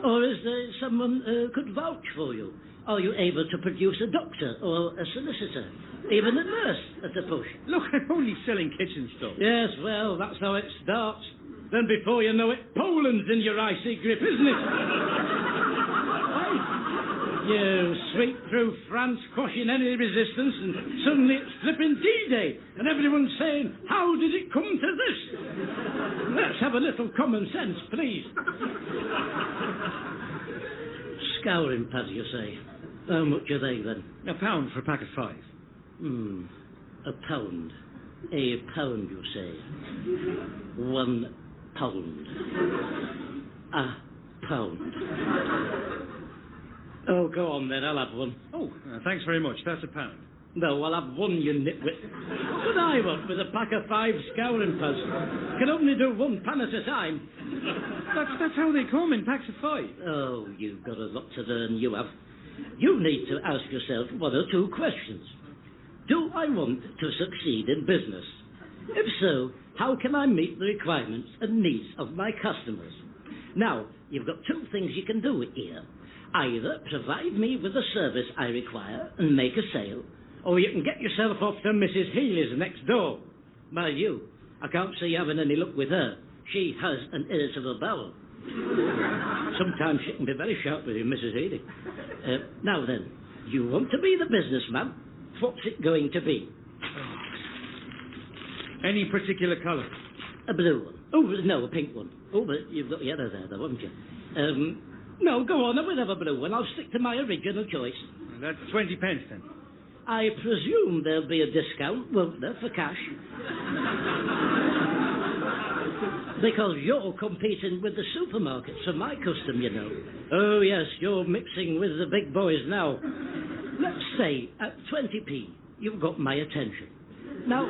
Or is there someone who could vouch for you? Are you able to produce a doctor or a solicitor? Even a nurse at a push? Look, I'm only selling kitchen stuff. Yes, well, that's how it starts. Then before you know it, Poland's in your icy grip, isn't it? You sweep through France, quashing any resistance, and suddenly it's flipping D-Day, and everyone's saying, how did it come to this? Let's have a little common sense, please. Scouring pads, you say? How much are they, then? £1 for a pack of 5. A pound. A pound, you say? 1 pound. A pound. Oh, go on then, I'll have one. Oh, thanks very much. That's £1. No, I'll have one, you nitwit. What would I want with a pack of 5 scouring pads? Can only do 1 pan at a time. That's how they come, in packs of 5. Oh, you've got a lot to learn, you have. You need to ask yourself 1 or 2 questions. Do I want to succeed in business? If so, how can I meet the requirements and needs of my customers? Now, you've got 2 things you can do here. Either provide me with the service I require and make a sale, or you can get yourself off to Mrs. Healy's next door. Mind you, I can't see you having any luck with her. She has an irritable bowel. Sometimes she can be very sharp with you, Mrs. Healy. Now then, you want to be the businessman. What's it going to be? Any particular colour? A blue one. Oh, no, a pink one. Oh, but you've got yellow there, though, haven't you? No, go on, I will have a blue one. I'll stick to my original choice. That's 20 pence, then. I presume there'll be a discount, won't there, for cash? Because you're competing with the supermarkets for my custom, you know. Oh, yes, you're mixing with the big boys now. Let's say at 20p, you've got my attention. Now,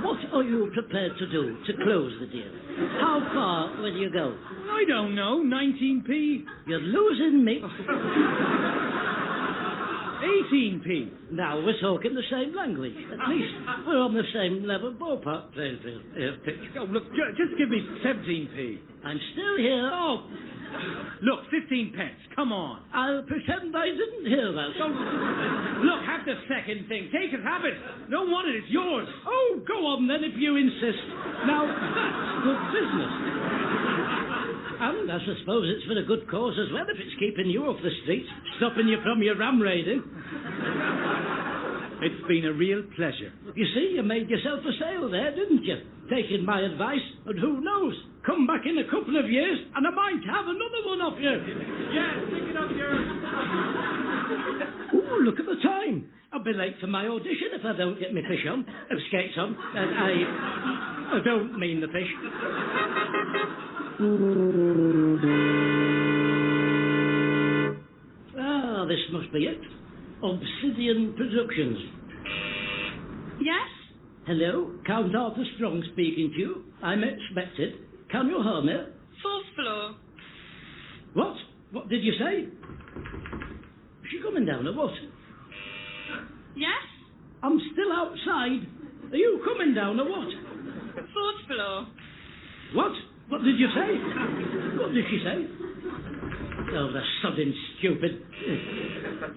what are you prepared to do to close the deal? How far will you go? I don't know, 19p. You're losing me. 18p. Now we're talking the same language. At least we're on the same level ballpark playing field. Pitch. Oh, look, just give me 17p. I'm still here. Oh, look, 15 pence. Come on. I'll pretend I didn't hear that. Look, have the second thing. Take it, have it. Don't want it. It's yours. Oh, go on then if you insist. Now, that's good business. And I suppose it's for a good cause as well if it's keeping you off the streets, stopping you from your ram raiding. It's been a real pleasure. You see, you made yourself a sale there, didn't you? Taking my advice, and who knows? Come back in a couple of years, and I might have another one off you. Yeah, pick it up, yours. Ooh, look at the time. I'll be late for my audition if I don't get my fish on. Skates on. I don't mean the fish. Ah, this must be it. Obsidian Productions. Yes? Hello, Count Arthur Strong speaking to you. I'm expected. Can you hear me? 4th floor. What? What did you say? Is she coming down or what? Yes? I'm still outside. Are you coming down or what? 4th floor. What? What did you say? What did she say? Oh, the sodding stupid.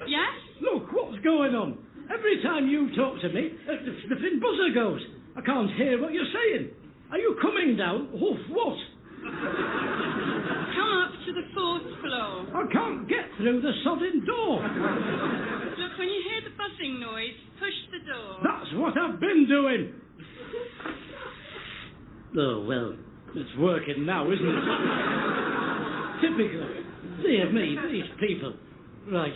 Yes? Look, what's going on? Every time you talk to me, the flipping buzzer goes. I can't hear what you're saying. Are you coming down? Oof, what? Come up to the 4th floor. I can't get through the sodding door. Look, when you hear the buzzing noise, push the door. That's what I've been doing. Oh, well, it's working now, isn't it? Typical. Dear me, these people. Right.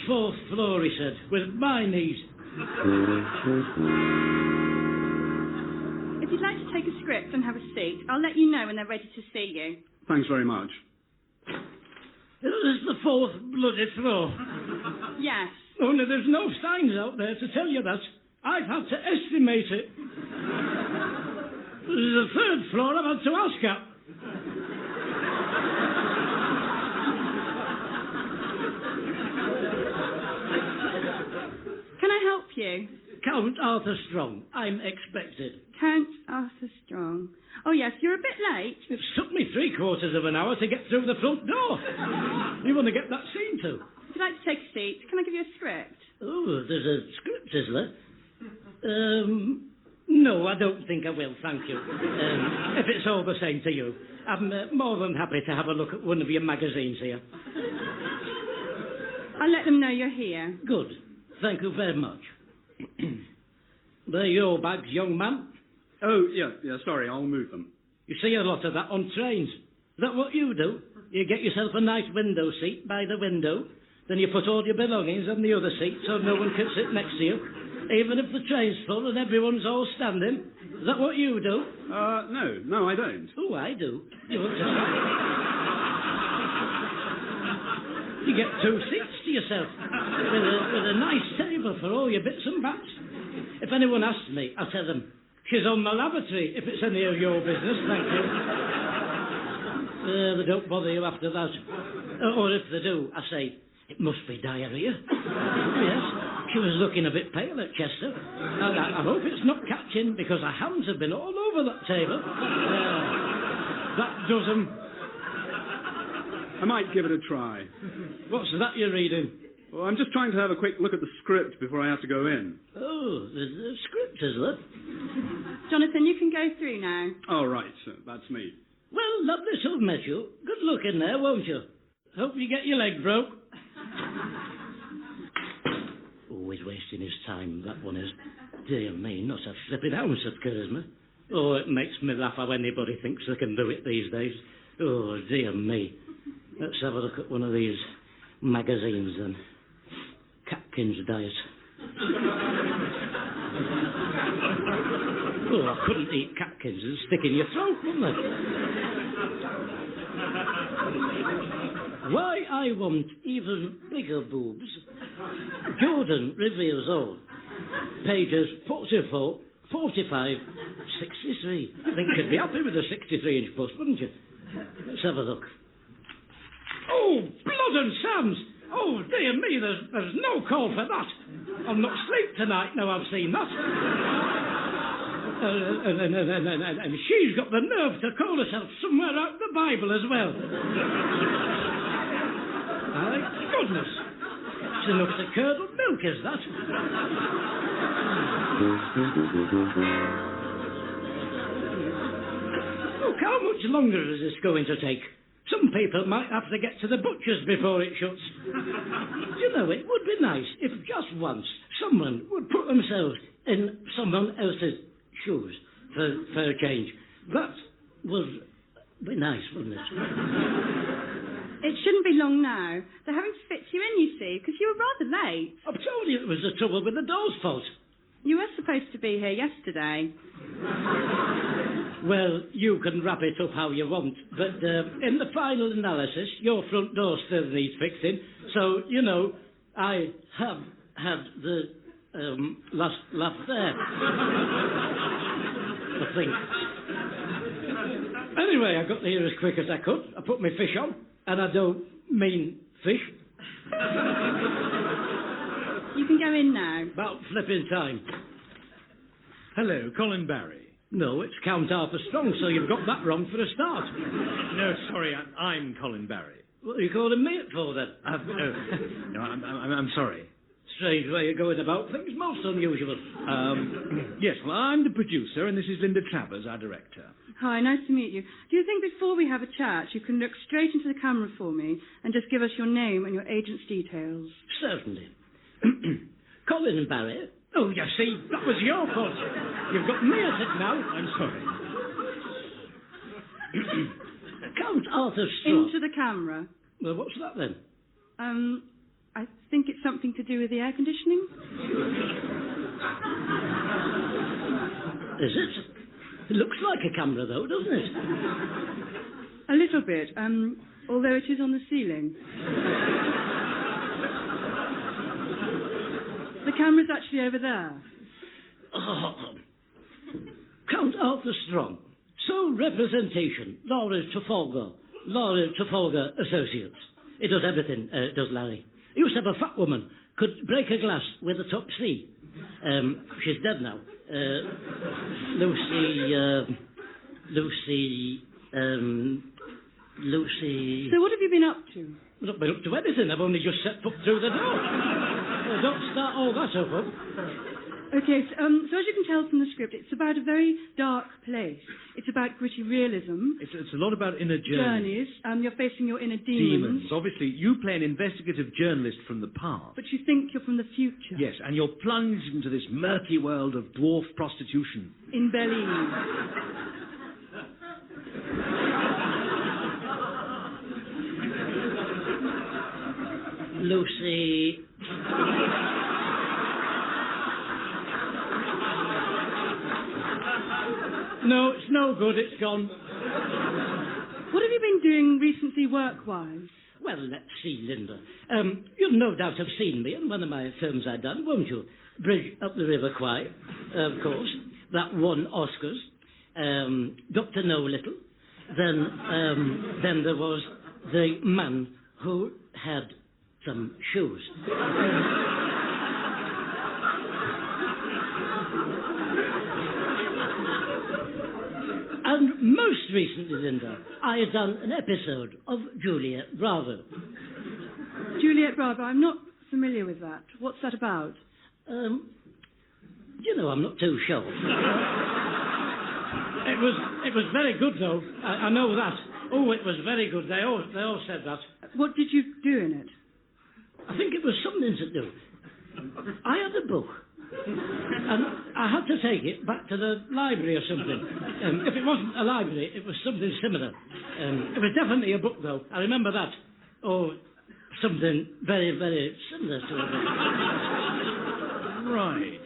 4th floor, he said, with my knees. If you'd like to take a script and have a seat, I'll let you know when they're ready to see you. Thanks very much. This is the 4th bloody floor. Yes. Only there's no signs out there to tell you that. I've had to estimate it. This is the 3rd floor I've had to ask at. Can I help you? Count Arthur Strong. I'm expected. Count Arthur Strong. Oh, yes, you're a bit late. It's took me 3/4 of an hour to get through the front door. You want to get that scene too? Would you like to take a seat? Can I give you a script? Oh, there's a script, is there? No, I don't think I will, thank you. If it's all the same to you. I'm more than happy to have a look at one of your magazines here. I'll let them know you're here. Good. Thank you very much. They're your bags, young man. Oh, yeah, sorry, I'll move them. You see a lot of that on trains. Is that what you do? You get yourself a nice window seat by the window, then you put all your belongings on the other seat so no one can sit next to you, even if the train's full and everyone's all standing. Is that what you do? No, I don't. Oh, I do. You want to... You get 2 seats to yourself, with a nice table for all your bits and bats. If anyone asks me, I tell them, she's on the lavatory, if it's any of your business, thank you. They don't bother you after that. Or if they do, I say, it must be diarrhea. Yes, she was looking a bit pale at Chester. I hope it's not catching, because her hands have been all over that table. That does 'em. I might give it a try. What's that you're reading? Well, I'm just trying to have a quick look at the script before I have to go in. Oh, there's a script, is there? Jonathan, you can go through now. Oh, right, that's me. Well, lovely to have met you. Good luck in there, won't you? Hope you get your leg broke. Always wasting his time, that one is. Dear me, not a flipping ounce of charisma. Oh, it makes me laugh how anybody thinks they can do it these days. Oh, dear me. Let's have a look at one of these magazines then. Catkins Diet. Oh, I couldn't eat catkins and stick in your throat, couldn't I? Why I want even bigger boobs. Jordan reveals all. Pages 44, 45, 63. I think you'd be happy with a 63-inch bust, wouldn't you? Let's have a look. Oh, blood and sands! Oh, dear me, there's no call for that. I'll not sleep tonight now I've seen that. And she's got the nerve to call herself somewhere out of the Bible as well. My goodness. It's enough to curdle milk, is that? Look, how much longer is this going to take? Some people might have to get to the butcher's before it shuts. You know, it would be nice if just once someone would put themselves in someone else's shoes for a change. That would be nice, wouldn't it? It shouldn't be long now. They're having to fit you in, you see, because you were rather late. I've told you it was the trouble with the door's fault. You were supposed to be here yesterday. Well, you can wrap it up how you want, but in the final analysis, your front door still needs fixing. So, you know, I have had the last laugh there. I think. Anyway, I got here as quick as I could. I put my fish on, and I don't mean fish. You can go in now. About flipping time. Hello, Colin Barry. No, it's Count Arthur Strong, so you've got that wrong for a start. No, sorry, I'm Colin Barry. What are you calling me it for, then? No, I'm sorry. Strange way of going about things, most unusual. Yes, well, I'm the producer, and this is Linda Travers, our director. Hi, nice to meet you. Do you think before we have a chat, you can look straight into the camera for me and just give us your name and your agent's details? Certainly. Colin Barry. Oh, you see, that was your fault. You've got me at it now. I'm sorry. Count Arthur Strong. Into the camera. Well, what's that then? I think it's something to do with the air conditioning. Is it? It looks like a camera, though, doesn't it? A little bit, although it is on the ceiling. The camera's actually over there. Oh. Count Arthur Strong. Sole representation. Laura Trafalgar Associates. It does everything, does Larry. He used to have a fat woman. Could break a glass with a top C. She's dead now. Lucy. So what have you been up to? I've not been up to anything. I've only just set foot through the door. Well, don't start all that up. Okay, so as you can tell from the script, it's about a very dark place. It's about gritty realism. It's a lot about inner journeys. You're facing your inner demons. Obviously, you play an investigative journalist from the past. But you think you're from the future. Yes, and you're plunged into this murky world of dwarf prostitution. In Berlin. Lucy. No, it's no good. It's gone. What have you been doing recently work-wise? Well, let's see, Linda. You'll no doubt have seen me in one of my films I've done, won't you? Bridge Up the River Kwai, of course. That won Oscars. Dr. No Little. Then there was The Man Who Had Some Shoes. And most recently, Linda, I had done an episode of Juliet Bravo. Juliet Bravo, I'm not familiar with that. What's that about? You know, I'm not too sure. It was very good, though. I know that. Oh, it was very good. They all said that. What did you do in it? I think it was something to do. I had a book. And I had to take it back to the library or something. If it wasn't a library, it was something similar. It was definitely a book, though. I remember that. Or something very, very similar to it. Right.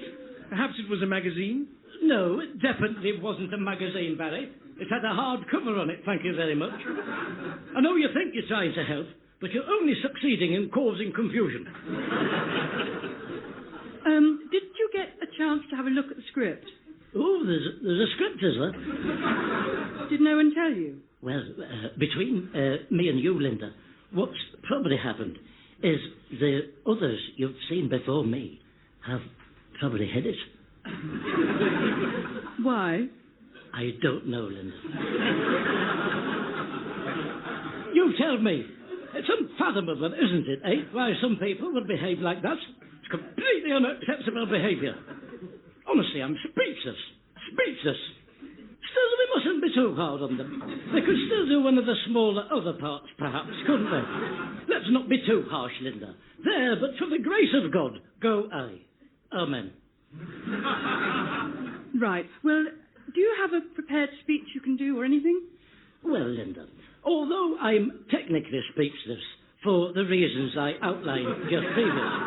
Perhaps it was a magazine? No, it definitely wasn't a magazine, Barry. It had a hard cover on it, thank you very much. I know you think you're trying to help, but you're only succeeding in causing confusion. Did you get a chance to have a look at the script? Oh, there's a script, is there? Did no one tell you? Well, between me and you, Linda, what's probably happened is the others you've seen before me have probably hid it. Why? I don't know, Linda. You tell me. It's unfathomable, isn't it, eh? Why some people would behave like that. It's completely unacceptable behaviour. Honestly, I'm speechless. Speechless. Still, we mustn't be too hard on them. They could still do one of the smaller other parts, perhaps, couldn't they? Let's not be too harsh, Linda. There, but for the grace of God, go I. Amen. Right. Well, do you have a prepared speech you can do or anything? Well, Linda, although I'm technically speechless for the reasons I outlined just previously,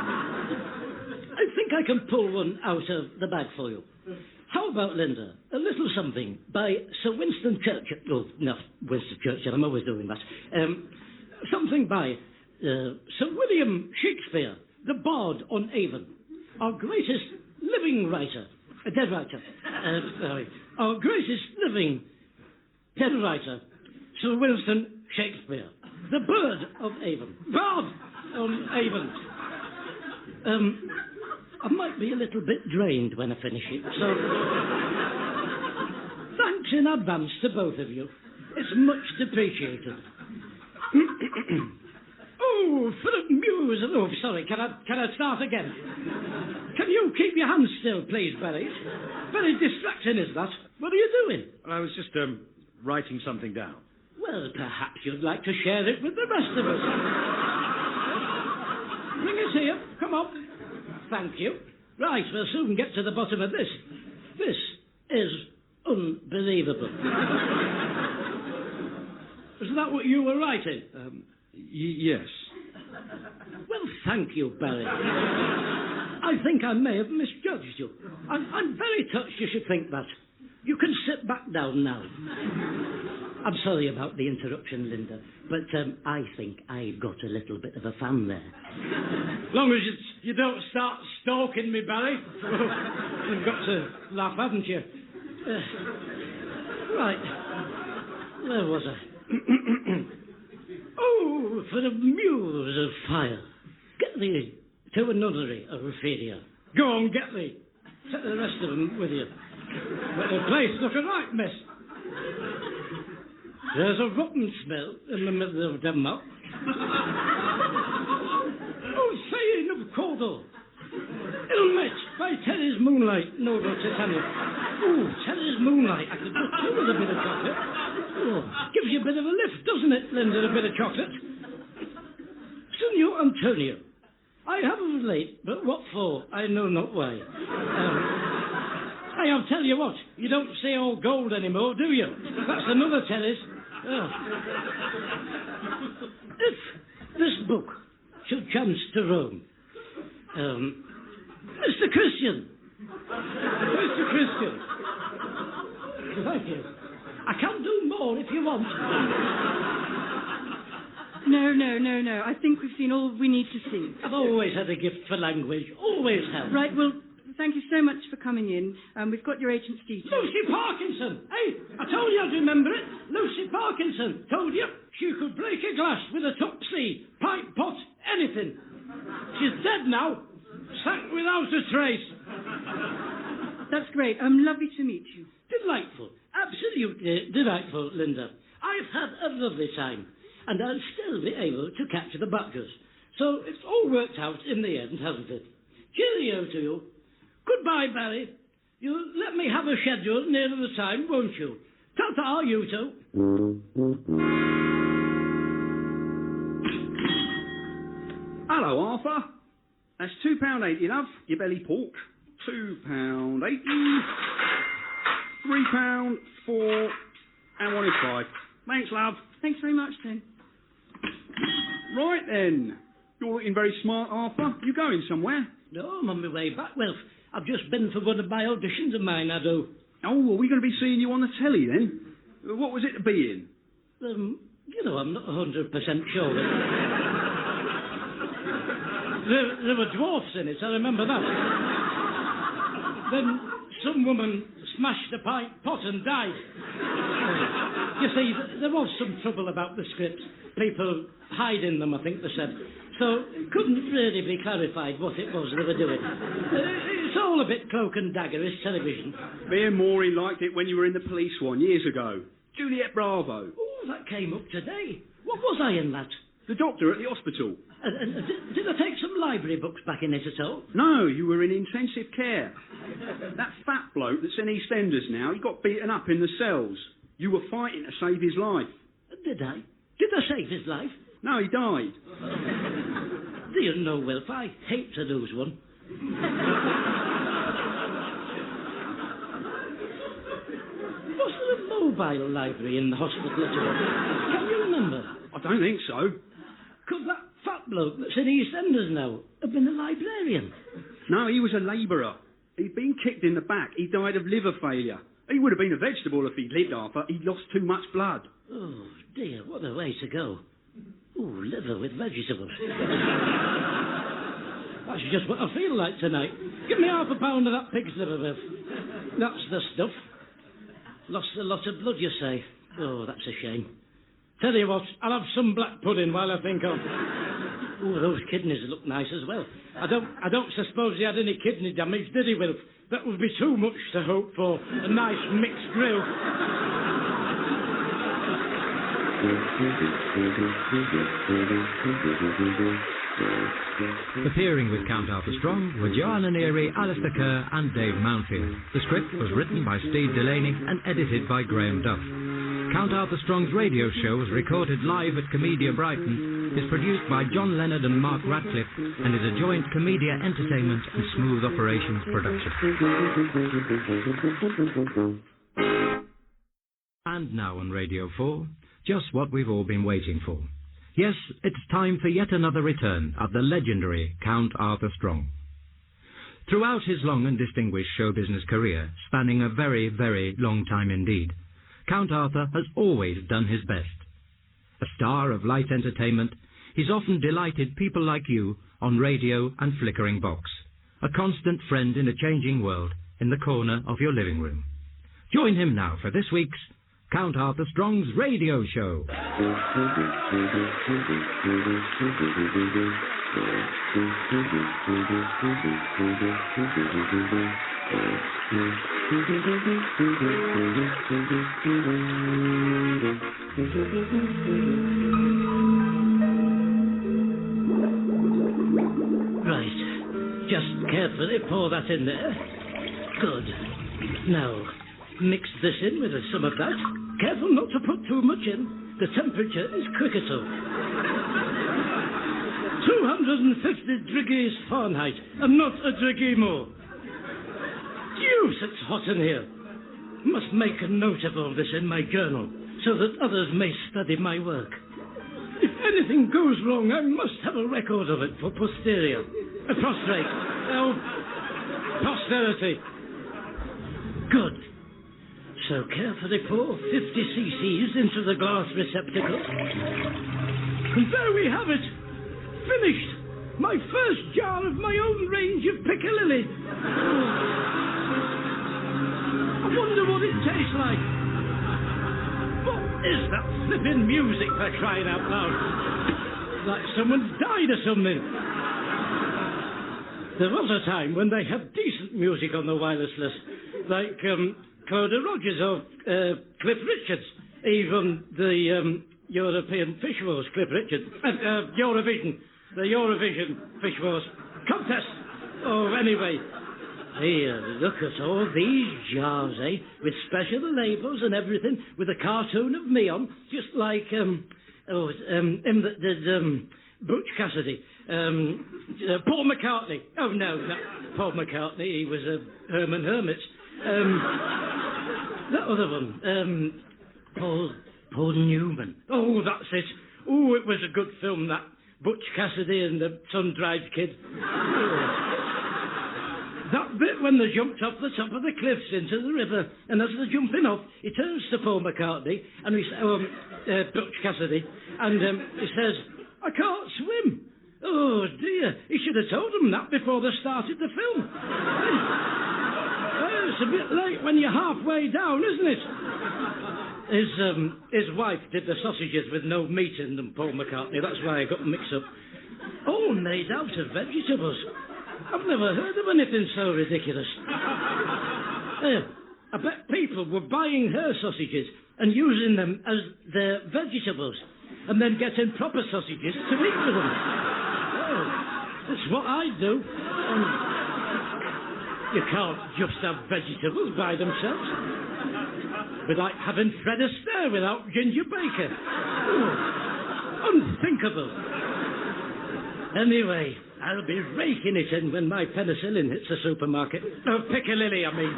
I think I can pull one out of the bag for you. How about, Linda, a little something by Sir Winston Churchill? Oh, no, Winston Churchill, I'm always doing that. Something by Sir William Shakespeare, the Bard on Avon, our greatest living writer, dead writer, our greatest living dead writer, Sir Winston Shakespeare, the Bird of Avon, Bard on Avon. I might be a little bit drained when I finish it, so thanks in advance to both of you. It's much appreciated. Oh, for the muse of... Oh, sorry, can I start again? Can you keep your hands still, please, Barry? Very distracting, is that? What are you doing? Well, I was just writing something down. Well, perhaps you'd like to share it with the rest of us. Bring it here. Come on. Thank you. Right, we'll soon get to the bottom of this. This is unbelievable. Is that what you were writing? Yes. Well, thank you, Barry. I think I may have misjudged you. I'm very touched you should think that. You can sit back down now. I'm sorry about the interruption, Linda, but I think I've got a little bit of a fan there. As long as you don't start stalking me, Barry. You've got to laugh, haven't you? Right. Where was I? Oh, for the muse of fire. Get thee to a nunnery of Ophelia. Go on, get thee. Take the rest of them with you. But the place look a right mess. There's a rotten smell in the middle of Denmark. Oh, saying of Cawdor. Ilmet by Terry's Moonlight, Noble Titanic. Oh, Terry's Moonlight. I could just do with a bit of chocolate. Oh, gives you a bit of a lift, doesn't it, Linda, a bit of chocolate? Signor Antonio, I have of late, but what for, I know not why. I'll tell you what, you don't see all gold anymore, do you? That's another Terry's. Oh. If this book should chance to roam, Mr. Christian. Mr. Christian. Thank you. I can do more if you want. No. I think we've seen all we need to see. I've always had a gift for language. Always have. Right, well, thank you so much for coming in. We've got your agent's details. Lucy Parkinson! Hey, I told you I'd remember it. Lucy Parkinson. Told you. She could break a glass with a top C, pipe, pot, anything. She's dead now. Sank without a trace. That's great. Lovely to meet you. Delightful. Absolutely delightful, Linda. I've had a lovely time. And I'll still be able to catch the butlers. So it's all worked out in the end, hasn't it? Cheerio to you. Goodbye, Barry. You'll let me have a schedule nearer the time, won't you? Ta-ta, you two. Hello, Arthur. That's £2.80, love. Your belly pork. £2.80. £3, 4, and 1 is 5. Thanks, love. Thanks very much, then. Right, then. You're looking very smart, Arthur. You going somewhere? No, I'm on my way back. Well, I've just been for one of my auditions of mine, I do. Oh, are we going to be seeing you on the telly, then? What was it to be in? I'm not 100% sure. There were dwarfs in it, I remember that. Then some woman smashed a pint pot and died. You see, there was some trouble about the scripts. People hiding them, I think they said. So it couldn't really be clarified what it was they were doing. It's all a bit cloak and dagger, is television. Me and Maureen liked it when you were in the police one years ago. Juliet Bravo. Oh, that came up today. What was I in that? The doctor at the hospital. Did I take some library books back in it at all? No, you were in intensive care. That fat bloke that's in EastEnders now, he got beaten up in the cells. You were fighting to save his life. Did I? Did I save his life? No, he died. Do you know, Wilf, I hate to lose one. Was there a mobile library in the hospital at all? Can you remember? I don't think so. Could that fat bloke that's in EastEnders now have been a librarian? No, he was a labourer. He'd been kicked in the back. He died of liver failure. He would have been a vegetable if he'd lived, Arthur. He'd lost too much blood. Oh, dear, what a way to go. Ooh, liver with vegetables. That's just what I feel like tonight. Give me half a pound of that pig's liver, Biff. That's the stuff. Lost a lot of blood, you say? Oh, that's a shame. Tell you what, I'll have some black pudding while I think of... Oh, those kidneys look nice as well. I don't suppose he had any kidney damage, did he, Wilf? That would be too much to hope for. A nice mixed grill. Appearing with Count Arthur Strong were Joanna Neary, Alistair Kerr and Dave Mountfield. The script was written by Steve Delaney and edited by Graham Duff. Count Arthur Strong's radio show was recorded live at Comedia Brighton, is produced by John Leonard and Mark Radcliffe, and is a joint Comedia Entertainment and Smooth Operations production. And now on Radio 4, just what we've all been waiting for. Yes, it's time for yet another return of the legendary Count Arthur Strong. Throughout his long and distinguished show business career, spanning a very, very long time indeed, Count Arthur has always done his best. A star of light entertainment, he's often delighted people like you on radio and flickering box. A constant friend in a changing world in the corner of your living room. Join him now for this week's Count Arthur Strong's radio show. Right. Just carefully pour that in there. Good. Now, mix this in with some of that. Careful not to put too much in. The temperature is critical. 250 degrees Fahrenheit, and not a degree more. Deuce, it's hot in here. Must make a note of all this in my journal, so that others may study my work. If anything goes wrong, I must have a record of it for posterior. Posterity. Good. So carefully pour 50 cc's into the glass receptacle. And there we have it. Finished. My first jar of my own range of Piccalilli. I wonder what it tastes like. What is that flipping music, for crying out loud? Like someone's died or something. There was a time when they had decent music on the wireless list, like Cloda Rogers or Cliff Richards, even the European Fish Wars, Cliff Richards, Eurovision, the Eurovision Fish Wars contest. Oh, anyway, here, look at all these jars, eh, with special labels and everything, with a cartoon of me on, just like Butch Cassidy, Paul McCartney. Oh no, not Paul McCartney. He was Herman Hermit. That other one, Paul Newman. Oh, that's it. Oh, it was a good film, that. Butch Cassidy and the Sun-Dried Kid. That bit when they jumped off the top of the cliffs into the river, and as they're jumping off, he turns to Paul McCartney, and Butch Cassidy, and he says, "I can't swim." Oh, dear. He should have told them that before they started the film. Well, it's a bit late when you're halfway down, isn't it? His wife did the sausages with no meat in them, Paul McCartney. That's why I got them mixed up. All made out of vegetables. I've never heard of anything so ridiculous. I bet people were buying her sausages and using them as their vegetables, and then getting proper sausages to eat with them. Oh, that's what I do. You can't just have vegetables by themselves. Be like having Fred Astaire without Ginger Baker. Unthinkable. Anyway, I'll be raking it in when my penicillin hits the supermarket. Oh, Piccalilli, I mean.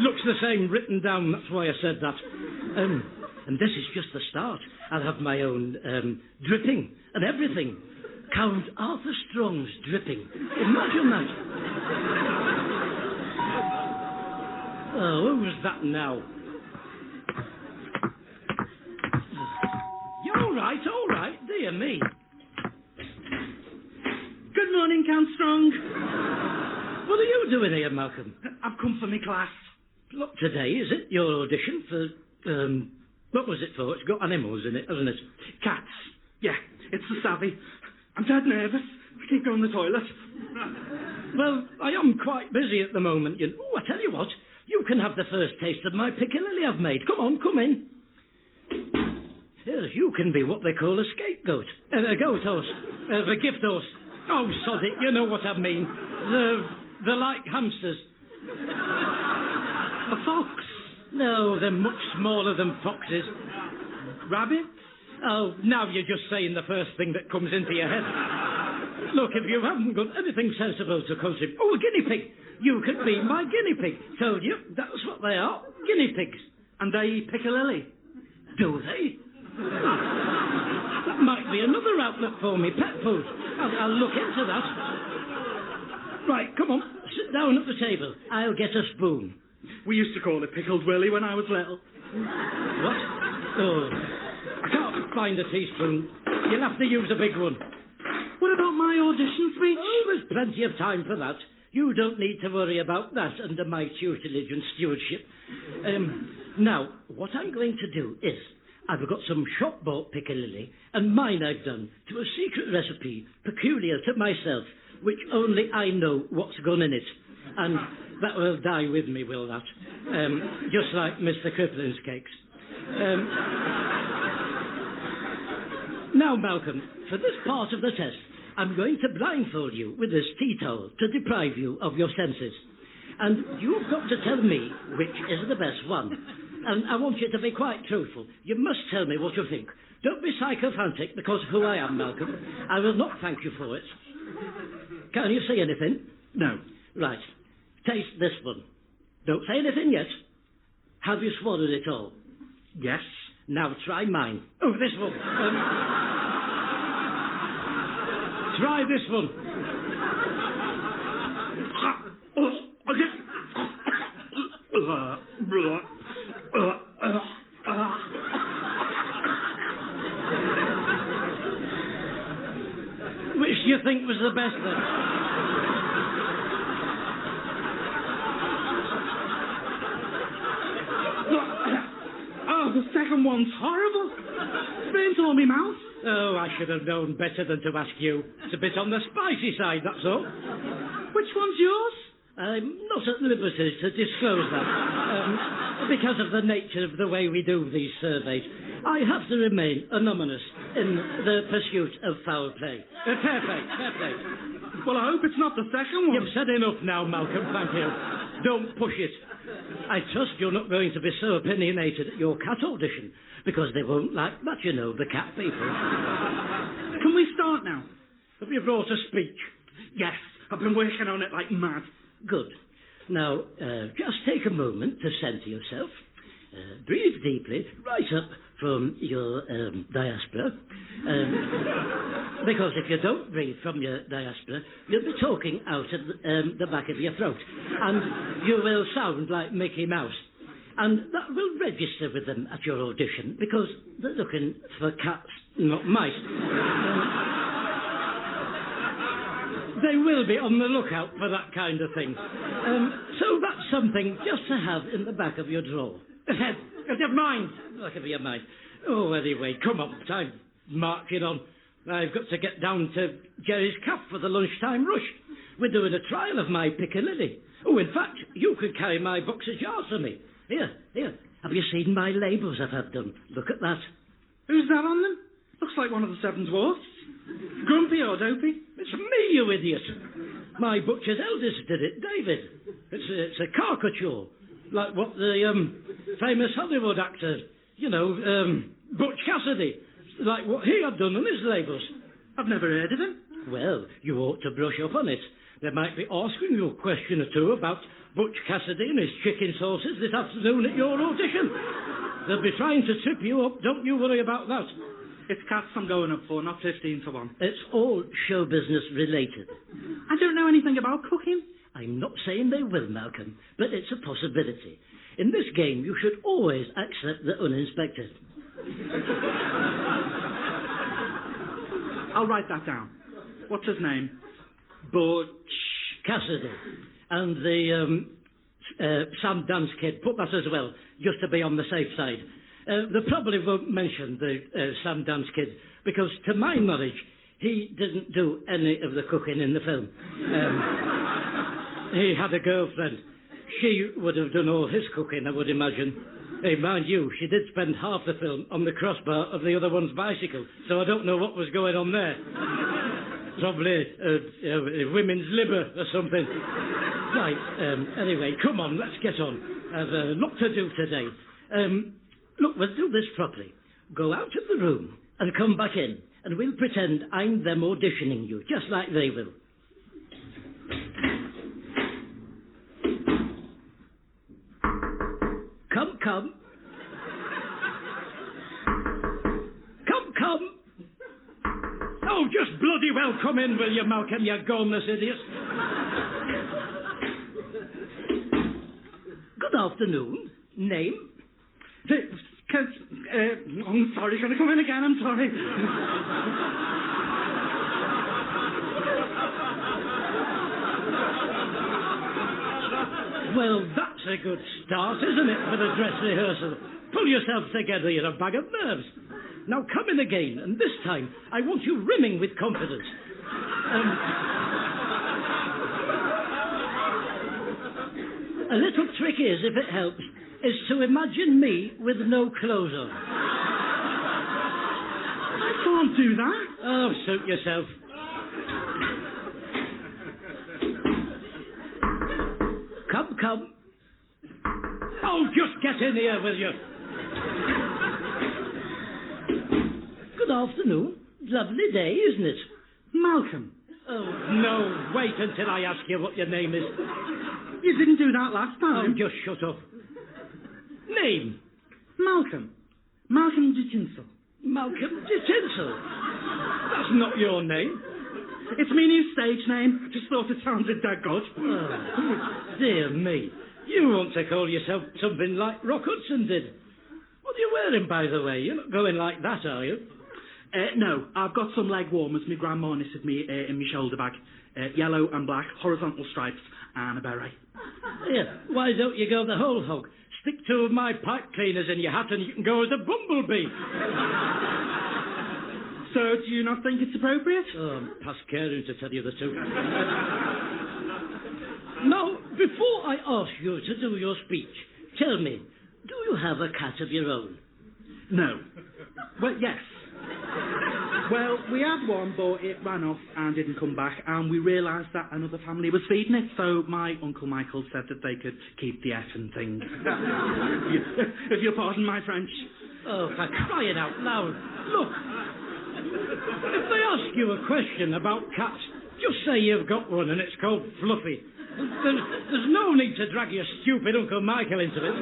Looks the same written down, that's why I said that. And this is just the start. I'll have my own dripping and everything. Count Arthur Strong's dripping. Imagine that. Oh, who's that now? All right, dear me. Good morning, Count Strong. What are you doing here, Malcolm? I've come for my class. Look, today, is it your audition for, what was it for? It's got animals in it, hasn't it? Cats. Yeah, it's the savvy. I'm dead nervous. I keep going to the toilet. Well, I am quite busy at the moment. Oh, I tell you what. You can have the first taste of my Piccalilli I've made. Come on, come in. Yes, you can be what they call a scapegoat. A goat horse. A gift horse. Oh, sod it, you know what I mean. They're like hamsters. A fox? No, they're much smaller than foxes. Rabbits? Oh, now you're just saying the first thing that comes into your head. Look, if you haven't got anything sensible to contribute... Oh, a guinea pig. You could be my guinea pig. Told you, that's what they are. Guinea pigs. And they eat Piccalilli. Do they? That might be another outlet for me, pet food. I'll look into that. Right, come on, sit down at the table. I'll get a spoon. We used to call it Pickled Willy when I was little. What? Oh, I can't find a teaspoon. You'll have to use a big one. What about my audition speech? Oh, there's plenty of time for that. You don't need to worry about that under my tutelage and stewardship. Now, what I'm going to do is... I've got some shop-bought Piccalilli, and mine I've done to a secret recipe peculiar to myself, which only I know what's gone in it. And that will die with me, will that? Just like Mr. Cripplin's cakes. Now, Malcolm, for this part of the test, I'm going to blindfold you with this tea towel to deprive you of your senses. And you've got to tell me which is the best one. And I want you to be quite truthful. You must tell me what you think. Don't be sycophantic because of who I am, Malcolm. I will not thank you for it. Can you say anything? No. Right. Taste this one. Don't say anything yet. Have you swallowed it all? Yes. Now try mine. Oh, this one. Try this one. Which do you think was the best then? Oh, the second one's horrible. Burnt all my mouth. Oh, I should have known better than to ask you. It's a bit on the spicy side, that's all. Which one's yours? I'm not at liberty to disclose that. Because of the nature of the way we do these surveys, I have to remain anonymous in the pursuit of foul play. Fair play. Well, I hope it's not the second one. You've said enough now, Malcolm, thank you. Don't push it. I trust you're not going to be so opinionated at your cat audition, because they won't like that, you know, the cat people. Can we start now? Have you brought a speech? Yes, I've been working on it like mad. Good. Now, just take a moment to centre yourself. Breathe deeply, right up from your diaspora. Because if you don't breathe from your diaspora, you'll be talking out of the back of your throat. And you will sound like Mickey Mouse. And that will register with them at your audition, because they're looking for cats, not mice. They will be on the lookout for that kind of thing. So that's something just to have in the back of your drawer. Never mind. Back of your mind. Oh, anyway, come on, time marching on. I've got to get down to Jerry's Caff for the lunchtime rush. We're doing a trial of my Piccalilli. Oh, in fact, you could carry my box of jars for me. Here. Have you seen my labels that I've done? Look at that. Who's that on them? Looks like one of the Seven Dwarfs. Grumpy or Dopey? It's me, you idiot. My butcher's eldest did it, David. It's a caricature, like what the famous Hollywood actor. You know, Butch Cassidy. Like what he had done on his labels. I've never heard of him. Well, you ought to brush up on it. They might be asking you a question or two about Butch Cassidy and his chicken sauces this afternoon at your audition. They'll be trying to trip you up. Don't you worry about that. It's cats I'm going up for, not 15 to 1. It's all show business related. I don't know anything about cooking. I'm not saying they will, Malcolm, but it's a possibility. In this game, you should always accept the uninspected. I'll write that down. What's his name? Butch Cassidy. And the Sam Dance kid, put that as well, just to be on the safe side. They probably won't mention the Sam Dance kid, because to my knowledge, he didn't do any of the cooking in the film. He had a girlfriend. She would have done all his cooking, I would imagine. Hey, mind you, she did spend half the film on the crossbar of the other one's bicycle, so I don't know what was going on there. Probably a women's liver or something. Right, anyway, come on, let's get on. I've a lot to do today. Look, we'll do this properly. Go out of the room and come back in, and we'll pretend I'm them auditioning you, just like they will. Come. Come. Oh, just bloody well come in, will you, Malcolm, you gormless idiot? Good afternoon. Name? I'm sorry, can I come in again? I'm sorry. Well, that's a good start, isn't it, for the dress rehearsal? Pull yourself together, you're a bag of nerves. Now come in again, and this time I want you rimming with confidence. A little trick is, if it helps, is to imagine me with no clothes on. I can't do that. Oh, suit yourself. Come. Oh, just get in here, will you? Good afternoon. Lovely day, isn't it? Malcolm. Oh, no, wait until I ask you what your name is. You didn't do that last time. Oh, just shut up. Name? Malcolm. Malcolm de Tinsel. Malcolm de Tinsel? That's not your name. It's my new stage name. I just thought it sounded that good. Oh, dear me. You want to call yourself something like Rock Hudson did. What are you wearing, by the way? You're not going like that, are you? No, I've got some leg warmers my grandma knitted me in my shoulder bag. Yellow and black, horizontal stripes, and a beret. Yeah, why don't you go the whole hog? Stick two of my pipe cleaners in your hat and you can go as a bumblebee. So, do you not think it's appropriate? Oh, I'm past caring, to tell you the truth. Now, before I ask you to do your speech, tell me, do you have a cat of your own? No. Well, yes. Well, we had one, but it ran off and didn't come back, and we realised that another family was feeding it, so my Uncle Michael said that they could keep the effing thing. If you'll pardon my French. Oh, for crying out loud. Look, if they ask you a question about cats, just say you've got one and it's called Fluffy. There's no need to drag your stupid Uncle Michael into it.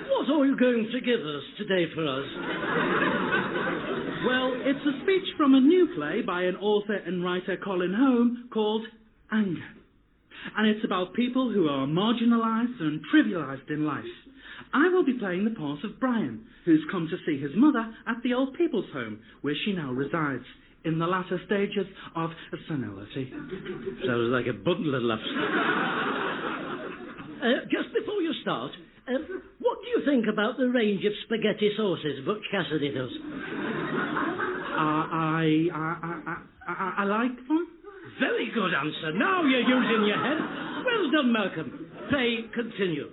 What are you going to give us today for us? Well, it's a speech from a new play by an author and writer, Colin Home, called Anger. And it's about people who are marginalised and trivialised in life. I will be playing the part of Brian, who's come to see his mother at the old people's home, where she now resides, in the latter stages of senility. Sounds like a bundle of laughs. Just before you start, what do you think about the range of spaghetti sauces Butch Cassidy does? I like them. Very good answer. Now you're using your head. Well done, Malcolm. Pray continue.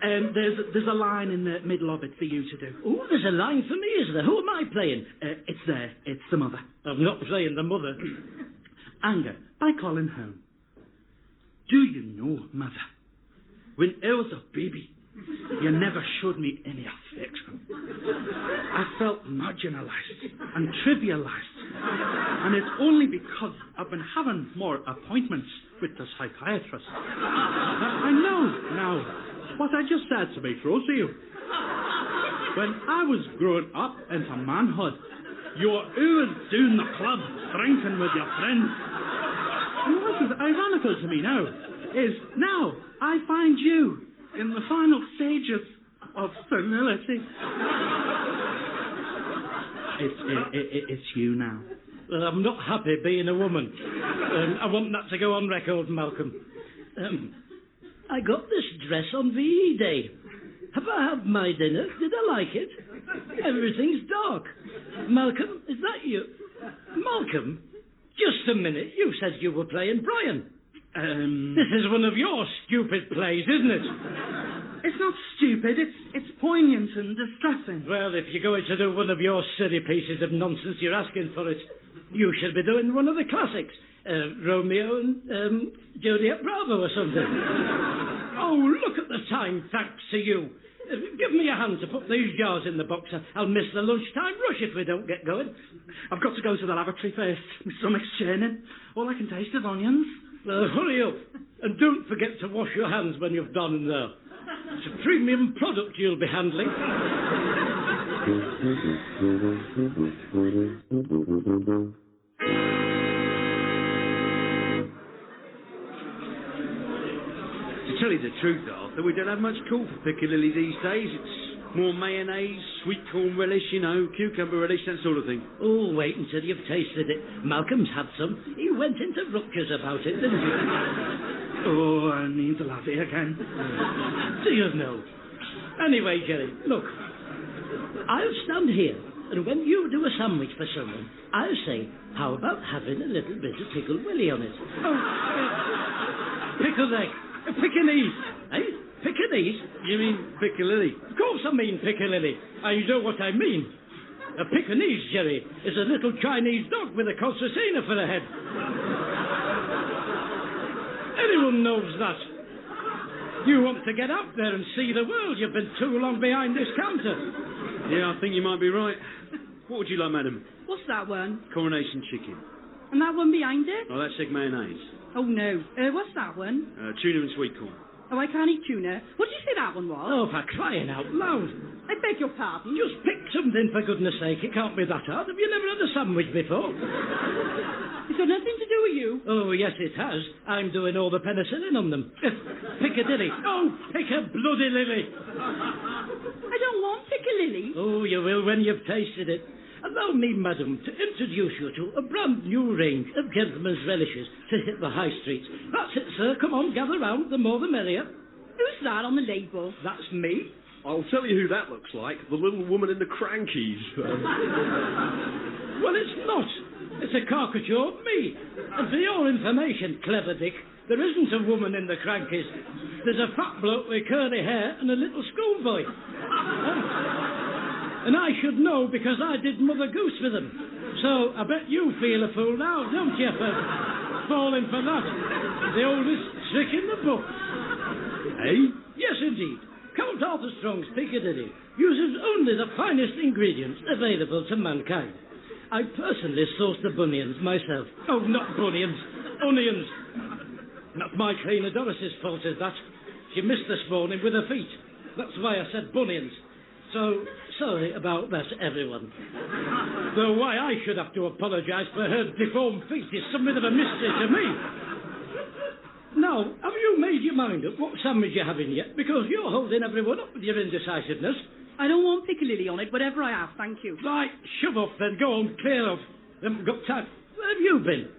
There's a line in the middle of it for you to do. Oh, there's a line for me, is there? Who am I playing? It's there. It's the mother. I'm not playing the mother. Anger by Colin Home. Do you know, mother, when I was a baby, you never showed me any affection. I felt marginalized and trivialized. And it's only because I've been having more appointments with the psychiatrist. I know now what I just said to be true to you. When I was growing up into manhood, you were always doing the club, drinking with your friends. And what is ironical to me now is now I find you in the final stages of senility. It's you now. Well, I'm not happy being a woman. I want that to go on record, Malcolm. I got this dress on VE Day. Have I had my dinner? Did I like it? Everything's dark. Malcolm, is that you? Malcolm? Just a minute. You said you were playing Brian. This is one of your stupid plays, isn't it? It's not stupid. It's poignant and distressing. Well, if you're going to do one of your silly pieces of nonsense, you're asking for it. You should be doing one of the classics. Romeo and Juliet Bravo or something. Oh, look at the time, thanks to you. Give me a hand to put these jars in the box. I'll miss the lunchtime rush if we don't get going. I've got to go to the lavatory first. My stomach's churning. All I can taste is onions. Hurry up. And don't forget to wash your hands when you've done in there. It's a premium product you'll be handling. To tell you the truth, Arthur, we don't have much call for Piccadilly these days. It's more mayonnaise, sweet corn relish, cucumber relish, that sort of thing. Oh, wait until you've tasted it. Malcolm's had some. He went into ruptures about it, didn't he? Oh, I need the latte again. Do you know? Anyway, Jerry, look. I'll stand here, and when you do a sandwich for someone, I'll say, how about having a little bit of pickled willy on it? Oh, pickled egg. Pekingese. Eh? Pekingese? You mean Piccadilly? Of course I mean Piccadilly. You know what I mean. A Pekingese, Jerry, is a little Chinese dog with a concertina for a head. Anyone knows that. You want to get out there and see the world. You've been too long behind this counter. Yeah, I think you might be right. What would you like, madam? What's that one? Coronation chicken. And that one behind it? Oh, that's egg mayonnaise. Oh, no. What's that one? Tuna and sweet corn. Oh, I can't eat tuna. What did you say that one was? Oh, for crying out loud. I beg your pardon. Just pick something, for goodness sake. It can't be that hard. Have you never had a sandwich before? It's got nothing to do with you. Oh, yes, it has. I'm doing all the penicillin on them. Piccadilly. Oh, pick a bloody lily. I don't want Piccadilly. Oh, you will when you've tasted it. Allow me, madam, to introduce you to a brand new range of gentlemen's relishes to hit the high streets. That's it, sir. Come on, gather round. The more the merrier. Who's that on the label? That's me. I'll tell you who that looks like. The little woman in the Crankies. Well, it's not. It's a caricature of me. And for your information, clever Dick, there isn't a woman in the Crankies. There's a fat bloke with curly hair and a little schoolboy. And I should know because I did Mother Goose with them. So I bet you feel a fool now, don't you, for falling for that? The oldest trick in the book. Eh? Yes, indeed. Count Arthur Strong's Piccadilly uses only the finest ingredients available to mankind. I personally sourced the bunions myself. Oh, not bunions. Onions. Not my cleaner Doris's fault, is that? She missed this morning with her feet. That's why I said bunions. So, sorry about that, everyone. Though why I should have to apologise for her deformed feet is something of a mystery to me. Now, have you made your mind up what sandwich you're having yet? Because you're holding everyone up with your indecisiveness. I don't want Piccadilly on it, whatever I have, thank you. Right, shove off then. Go on, clear off. Haven't got time. Where have you been?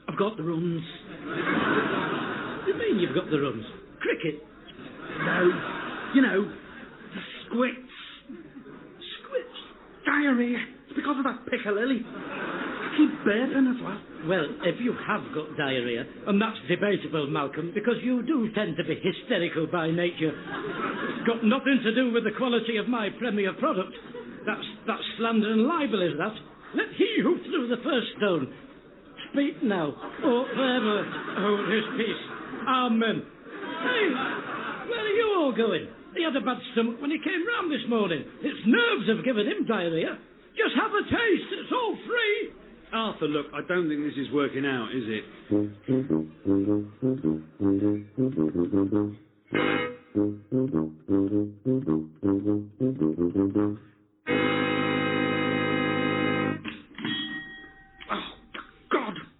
I've got the runs. What do you mean you've got the runs? Cricket? No. You know, the squits. Squits? Diarrhea. It's because of that Piccadilly. I keep burping as well. Well, if you have got diarrhea, and that's debatable, Malcolm, because you do tend to be hysterical by nature, it's got nothing to do with the quality of my premier product. That's slander and libel, is that? Let he who threw the first stone speak now, or forever hold his peace. Amen. Hey, Where are you all going? He had a bad stomach when he came round this morning. His nerves have given him diarrhoea. Just have a taste. It's all free. Arthur, look, I don't think this is working out, is it?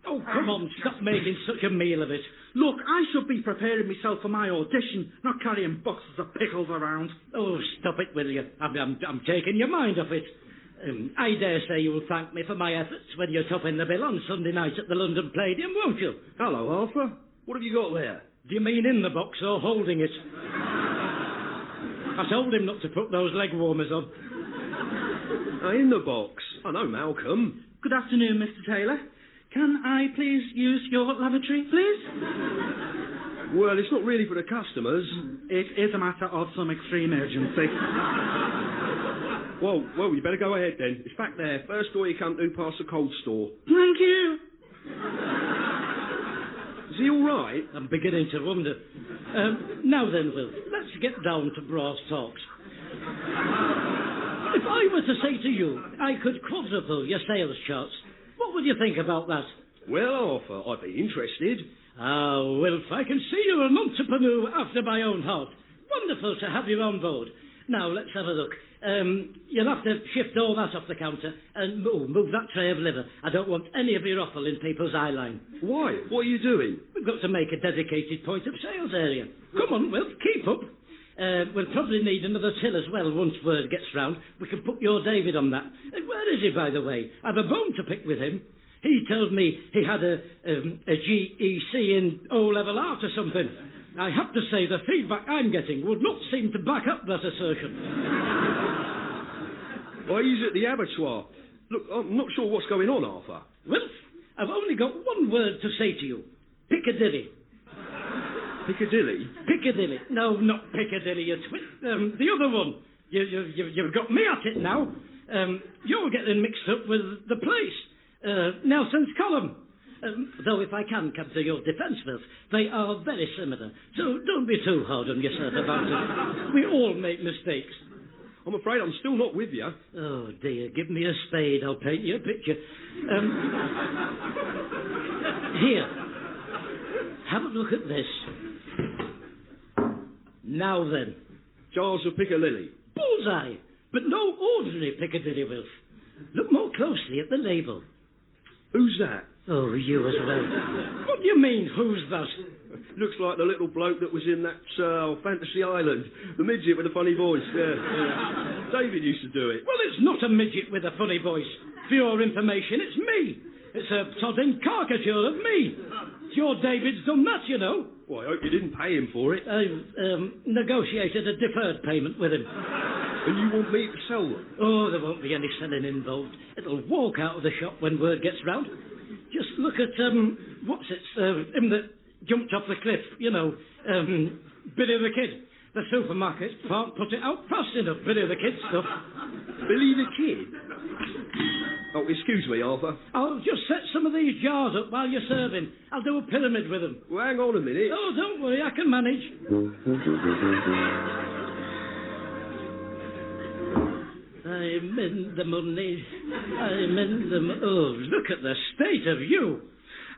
Oh, come on, stop making such a meal of it. Look, I should be preparing myself for my audition, not carrying boxes of pickles around. Oh, stop it, will you? I'm taking your mind off it. I dare say you'll thank me for my efforts when you're topping the bill on Sunday night at the London Palladium, won't you? Hello, Arthur. What have you got there? Do you mean in the box or holding it? I told him not to put those leg warmers on. In the box. I know, Malcolm. Good afternoon, Mr. Taylor. Can I please use your lavatory, please? Well, it's not really for the customers. It is a matter of some extreme urgency. Well, you better go ahead then. It's back there. First door you come to past the cold store. Thank you. Is he all right? I'm beginning to wonder. Now then, Will, let's get down to brass talks. If I were to say to you, I could quadruple your sales charts, what would you think about that? Well, Arthur, I'd be interested. Ah, Wilf, I can see you're an entrepreneur after my own heart. Wonderful to have you on board. Now, let's have a look. You'll have to shift all that off the counter and move that tray of liver. I don't want any of your offal in people's eye line. Why? What are you doing? We've got to make a dedicated point of sales area. Come on, Wilf, keep up. We'll probably need another till as well once word gets round. We can put your David on that. Where is he, by the way? I've a bone to pick with him. He told me he had a GEC in O-level art or something. I have to say the feedback I'm getting would not seem to back up that assertion. Well, he's at the abattoir. Look, I'm not sure what's going on, Arthur. Wilf, I've only got one word to say to you. Piccadilly. Piccadilly? Piccadilly. No, not Piccadilly, you twit. The other one. You've got me at it now. You're getting mixed up with the place. Nelson's Column. Though if I can come to your defence, Wilf, they are very similar. So don't be too hard on yourself about it. We all make mistakes. I'm afraid I'm still not with you. Oh, dear. Give me a spade. I'll paint you a picture. Here. Have a look at this. Now then. Jars of Piccadilly. Bullseye. But no ordinary Piccadilly, Wilf. Look more closely at the label. Who's that? Oh, you as well. What do you mean, who's that? Looks like the little bloke that was in that Fantasy Island. The midget with the funny voice. Yeah. David used to do it. Well, it's not a midget with a funny voice. For your information, it's me. It's a sodding caricature of me. It's your David's done that, you know. Well, I hope you didn't pay him for it. I've negotiated a deferred payment with him. And you want me to sell them? Oh, there won't be any selling involved. It'll walk out of the shop when word gets round. Just look at, him that jumped off the cliff, you know, Billy the Kid. The supermarket can't put it out fast enough, Billy the Kid stuff. Billy the Kid? Oh, excuse me, Arthur. I'll just set some of these jars up while you're serving. I'll do a pyramid with them. Well, hang on a minute. Oh, don't worry, I can manage. I'm in the money. Oh, look at the state of you.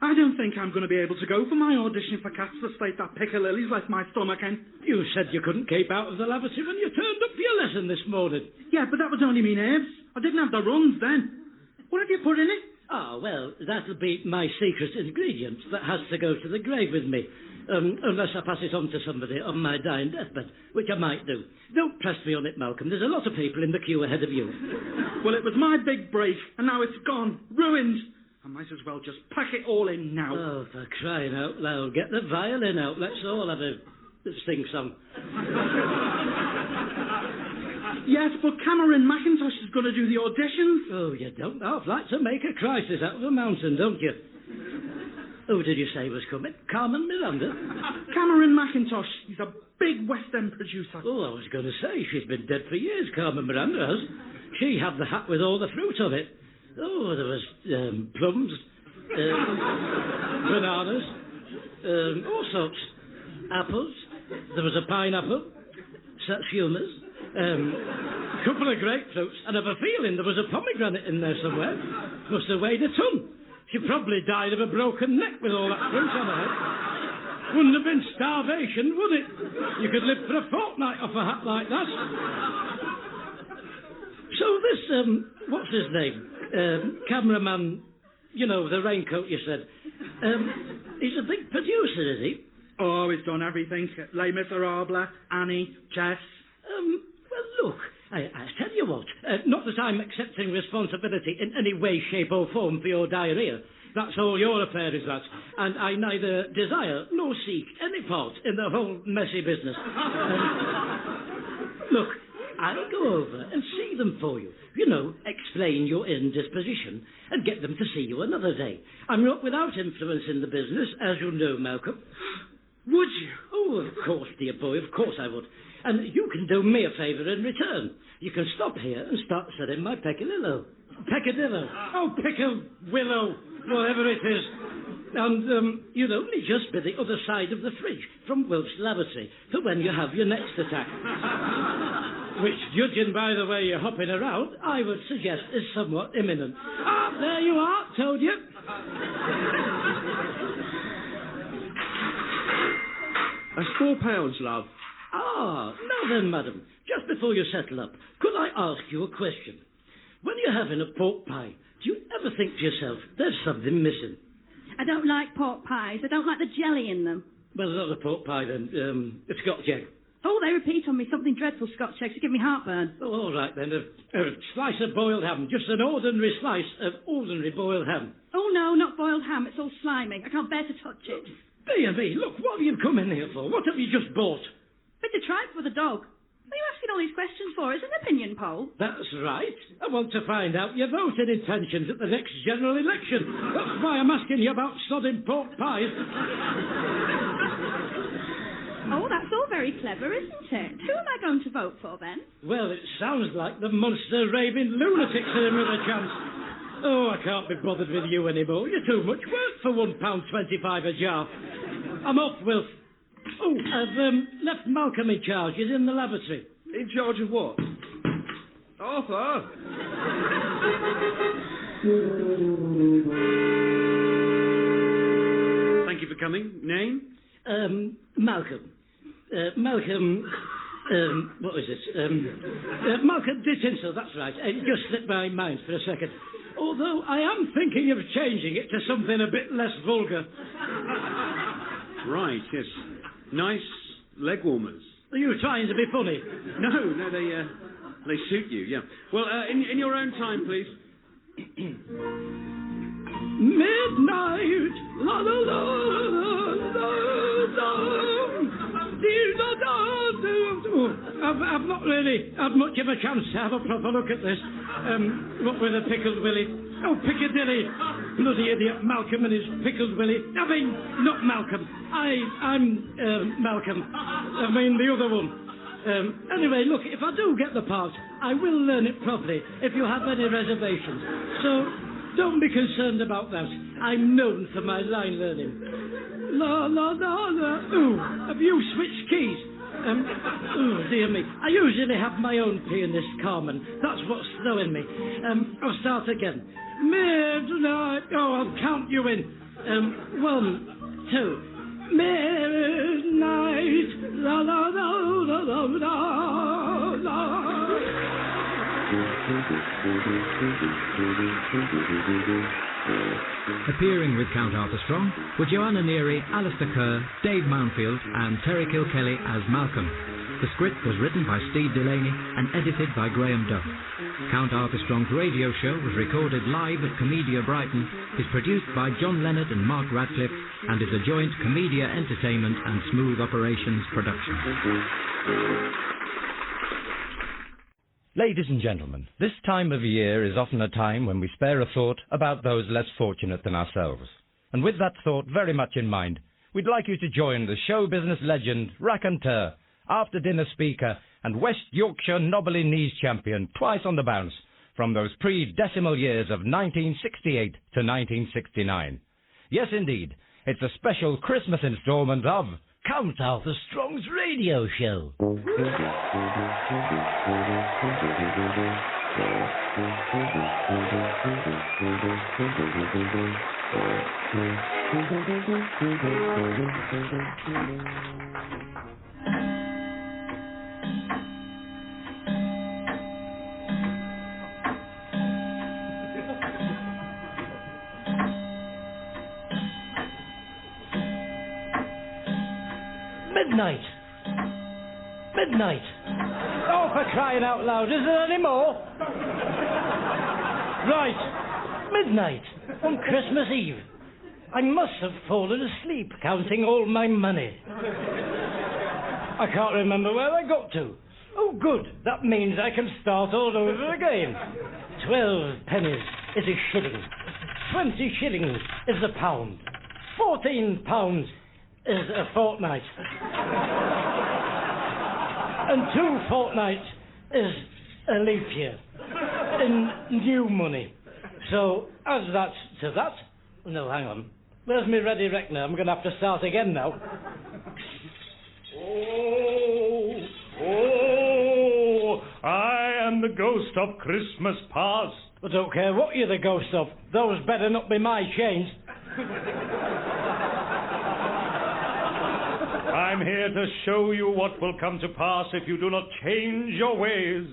I don't think I'm going to be able to go for my audition for Cats the State that Piccadilly's left my stomach in. You said you couldn't keep out of the lavatory when you turned up for your lesson this morning. Yeah, but that was only me nerves. I didn't have the runs then. What have you put in it? Ah, well, that'll be my secret ingredient that has to go to the grave with me. Unless I pass it on to somebody on my dying deathbed, which I might do. Don't press me on it, Malcolm. There's a lot of people in the queue ahead of you. Well, it was my big break, and now it's gone. Ruined. I might as well just pack it all in now. Oh, for crying out loud. Get the violin out. Let's all have a sing-song. Yes, but Cameron McIntosh is going to do the auditions. Oh, you don't half like to make a crisis out of a mountain, don't you? Who did you say was coming? Carmen Miranda? Cameron McIntosh. He's a big West End producer. Oh, I was going to say, she's been dead for years, Carmen Miranda has. She had the hat with all the fruit on it. Oh, there was plums, bananas, all sorts. Apples, There was a pineapple, satsumas, a couple of grapefruits, and I've a feeling there was a pomegranate in there somewhere. Must have weighed a ton. She probably died of a broken neck with all that fruit on her head. Wouldn't have been starvation, would it? You could live for a fortnight off a hat like that. So this, what's his name? Cameraman, you know, the raincoat you said. He's a big producer, is he? Oh, he's done everything. Les Miserables, Annie, Chess. Well, look, I tell you what, not that I'm accepting responsibility in any way, shape or form for your diarrhea. That's all your affair, is that. And I neither desire nor seek any part in the whole messy business. Look, I'll go over and see them for you. You know, explain your indisposition and get them to see you another day. I'm not without influence in the business, as you know, Malcolm. Would you? Oh, of course, dear boy, of course I would. And you can do me a favour in return. You can stop here and start selling my peccadillo. Peccadillo. Oh, pickle-willow, whatever it is. And you'd only just be the other side of the fridge from Wilkes Laboratory for when you have your next attack. Which, judging by the way you're hopping around, I would suggest is somewhat imminent. Ah, there you are, told you. That's £4, love. Ah, now then, madam, just before you settle up, could I ask you a question? When you're having a pork pie, do you ever think to yourself, there's something missing? I don't like pork pies. I don't like the jelly in them. Well, not a pork pie then, a Scotch egg. Oh, they repeat on me something dreadful, Scotch eggs, to give me heartburn. Oh, all right then, a slice of boiled ham, just an ordinary slice of ordinary boiled ham. Oh, no, not boiled ham. It's all slimy. I can't bear to touch it. Dear me, look, what have you come in here for? What have you just bought? Bit of tripe for the dog. What are you asking all these questions for? It's an opinion poll. That's right. I want to find out your voting intentions at the next general election. That's why I'm asking you about sodding pork pies. Oh, that's all very clever, isn't it? Who am I going to vote for, then? Well, it sounds like the monster raving lunatics are in with a chance. Oh, I can't be bothered with you anymore. You're too much work for £1.25 a jar. I'm off, Wilf. Oh, I've left Malcolm in charge. He's in the lavatory. In charge of what? Arthur! Thank you for coming. Name? Malcolm. Malcolm... what is it? Malcolm Dickinson, that's right. It just slipped my mind for a second. Although I am thinking of changing it to something a bit less vulgar. Right, yes. Nice leg warmers. Are you trying to be funny? No, they suit you, yeah. Well, in your own time, please. Midnight, la la la la la la. I've not really had much of a chance to have a proper look at this. What with a pickled willy? Oh, Piccadilly! Bloody idiot Malcolm and his pickled willy. I mean, not Malcolm. I'm Malcolm. I mean the other one. Anyway, look, if I do get the part, I will learn it properly if you have any reservations. So don't be concerned about that. I'm known for my line learning. La la la la. Ooh, have you switched keys? Oh, dear me. I usually have my own pianist, Carmen. That's what's throwing me. I'll start again. Midnight. Oh, I'll count you in. 1, 2. Midnight. La la la la la la la. Appearing with Count Arthur Strong were Joanna Neary, Alistair Kerr, Dave Mountfield and Terry Kilkelly as Malcolm. The script was written by Steve Delaney and edited by Graham Duff. Count Arthur Strong's radio show was recorded live at Comedia Brighton, is produced by John Leonard and Mark Radcliffe, and is a joint Comedia Entertainment and Smooth Operations production. Ladies and gentlemen, this time of year is often a time when we spare a thought about those less fortunate than ourselves. And with that thought very much in mind, we'd like you to join the show business legend, raconteur, after-dinner speaker, and West Yorkshire Knobbly Knees champion twice on the bounce from those pre-decimal years of 1968 to 1969. Yes, indeed, it's a special Christmas instalment of Count Arthur Strong's radio show. Midnight. Oh, for crying out loud, is there any more? Right, midnight on Christmas Eve. I must have fallen asleep counting all my money. I can't remember where I got to. Oh, good, that means I can start all over again. 12 pennies is a shilling. 20 shillings is a pound. 14 pounds is a fortnight. And 2 fortnights is a leap year in new money. So, as that's to that... No, hang on. Where's my ready reckoner? I'm going to have to start again now. Oh, I am the ghost of Christmas past. I don't care what you're the ghost of. Those better not be my chains. I'm here to show you what will come to pass if you do not change your ways.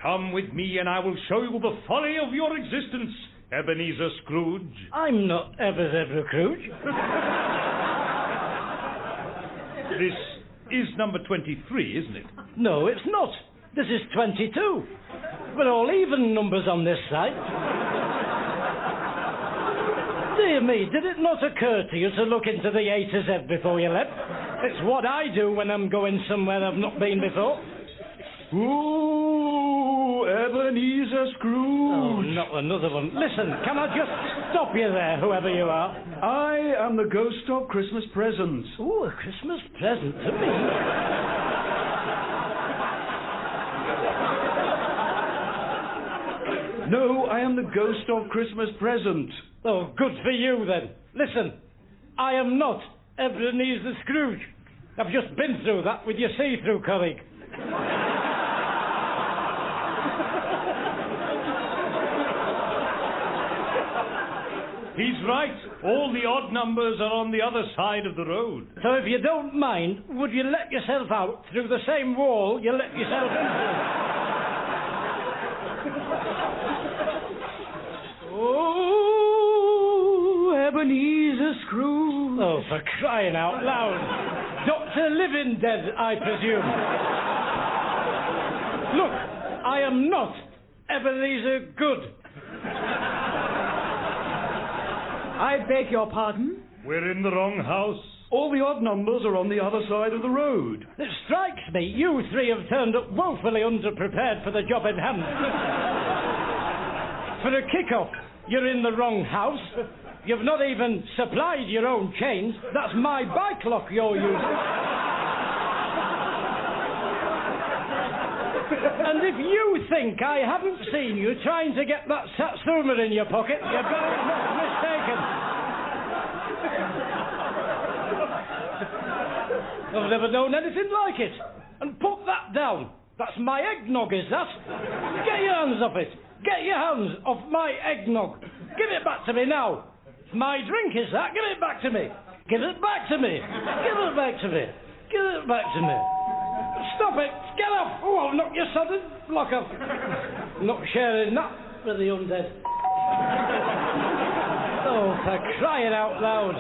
Come with me and I will show you the folly of your existence, Ebenezer Scrooge. I'm not Ebenezer Scrooge. This is number 23, isn't it? No, it's not. This is 22. We're all even numbers on this side. Dear me, did it not occur to you to look into the A to Z before you left? It's what I do when I'm going somewhere I've not been before. Ooh, Ebenezer Scrooge. Oh, not another one. Listen, can I just stop you there, whoever you are? I am the ghost of Christmas presents. Oh, a Christmas present to me? No, I am the ghost of Christmas present. Oh, good for you, then. Listen, I am not Ebenezer Scrooge. I've just been through that with your see-through colleague. He's right. All the odd numbers are on the other side of the road. So if you don't mind, would you let yourself out through the same wall you let yourself into? Oh, Ebenezer Scrooge. Oh, for crying out loud. Dr. Living Dead, I presume. Look, I am not Ebenezer Good. I beg your pardon? We're in the wrong house. All the odd numbers are on the other side of the road. It strikes me you three have turned up woefully underprepared for the job in hand. For a kick-off, you're in the wrong house. You've not even supplied your own chains. That's my bike lock you're using. And if you think I haven't seen you trying to get that Satsuma in your pocket, you're very much mistaken. I've never known anything like it. And put that down. That's my eggnog, is that? Get your hands off it. Get your hands off my eggnog. Give it back to me now. It's my drink, is that? Give it back to me. Give it back to me. Give it back to me. Give it back to me. Stop it. Get off. Oh, I'll knock you sudden. Lock up. Not sharing that with the undead. Oh, for crying out loud.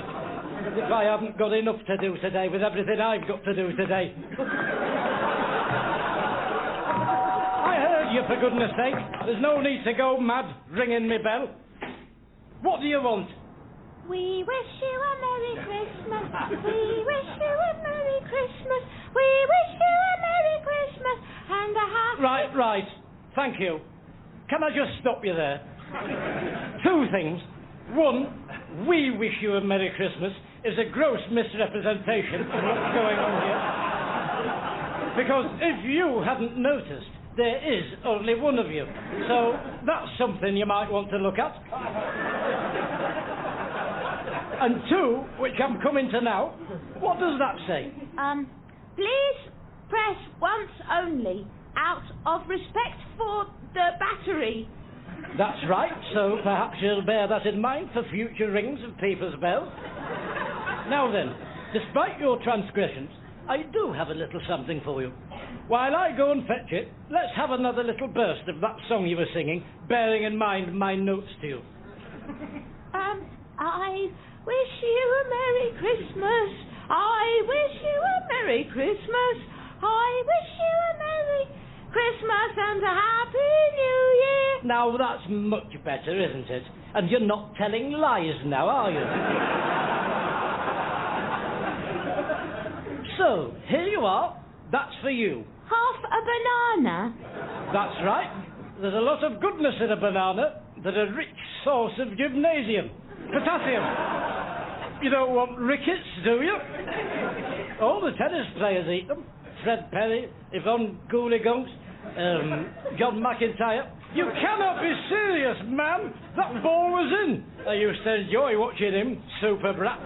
As if I haven't got enough to do today with everything I've got to do today. I heard you, for goodness sake. There's no need to go mad ringing me bell. What do you want? We wish you a Merry Christmas. We wish you a Merry Christmas. We wish you a Merry Christmas and a happy... Right. Thank you. Can I just stop you there? 2 things. 1, we wish you a Merry Christmas is a gross misrepresentation of what's going on here. Because if you hadn't noticed, there is only one of you. So that's something you might want to look at. And 2, which I'm coming to now, what does that say? Please press once only, out of respect for the battery. That's right, so perhaps you'll bear that in mind for future rings of Peepers Bell. Now then, despite your transgressions, I do have a little something for you. While I go and fetch it, let's have another little burst of that song you were singing, bearing in mind my notes to you. I wish you a Merry Christmas. I wish you a Merry Christmas. I wish you a Merry Christmas and a Happy New Year. Now that's much better, isn't it? And you're not telling lies now, are you? So, here you are. That's for you. Half a banana? That's right. There's a lot of goodness in a banana. There's a rich source of gymnasium. Potassium. You don't want rickets, do you? All the tennis players eat them. Fred Perry, Yvonne Gooley-Gunks, John McIntyre. You cannot be serious, man. That ball was in. I used to enjoy watching him, super brat.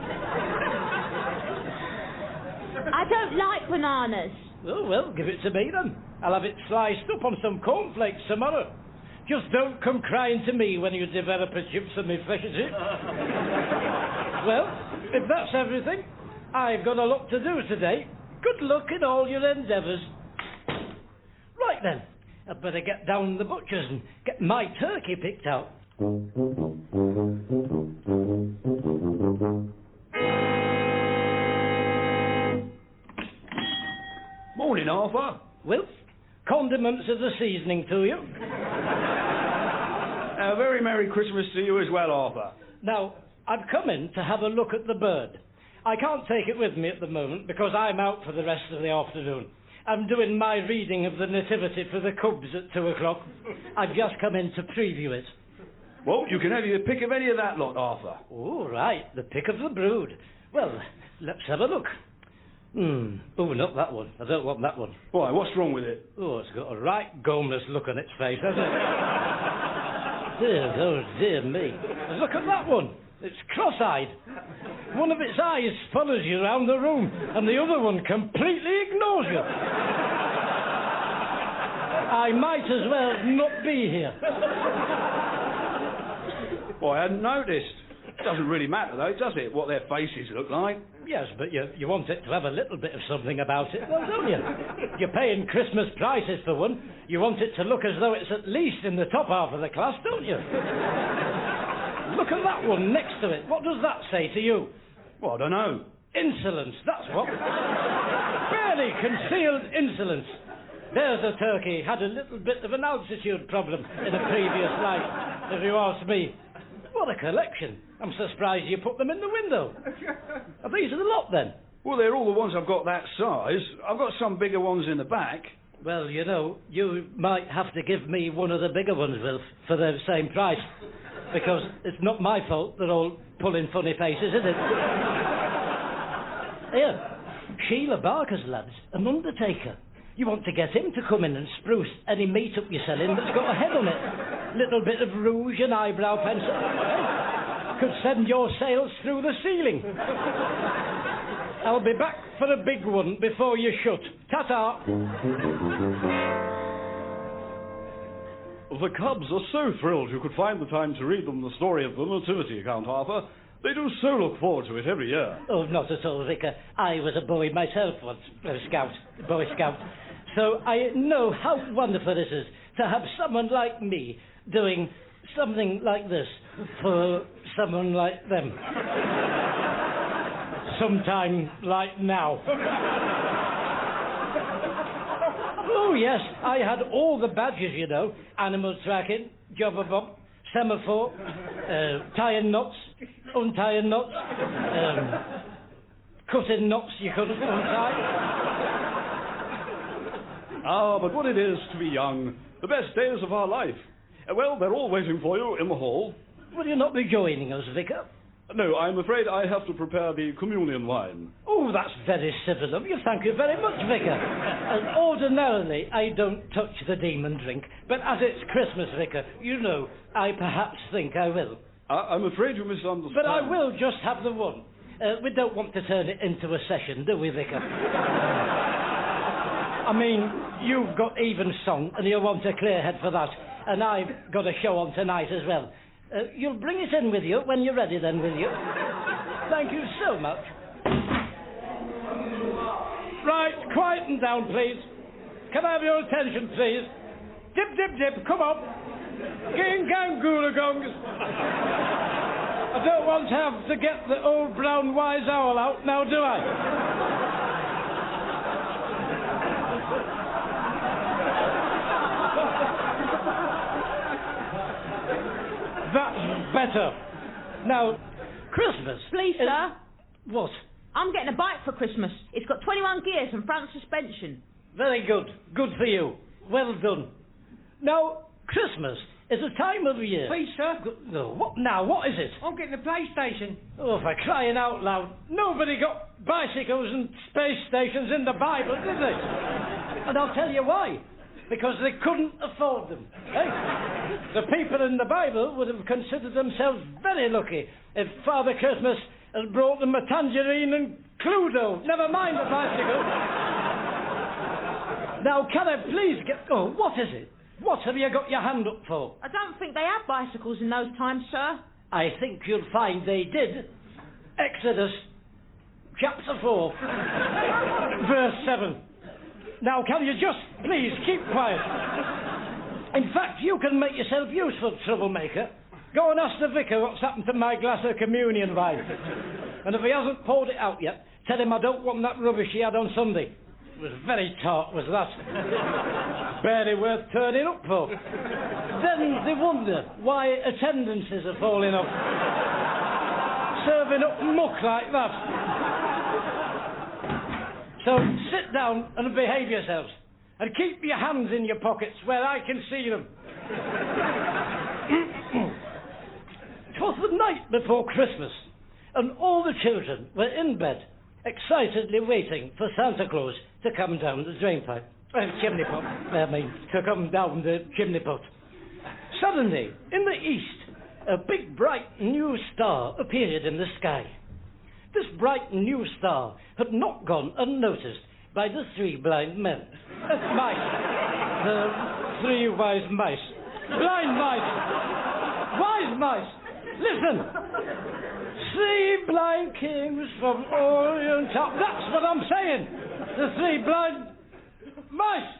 I don't like bananas. Oh, well, give it to me then. I'll have it sliced up on some cornflakes tomorrow. Just don't come crying to me when you develop a chips and me flesh, is it? Well, if that's everything, I've got a lot to do today. Good luck in all your endeavours. Right then, I'd better get down the butcher's and get my turkey picked out. Morning, Arthur. Wilf, condiments as a seasoning to you. A very Merry Christmas to you as well, Arthur. Now, I've come in to have a look at the bird. I can't take it with me at the moment because I'm out for the rest of the afternoon. I'm doing my reading of the Nativity for the Cubs at 2 o'clock. I've just come in to preview it. Well, you can have your pick of any of that lot, Arthur. Oh, right, the pick of the brood. Well, let's have a look. Oh, not that one. I don't want that one. Why, what's wrong with it? Oh, it's got a right gomeless look on its face, hasn't it? Dear me. Look at that one. It's cross-eyed. One of its eyes follows you around the room, and the other one completely ignores you. I might as well not be here. Well, I hadn't noticed. It doesn't really matter, though, does it, what their faces look like? Yes, but you want it to have a little bit of something about it, well, don't you? You're paying Christmas prices for one. You want it to look as though it's at least in the top half of the class, don't you? Look at that one next to it. What does that say to you? Well, I don't know. Insolence, that's what. Barely concealed insolence. There's a turkey had a little bit of an altitude problem in a previous life, if you ask me. What a collection. I'm so surprised you put them in the window. Are these the lot, then? Well, they're all the ones I've got that size. I've got some bigger ones in the back. Well, you know, you might have to give me one of the bigger ones, Wilf, for the same price. Because it's not my fault they're all pulling funny faces, is it? Here, Sheila Barker's lad's an undertaker. You want to get him to come in and spruce any meat up you're selling that's got a head on it. Little bit of rouge and eyebrow pencil. Could send your sales through the ceiling. I'll be back for a big one before you shut. Ta-ta. The Cubs are so thrilled you could find the time to read them the story of the Nativity, Count Arthur. They do so look forward to it every year. Oh, not at all, Vicar. I was a boy myself once, Boy Scout. So I know how wonderful it is to have someone like me doing something like this for someone like them. Sometime like now. Oh, yes, I had all the badges, you know. Animal tracking, jobber bob, semaphore, tying knots, untying knots, cutting knots you couldn't untie. Ah, but what it is to be young. The best days of our life. Well, they're all waiting for you in the hall. Will you not be joining us, Vicar? No, I'm afraid I have to prepare the communion wine. Oh, that's very civil of you. Thank you very much, Vicar. And ordinarily, I don't touch the demon drink, but as it's Christmas, Vicar, you know, I perhaps think I will. I'm afraid you misunderstand. But I will just have the one. We don't want to turn it into a session, do we, Vicar? I mean, you've got even song, and you'll want a clear head for that. And I've got a show on tonight as well. You'll bring it in with you when you're ready then, will you? Thank you so much. Right, quieten down, please. Can I have your attention, please? Dip, dip, dip, come on. Ging, gang, goolagongs. I don't want to have to get the old brown wise owl out now, do I? That's better. Now, Christmas. Please, sir. What? I'm getting a bike for Christmas. It's got 21 gears and front suspension. Very good. Good for you. Well done. Now, Christmas is a time of year. Please, sir. No, what now? What is it? I'm getting a PlayStation. Oh, for crying out loud. Nobody got bicycles and space stations in the Bible, did they? And I'll tell you why. Because they couldn't afford them. Eh? The people in the Bible would have considered themselves very lucky if Father Christmas had brought them a tangerine and Cluedo. Never mind the bicycle. Now, can I please get... Oh, what is it? What have you got your hand up for? I don't think they had bicycles in those times, sir. I think you'll find they did. Exodus, chapter 4, verse 7. Now, can you just please keep quiet? In fact, you can make yourself useful, troublemaker. Go and ask the vicar what's happened to my glass of communion wine. And if he hasn't poured it out yet, tell him I don't want that rubbish he had on Sunday. It was very tart, was that? Barely worth turning up for. Then they wonder why attendances are falling off. Serving up muck like that. So sit down and behave yourselves. And keep your hands in your pockets where I can see them. It was the night before Christmas, and all the children were in bed, excitedly waiting for Santa Claus to come down the drainpipe. Chimney pot. To come down the chimney pot. Suddenly, in the east, a big bright new star appeared in the sky. This bright new star had not gone unnoticed by the three blind men. Mice. The three wise mice. Blind mice. Wise mice. Listen. Three blind kings from Orient top. That's what I'm saying. The three blind mice.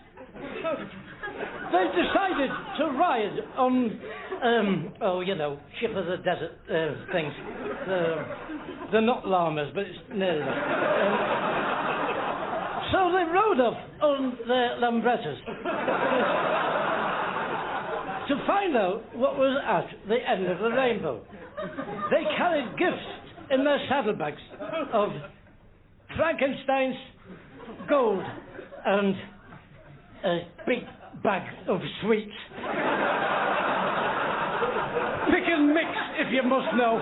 They decided to ride on, ship of the desert things. They're not llamas, but it's nearly that. So they rode off on their Lambrettas to find out what was at the end of the rainbow. They carried gifts in their saddlebags of Frankenstein's gold and a big bag of sweets. Pick and mix, if you must know.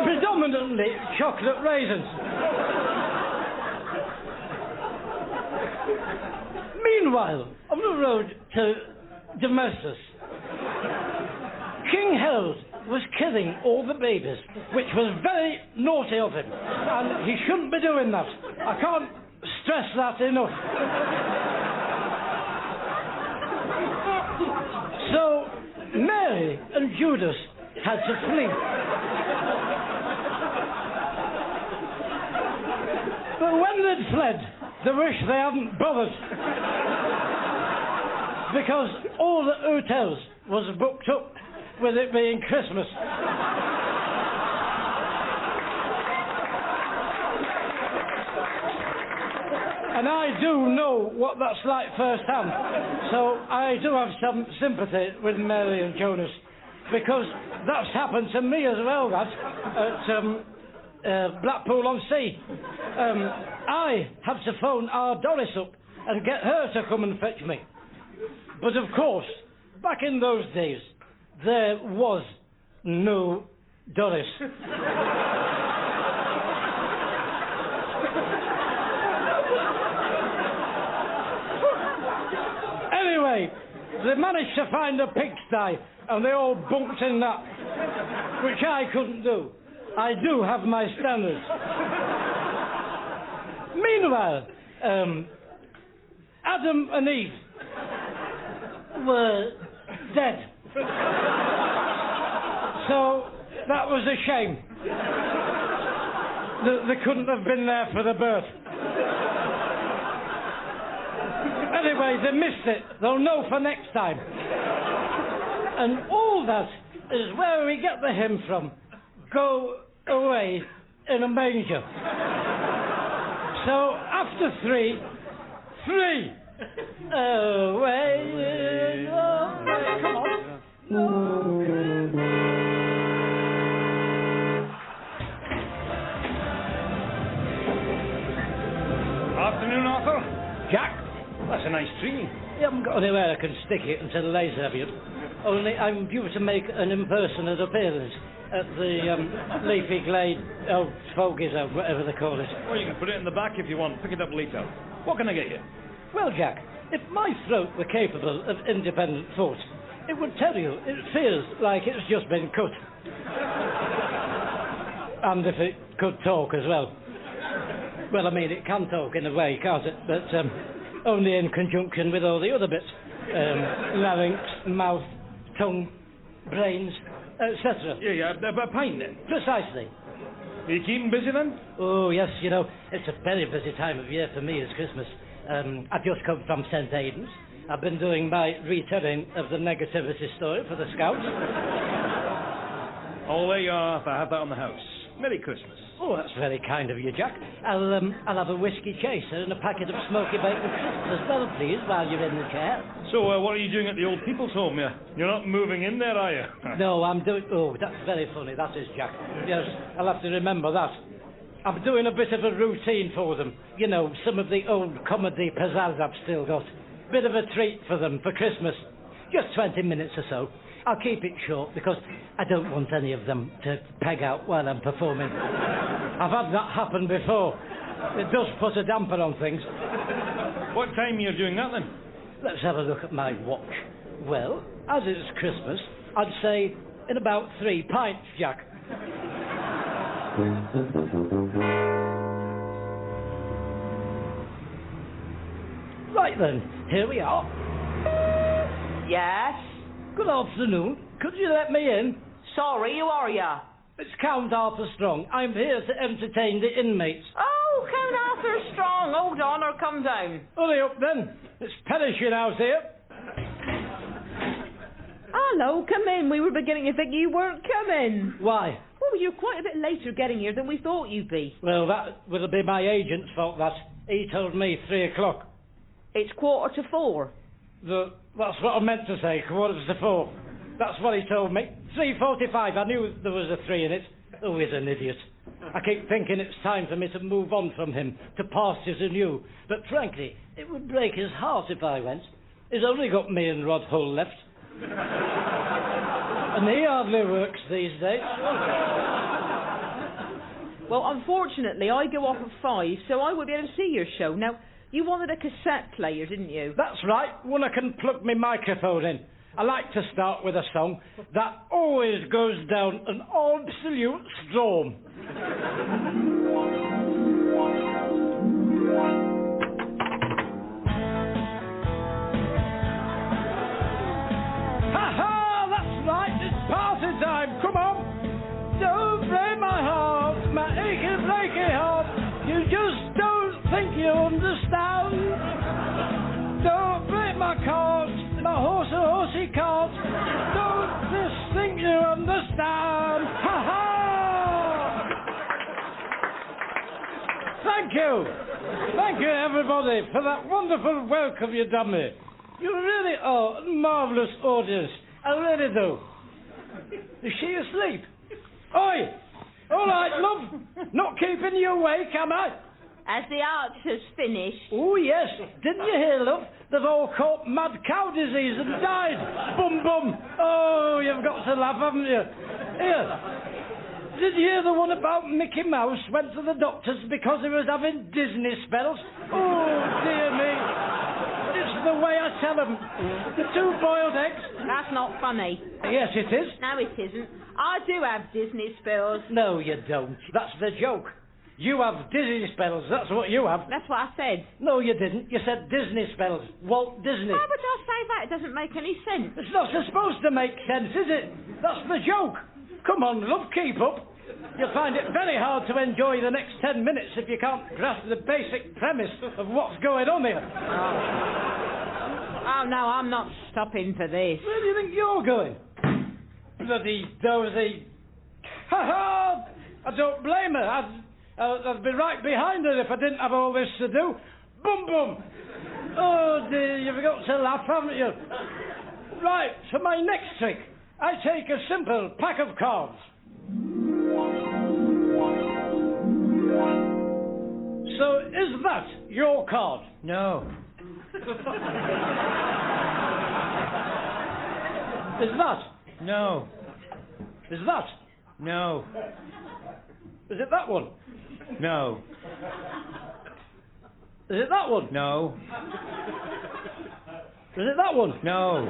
Predominantly chocolate raisins. Meanwhile, on the road to Damascus, King Herod was killing all the babies, which was very naughty of him, and he shouldn't be doing that. I can't stress that enough. So Mary and Judas had to flee. But when they'd fled, they wished they hadn't bothered. Because all the hotels was booked up with it being Christmas. And I do know what that's like firsthand. So I do have some sympathy with Mary and Jonas. Because that's happened to me as well, that, at Blackpool-on-Sea. I had to phone our Doris up and get her to come and fetch me. But of course, back in those days, there was no Doris. Anyway, they managed to find a pigsty and they all bunked in that, which I couldn't do. I do have my standards. Meanwhile, Adam and Eve were dead. So that was a shame. They couldn't have been there for the birth. Anyway, they missed it. They'll know for next time. And all that is where we get the hymn from. Go away in a manger. So after three. Away, come on. Afternoon, Arthur. Jack? That's a nice tree. You haven't got anywhere I can stick it until later, have you? Only I'm due to make an impersonate appearance at the Leafy Glade Fogies, or whatever they call it. Well, you can put it in the back if you want. Pick it up later. What can I get you? Well, Jack, if my throat were capable of independent thought, it would tell you it feels like it's just been cut. And if it could talk as well. Well, I mean, it can talk in a way, can't it? But only in conjunction with all the other bits. Larynx, mouth, tongue, brains, etc. Yeah, a pint then? Precisely. Are you keeping busy then? Oh, yes, you know, it's a very busy time of year for me, it's Christmas. I've just come from St. Aidan's. I've been doing my retelling of the negativity story for the Scouts. Oh, there you are. I have that on the house. Merry Christmas. Oh, that's very kind of you, Jack. I'll have a whiskey chaser and a packet of smoky bacon crisps as well, please, while you're in the chair. So, what are you doing at the old people's home? You're not moving in there, are you? No, I'm doing... Oh, that's very funny, that is, Jack. Yes, I'll have to remember that. I'm doing a bit of a routine for them. You know, some of the old comedy pizzazz I've still got. Bit of a treat for them for Christmas. Just 20 minutes or so. I'll keep it short because I don't want any of them to peg out while I'm performing. I've had that happen before. It does put a damper on things. What time are you doing that then? Let's have a look at my watch. Well, as it's Christmas, I'd say in about 3 pints, Jack. Right then, here we are. Yes? Good afternoon. Could you let me in? Sorry, who are you? It's Count Arthur Strong. I'm here to entertain the inmates. Oh, Count Arthur Strong. Hold on or come down. Hurry up then. It's perishing out here. Hello, come in. We were beginning to think you weren't coming. Why? Well, you're quite a bit later getting here than we thought you'd be. Well, that would be my agent's fault, that. He told me 3 o'clock. It's 3:45. That's what I meant to say, 3:45. That's what he told me. 3:45. I knew there was a 3 in it. Oh, he's an idiot. I keep thinking it's time for me to move on from him, to pastures anew. But frankly, it would break his heart if I went. He's only got me and Rod Hull left. And he hardly works these days. Well, unfortunately, I go off at 5, so I won't be able to see your show. Now, you wanted a cassette player, didn't you? That's right. One I can plug my microphone in. I like to start with a song that always goes down an absolute storm. Ha-ha! That's right. It's party time. Come on. Don't break my heart, my achy, flaky heart. You just don't think you understand. Don't break my cart, my horsey cart. Don't just think you understand. Ha ha! Thank you. Thank you, everybody, for that wonderful welcome you done me. You really are a marvellous audience. I really do. Is she asleep? Oi! All right, love. Not keeping you awake, am I? As the arch has finished. Oh, yes. Didn't you hear, love? They've all caught mad cow disease and died. Bum, bum. Oh, you've got to laugh, haven't you? Here. Did you hear the one about Mickey Mouse went to the doctors because he was having Disney spells? Oh, dear me. It's the way I tell them. The 2 boiled eggs. That's not funny. Yes, it is. No, it isn't. I do have Disney spells. No, you don't. That's the joke. You have Disney spells. That's what you have. That's what I said. No, you didn't. You said Disney spells. Walt Disney. Why would I say that? It doesn't make any sense. It's not supposed to make sense, is it? That's the joke. Come on, love, keep up. You'll find it very hard to enjoy the next 10 minutes if you can't grasp the basic premise of what's going on here. Oh, no, I'm not stopping for this. Where do you think you're going? Bloody dozy. Ha-ha! I don't blame her. I'd be right behind her if I didn't have all this to do. Boom, boom. Oh, dear, you've got to laugh, haven't you? Right, for my next trick, I take a simple pack of cards. So, is that your card? No. Is that? No. Is that? No. Is it that one? No. Is it that one? No. Is it that one? No.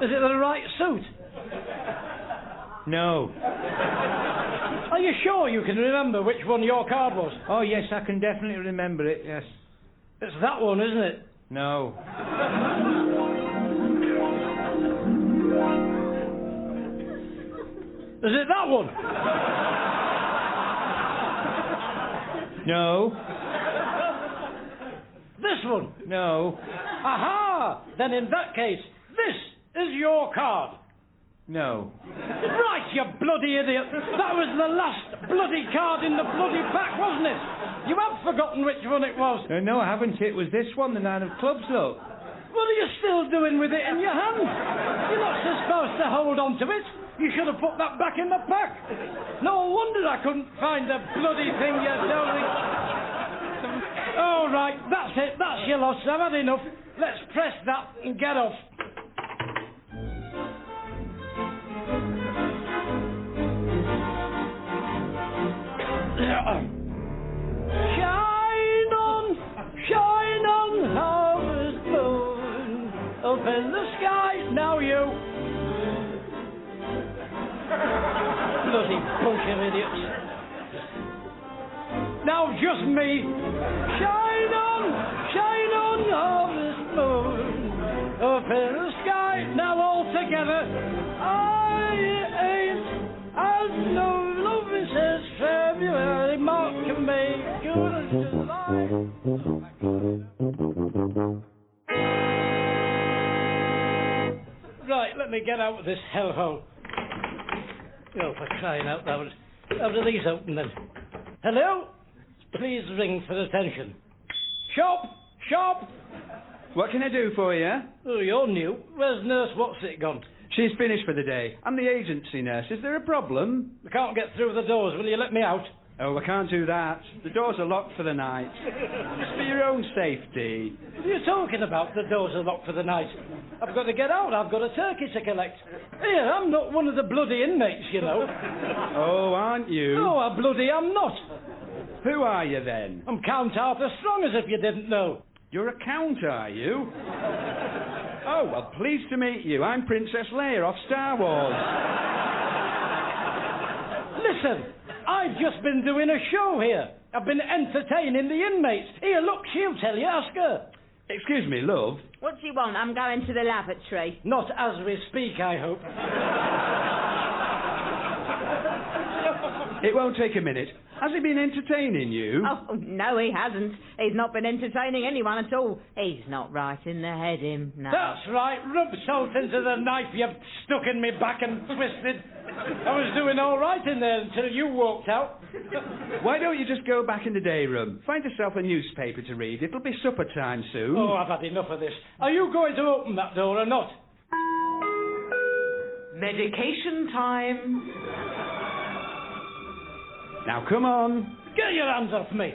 Is it the right suit? No. Are you sure you can remember which one your card was? Oh, yes, I can definitely remember it, yes. It's that one, isn't it? No. Is it that one? No. This one? No. Aha! Then in that case, this is your card. No. Right, you bloody idiot. That was the last bloody card in the bloody pack, wasn't it? You have forgotten which one it was. No, I haven't. It was this one, the 9 of clubs, look. What are you still doing with it in your hand? You're not supposed to hold on to it. You should have put that back in the pack. No wonder I couldn't find the bloody thing, you dozy. All right, that's it. That's your loss. I've had enough. Let's press that and get off. Shine on, harvest moon, up in the sky. Now you. Bloody bunch of idiots. Now just me. Shine on, harvest moon, up in the sky. Now all together. I ain't had no loving since February. Mark me good as July. Right, let me get out of this hellhole. Oh, for crying out loud. How do these open then? Hello? Please ring for attention. Shop! What can I do for you? Oh, you're new. Where's Nurse What's-It gone? She's finished for the day. I'm the agency nurse. Is there a problem? I can't get through the doors. Will you let me out? Oh, I can't do that. The doors are locked for the night. It's for your own safety. What are you talking about? The doors are locked for the night. I've got to get out. I've got a turkey to collect. Here, I'm not one of the bloody inmates, you know. Oh, aren't you? No, I bloody am not. Who are you then? I'm Count Arthur Strong, as if you didn't know. You're a count, are you? Oh, well, pleased to meet you. I'm Princess Leia off Star Wars. Listen, I've just been doing a show here. I've been entertaining the inmates. Here, look, she'll tell you. Ask her. Excuse me, love. What do you want? I'm going to the lavatory. Not as we speak, I hope. It won't take a minute. Has he been entertaining you? Oh, no, he hasn't. He's not been entertaining anyone at all. He's not right in the head, him, no. That's right. Rub salt into the knife you've stuck in me back and twisted. I was doing all right in there until you walked out. Why don't you just go back in the day room? Find yourself a newspaper to read. It'll be supper time soon. Oh, I've had enough of this. Are you going to open that door or not? Medication time. Now, come on. Get your hands off me.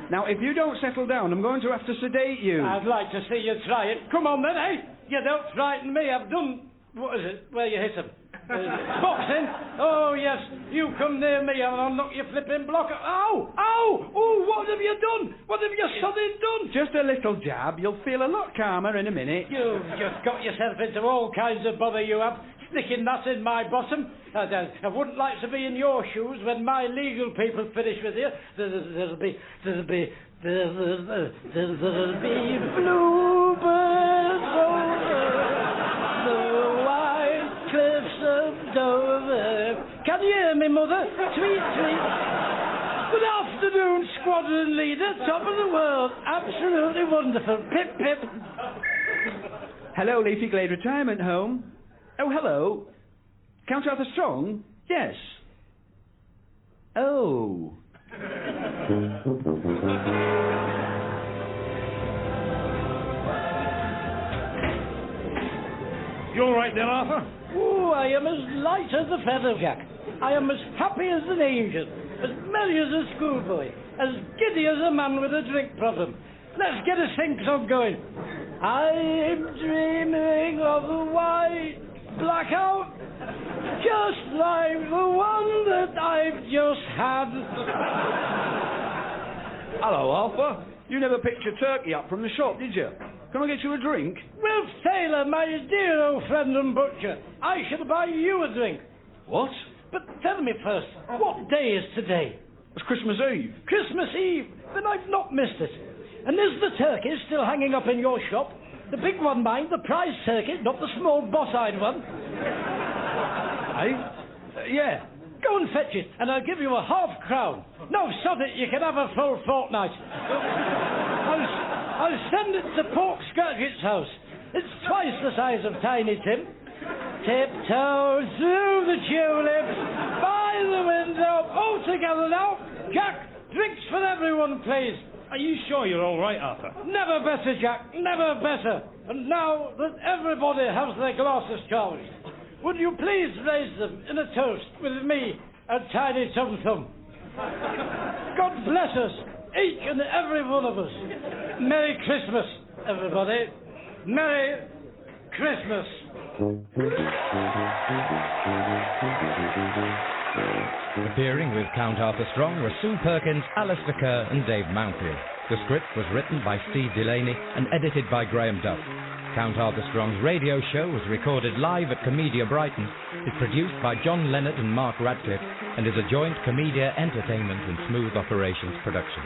Now, if you don't settle down, I'm going to have to sedate you. I'd like to see you try it. Come on, then, eh? You don't frighten me. I've done... What is it? Where you hit him? Boxing? Oh, yes. You come near me and I'll knock your flipping block. Ow! Ow! Oh, what have you done? What have you suddenly done? Just a little jab. You'll feel a lot calmer in a minute. You've just got yourself into all kinds of bother, you have. Sticking that in my bottom. I wouldn't like to be in your shoes when my legal people finish with you. There'll be bluebirds over the white cliffs of Dover. Can you hear me, Mother? Tweet, tweet. Good afternoon, squadron leader. Top of the world. Absolutely wonderful. Pip, pip. Hello, Leafy Glade Retirement Home. Oh, hello. Count Arthur Strong? Yes. Oh. You all right there, Arthur? Oh, I am as light as a feather, Jack. I am as happy as an angel, as merry as a schoolboy, as giddy as a man with a drink problem. Let's get a sing-song going. I'm dreaming of a white blackout, just like the one that I've just had. Hello, Arthur. You never picked your turkey up from the shop, did you? Can I get you a drink? Well, Taylor, my dear old friend and butcher, I shall buy you a drink. What? But tell me first, what day is today? It's Christmas Eve. Christmas Eve? Then I've not missed it. And is the turkey still hanging up in your shop? The big one, mind, the prize turkey, not the small boss-eyed one. Yeah. Go and fetch it, and I'll give you a half-crown. No, sod it, you can have a full fortnight. I'll send it to Pork Skirget's house. It's twice the size of Tiny Tim. Tiptoe through the tulips, by the window, all together now. Jack, drinks for everyone, please. Are you sure you're all right, Arthur? Never better, Jack, never better. And now that everybody has their glasses charged, would you please raise them in a toast with me and Tiny Tum Thum? God bless us, each and every one of us. Merry Christmas, everybody. Merry Christmas. Appearing with Count Arthur Strong were Sue Perkins, Alistair Kerr and Dave Mountfield. The script was written by Steve Delaney and edited by Graham Duff. Count Arthur Strong's radio show was recorded live at Comedia Brighton, is produced by John Leonard and Mark Radcliffe, and is a joint Comedia Entertainment and Smooth Operations production.